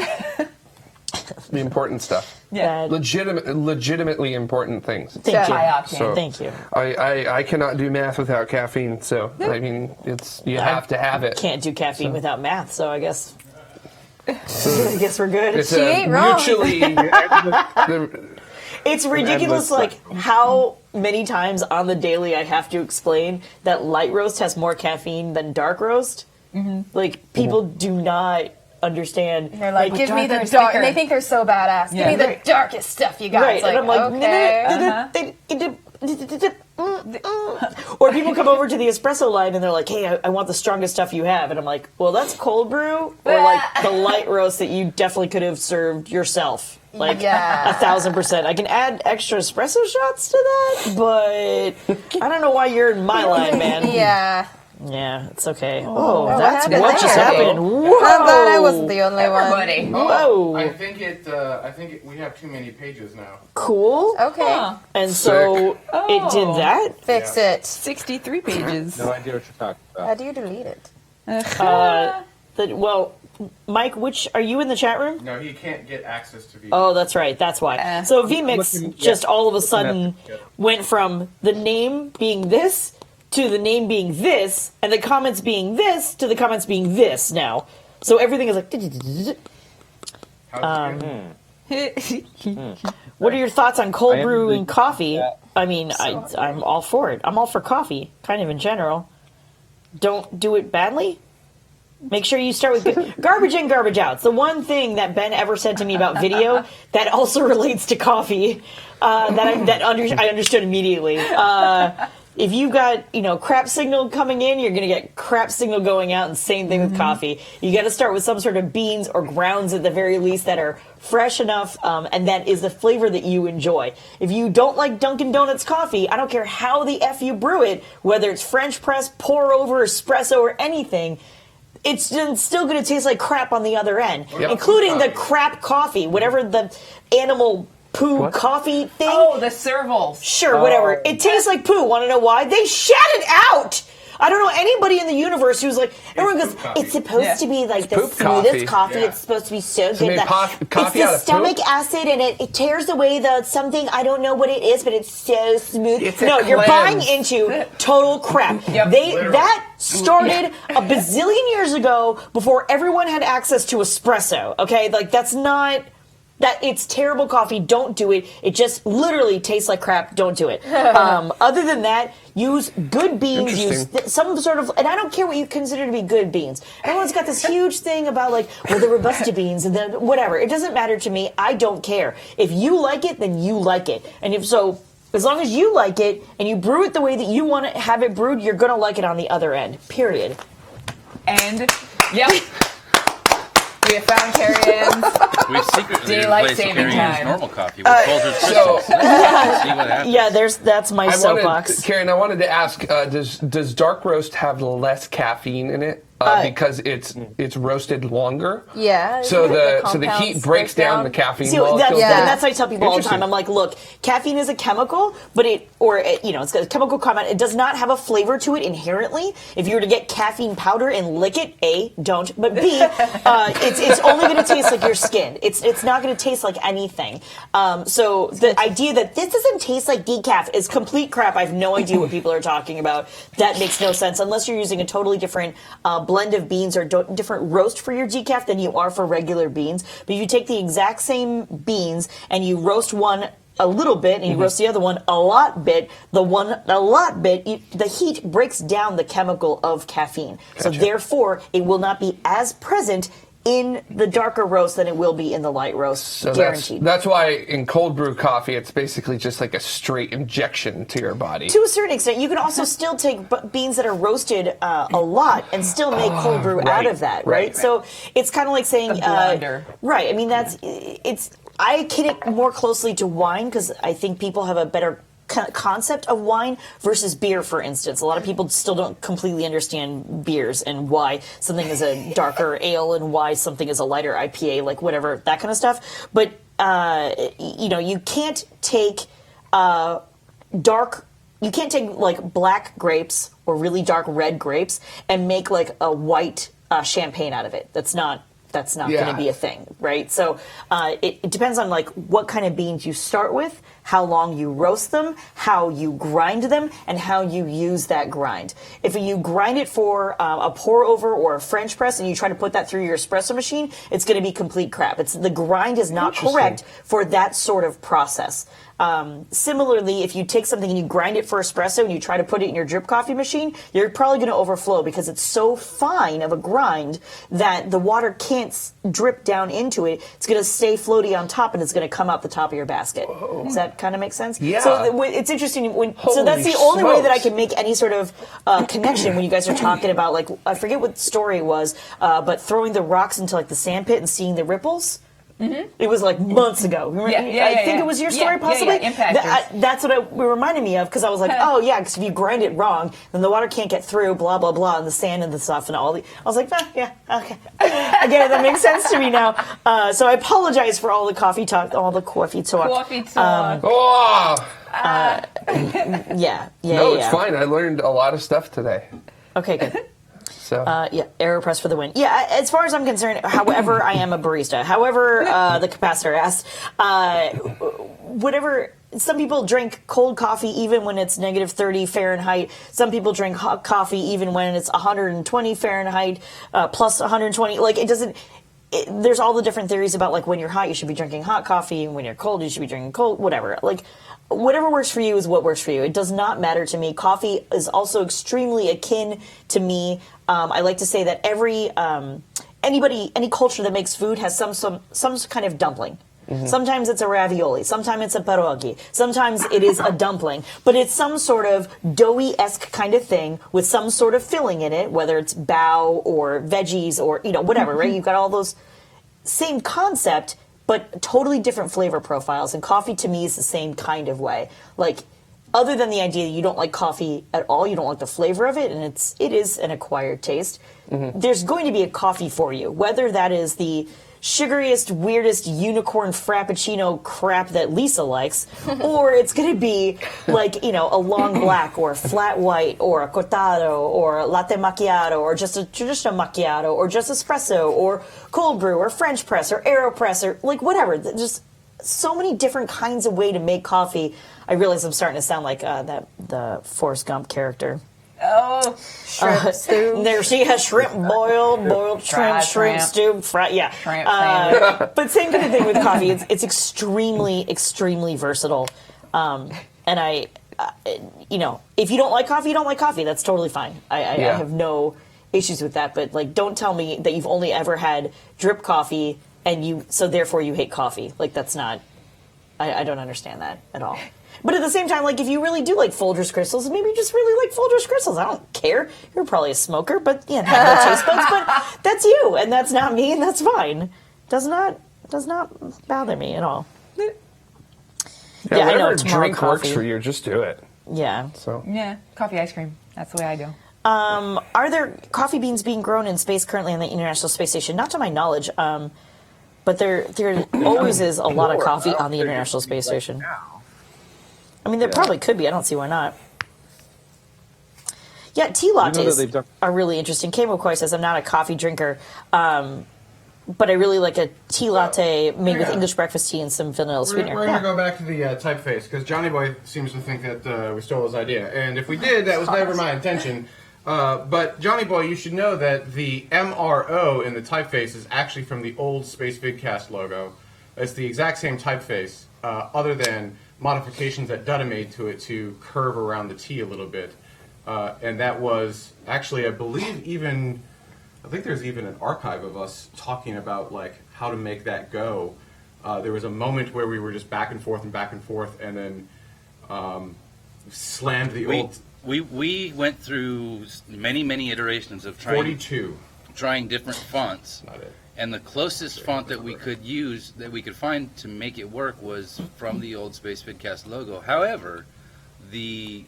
The important stuff. Yeah. Legitimately important things. Thank you. High octane. So- Thank you. I cannot do math without caffeine, so I mean you have to have it. Can't do caffeine without math, so I guess we're good. It's She ain't wrong. mutually. It's ridiculous, like how many times on the daily I have to explain that light roast has more caffeine than dark roast. Like people do not understand. They're like, give me the darker is dark. thicker. And they think they're so badass. Yeah. Give me the darkest stuff you got. Right, It's like, and I'm like, okay. Or people come over to the espresso line and they're like, hey, I want the strongest stuff you have. And I'm like, well, that's cold brew or like the light roast that you definitely could have served yourself. Like Yeah. 1,000%. I can add extra espresso shots to that, but I don't know why you're in my line, man. Yeah. Yeah, it's okay. Oh, what that's happened what just there? happened. Whoa. I'm glad I wasn't the only one. Everybody. Whoa. I think we have too many pages now. Cool. Okay. And so it did that. Fix it. 63 pages. No idea what you're talking about. How do you delete it? Well, Mike, are you in the chat room? No, he can't get access to VMix. Oh, that's right. That's why. So VMix just all of a sudden went from the name being this to the name being this, and the comments being this to the comments being this now. So everything is like. What are your thoughts on cold brew and coffee? I mean, I'm all for it. I'm all for coffee, kind of in general. Don't do it badly. Make sure you start with garbage in, garbage out. It's the one thing that Ben ever said to me about video that also relates to coffee I understood immediately. If you got, crap signal coming in, you're going to get crap signal going out, and same thing with coffee. You got to start with some sort of beans or grounds at the very least that are fresh enough, and that is the flavor that you enjoy. If you don't like Dunkin' Donuts coffee, I don't care how the F you brew it, whether it's French press, pour over, espresso, or anything, it's still going to taste like crap on the other end, including the crap coffee, whatever the animal poo coffee thing. Oh, the servals. Sure, whatever. It tastes like poo. Want to know why? They shat it out. I don't know anybody in the universe who's like, everyone goes, it's supposed to be like the poop smoothest coffee. coffee. Yeah. It's supposed to be so So good. made It's coffee the out of stomach poop? acid, and it tears away the something. I don't know what it is, but it's so smooth. It's a No, you're buying cleanse. into total crap. That started a bazillion years ago before everyone had access to espresso. Okay, like that's not. That it's terrible coffee. Don't do it. It just literally tastes like crap. Don't do it. Other than that, use good beans. Use some sort of, and I don't care what you consider to be good beans. Everyone's got this huge thing about like, well, the Robusta beans and then whatever. It doesn't matter to me. I don't care. If you like it, then you like it. And if so, as long as you like it and you brew it the way that you want to have it brewed, you're gonna like it on the other end. Period. And we have found Carrie-Ann's. We've secretly Daylight replaced saving Carrie-Ann's time. normal coffee with Folgers crystals. See what happens. Yeah, that's my soapbox. Karen, I wanted to ask: Does dark roast have less caffeine in it? because it's roasted longer. Yeah. So the compounds heat breaks down the caffeine See, molecules. that's what I tell people all the Interesting. time. I'm like, look, caffeine is a chemical, but it's got a chemical compound. It does not have a flavor to it inherently. If you were to get caffeine powder and lick it, A, don't, but B, it's only going to taste like your skin. It's not going to taste like anything. So the idea that this doesn't taste like decaf is complete crap. I have no idea what people are talking about. That makes no sense unless you're using a totally different blend of beans or different roast for your decaf than you are for regular beans. But you take the exact same beans and you roast one a little bit and you roast the other one a lot bit, the heat breaks down the chemical of caffeine. So therefore, it will not be as present in the darker roast than it will be in the light roast, So guaranteed. that's why in cold brew coffee, it's basically just like a straight injection to your body. To a certain extent, you can also still take beans that are roasted a lot and still make cold brew out of that, right? So it's kind of like saying, right? I mean, I akin it more closely to wine because I think people have a better concept of wine versus beer, for instance. A lot of people still don't completely understand beers and why something is a darker ale and why something is a lighter IPA, like whatever, that kind of stuff. But, you can't take you can't take like black grapes or really dark red grapes and make like a white champagne out of it. That's not going to be a thing, right? So it depends on like what kind of beans you start with, how long you roast them, how you grind them, and how you use that grind. If you grind it for a pour over or a French press and you try to put that through your espresso machine, it's going to be complete crap. The grind is not correct for that sort of process. Similarly, if you take something and you grind it for espresso and you try to put it in your drip coffee machine, you're probably going to overflow because it's so fine of a grind that the water can't drip down into it. It's going to stay floaty on top and it's going to come out the top of your basket. Does that kind of make sense? Yeah. So it's interesting. So that's the only way that I can make any sort of connection when you guys are talking about, like, I forget what story it was, but throwing the rocks into like the sand pit and seeing the ripples. Mm-hmm. It was like months ago. I think it was your story, possibly. That's what it reminded me of because I was like, oh yeah, because if you grind it wrong, then the water can't get through. Blah blah blah, and the sand and the stuff and all. I was like, yeah, okay, I get it. That makes sense to me now. So I apologize for all the coffee talk, all the coffee talk. Yeah. No, it's fine. I learned a lot of stuff today. Okay, good. So AeroPress for the win. Yeah, as far as I'm concerned, however, I am a barista. However, the capacitor asked, whatever. Some people drink cold coffee even when it's negative 30 Fahrenheit. Some people drink hot coffee even when it's 120 Fahrenheit plus 120. Like it doesn't. There's all the different theories about like when you're hot, you should be drinking hot coffee, and when you're cold, you should be drinking cold. Whatever. Like. Whatever works for you is what works for you. It does not matter to me. Coffee is also extremely akin to me. I like to say that any culture that makes food has some kind of dumpling. Mm-hmm. Sometimes it's a ravioli. Sometimes it's a pierogi. Sometimes it is a dumpling. But it's some sort of doughy-esque kind of thing with some sort of filling in it, whether it's bao or veggies or whatever, mm-hmm. right? You've got all those same concept, but totally different flavor profiles. And coffee to me is the same kind of way. Like, other than the idea that you don't like coffee at all, you don't like the flavor of it, and it is an acquired taste, mm-hmm. there's going to be a coffee for you. Whether that is the sugariest, weirdest unicorn frappuccino crap that Lisa likes, or it's going to be like, a long black or a flat white or a cortado or a latte macchiato or just a traditional macchiato or just espresso or cold brew or French press or AeroPress or like whatever. Just so many different kinds of way to make coffee. I realize I'm starting to sound like the Forrest Gump character. Oh, shrimp stew. There she has shrimp boiled shrimp stew, fried, yeah. Shrimp but same kind of thing with coffee. It's extremely, extremely versatile. And I, if you don't like coffee, you don't like coffee. That's totally fine. I have no issues with that. But like, don't tell me that you've only ever had drip coffee so therefore you hate coffee. Like that's not. I don't understand that at all. But at the same time, like, if you really do like Folgers crystals, maybe you just really like Folgers crystals. I don't care. You're probably a smoker, but have no taste buds. But that's you, and that's not me, and that's fine. Does not bother me at all. Yeah, I know. Whatever Tomorrow drink coffee works for you, just do it. Yeah. So yeah, coffee ice cream. That's the way I go. Are there coffee beans being grown in space currently on the International Space Station? Not to my knowledge, but there always is a lot of coffee on the International Space Station. I mean, there probably could be. I don't see why not. Yeah, tea lattes are really interesting. Kay McCoy says, I'm not a coffee drinker, but I really like a tea latte made with English breakfast tea and some vanilla sweetener. We're going to go back to the typeface, because Johnny Boy seems to think that we stole his idea. And if we did, that was never my intention. But Johnny Boy, you should know that the MRO in the typeface is actually from the old Space Vidcast logo. It's the exact same typeface, other than modifications that Dutta made to it to curve around the T a little bit. And that was actually, I think there's even an archive of us talking about like how to make that go. There was a moment where we were just back and forth, and then slammed the old. We went through many iterations of trying different fonts. Not it. And the closest font that we could use, that we could find to make it work, was from the old Space Vidcast logo. However, the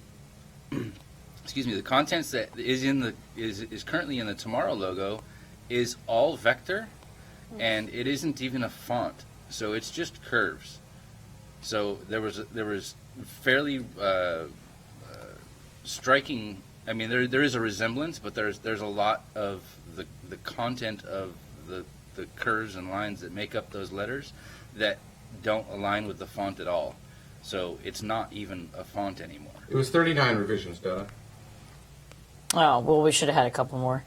the contents that is currently in the TMRO logo is all vector, and it isn't even a font. So it's just curves. So there was fairly striking. I mean, there is a resemblance, but there's a lot of the content of the curves and lines that make up those letters that don't align with the font at all. So it's not even a font anymore. It was 39 revisions, Dutta. Oh, well, we should have had a couple more,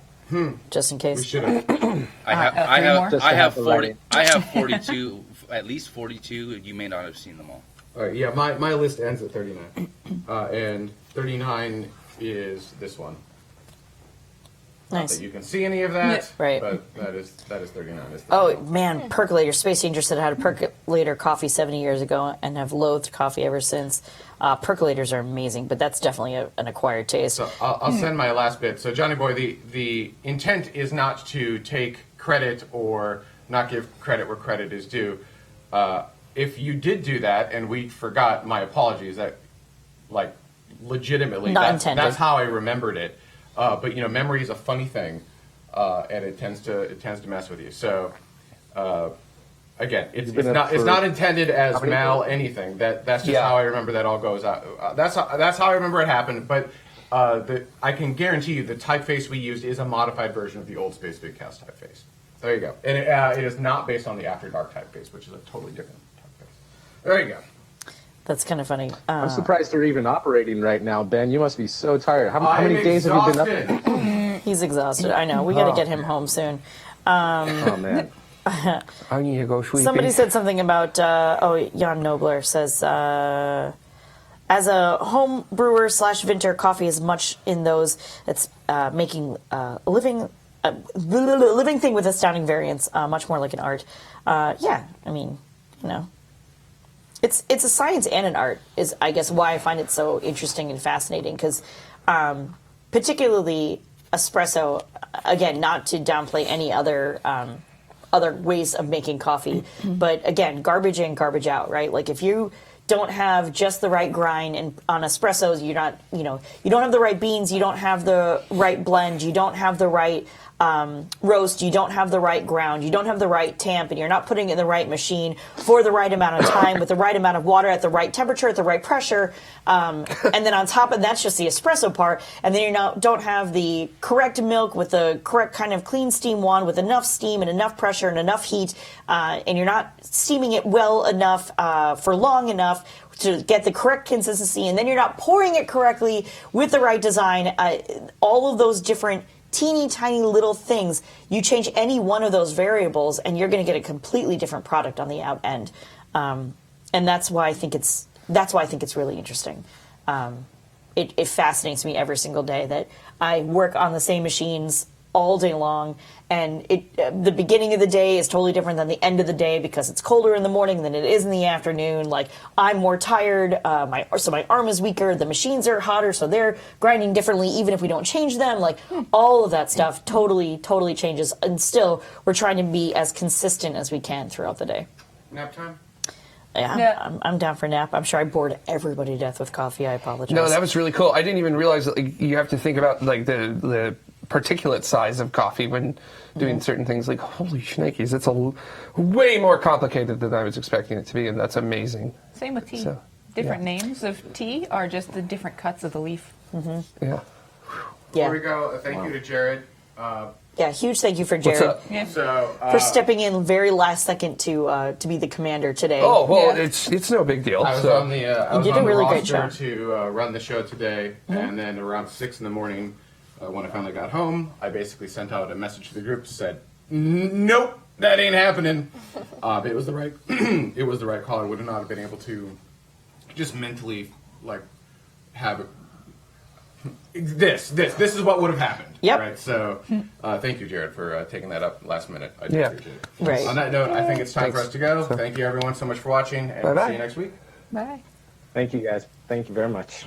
just in case. We should have. I have 40. I have 42. At least 42. You may not have seen them all. All right. Yeah, my list ends at 39, and 39 is this one. Not Nice. that you can see any of that, Right. But that is 39. Oh, man, percolator. Space Danger said I had a percolator coffee 70 years ago and have loathed coffee ever since. Percolators are amazing, but that's definitely an acquired taste. So I'll send my last bit. So Johnny Boy, the intent is not to take credit or not give credit where credit is due. If you did do that and we forgot, my apologies. That, like, legitimately, that's how I remembered it. But you know, memory is a funny thing, and it tends to mess with you. So again, it's not intended as mal anything. That's just how I remember that all goes out. That's how I remember it happened. But I can guarantee you the typeface we used is a modified version of the old Space Vidcast typeface. There you go. And it is not based on the After Dark typeface, which is a totally different typeface. There you go. That's kind of funny. I'm surprised they're even operating right now, Ben. You must be so tired. How many days have you been up there? He's exhausted. I know. We got to get him home soon. Oh, man. I need to go sweeping. Somebody said something about, Jan Nobler says, as a home brewer / vinter, coffee is much in those that's making a living thing with astounding variants, much more like an art. Yeah, I mean, you know. It's a science and an art is, I guess, why I find it so interesting and fascinating, because particularly espresso, again, not to downplay any other ways of making coffee, but again, garbage in, garbage out, right? Like if you don't have just the right grind on espressos, you don't have the right beans, you don't have the right blend, you don't have the right roast, you don't have the right ground, you don't have the right tamp, and you're not putting it in the right machine for the right amount of time with the right amount of water at the right temperature, at the right pressure, and then on top of that's just the espresso part, and then you don't have the correct milk with the correct kind of clean steam wand with enough steam and enough pressure and enough heat, and you're not steaming it well enough for long enough to get the correct consistency, and then you're not pouring it correctly with the right design. All of those different teeny tiny little things, you change any one of those variables and you're going to get a completely different product on the out end, and that's why I think it's really interesting. It fascinates me every single day that I work on the same machines all day long, and the beginning of the day is totally different than the end of the day because it's colder in the morning than it is in the afternoon. Like, I'm more tired, so my arm is weaker, the machines are hotter, so they're grinding differently even if we don't change them. Like, all of that stuff totally changes, and still we're trying to be as consistent as we can throughout the day. Nap time? Yeah, I'm down for nap. I'm sure I bored everybody to death with coffee. I apologize. No, that was really cool. I didn't even realize that you have to think about like the particulate size of coffee when doing certain things. Like, holy shnikes, it's way more complicated than I was expecting it to be, and that's amazing. Same with tea. So, different names of tea are just the different cuts of the leaf. Yeah. Before we go, thank you to Jared. Yeah, huge thank you for Jared. What's up? Yeah. So For stepping in very last second to be the commander today. Oh well, it's no big deal. I was so. on the I was did on a the really great roster job. to run the show today, and then around 6 in the morning, when I finally got home, I basically sent out a message to the group said, "Nope, that ain't happening." But it was the right it was the right call. I would not have been able to just mentally like have this is what would have happened. Yep. Right. So thank you, Jared, for taking that up last minute. I do Yeah. appreciate it. Right. On that note, I think it's time Thanks. for us to go. Thank you, everyone, so much for watching, and Bye-bye. see you next week. Bye. Thank you, guys. Thank you very much.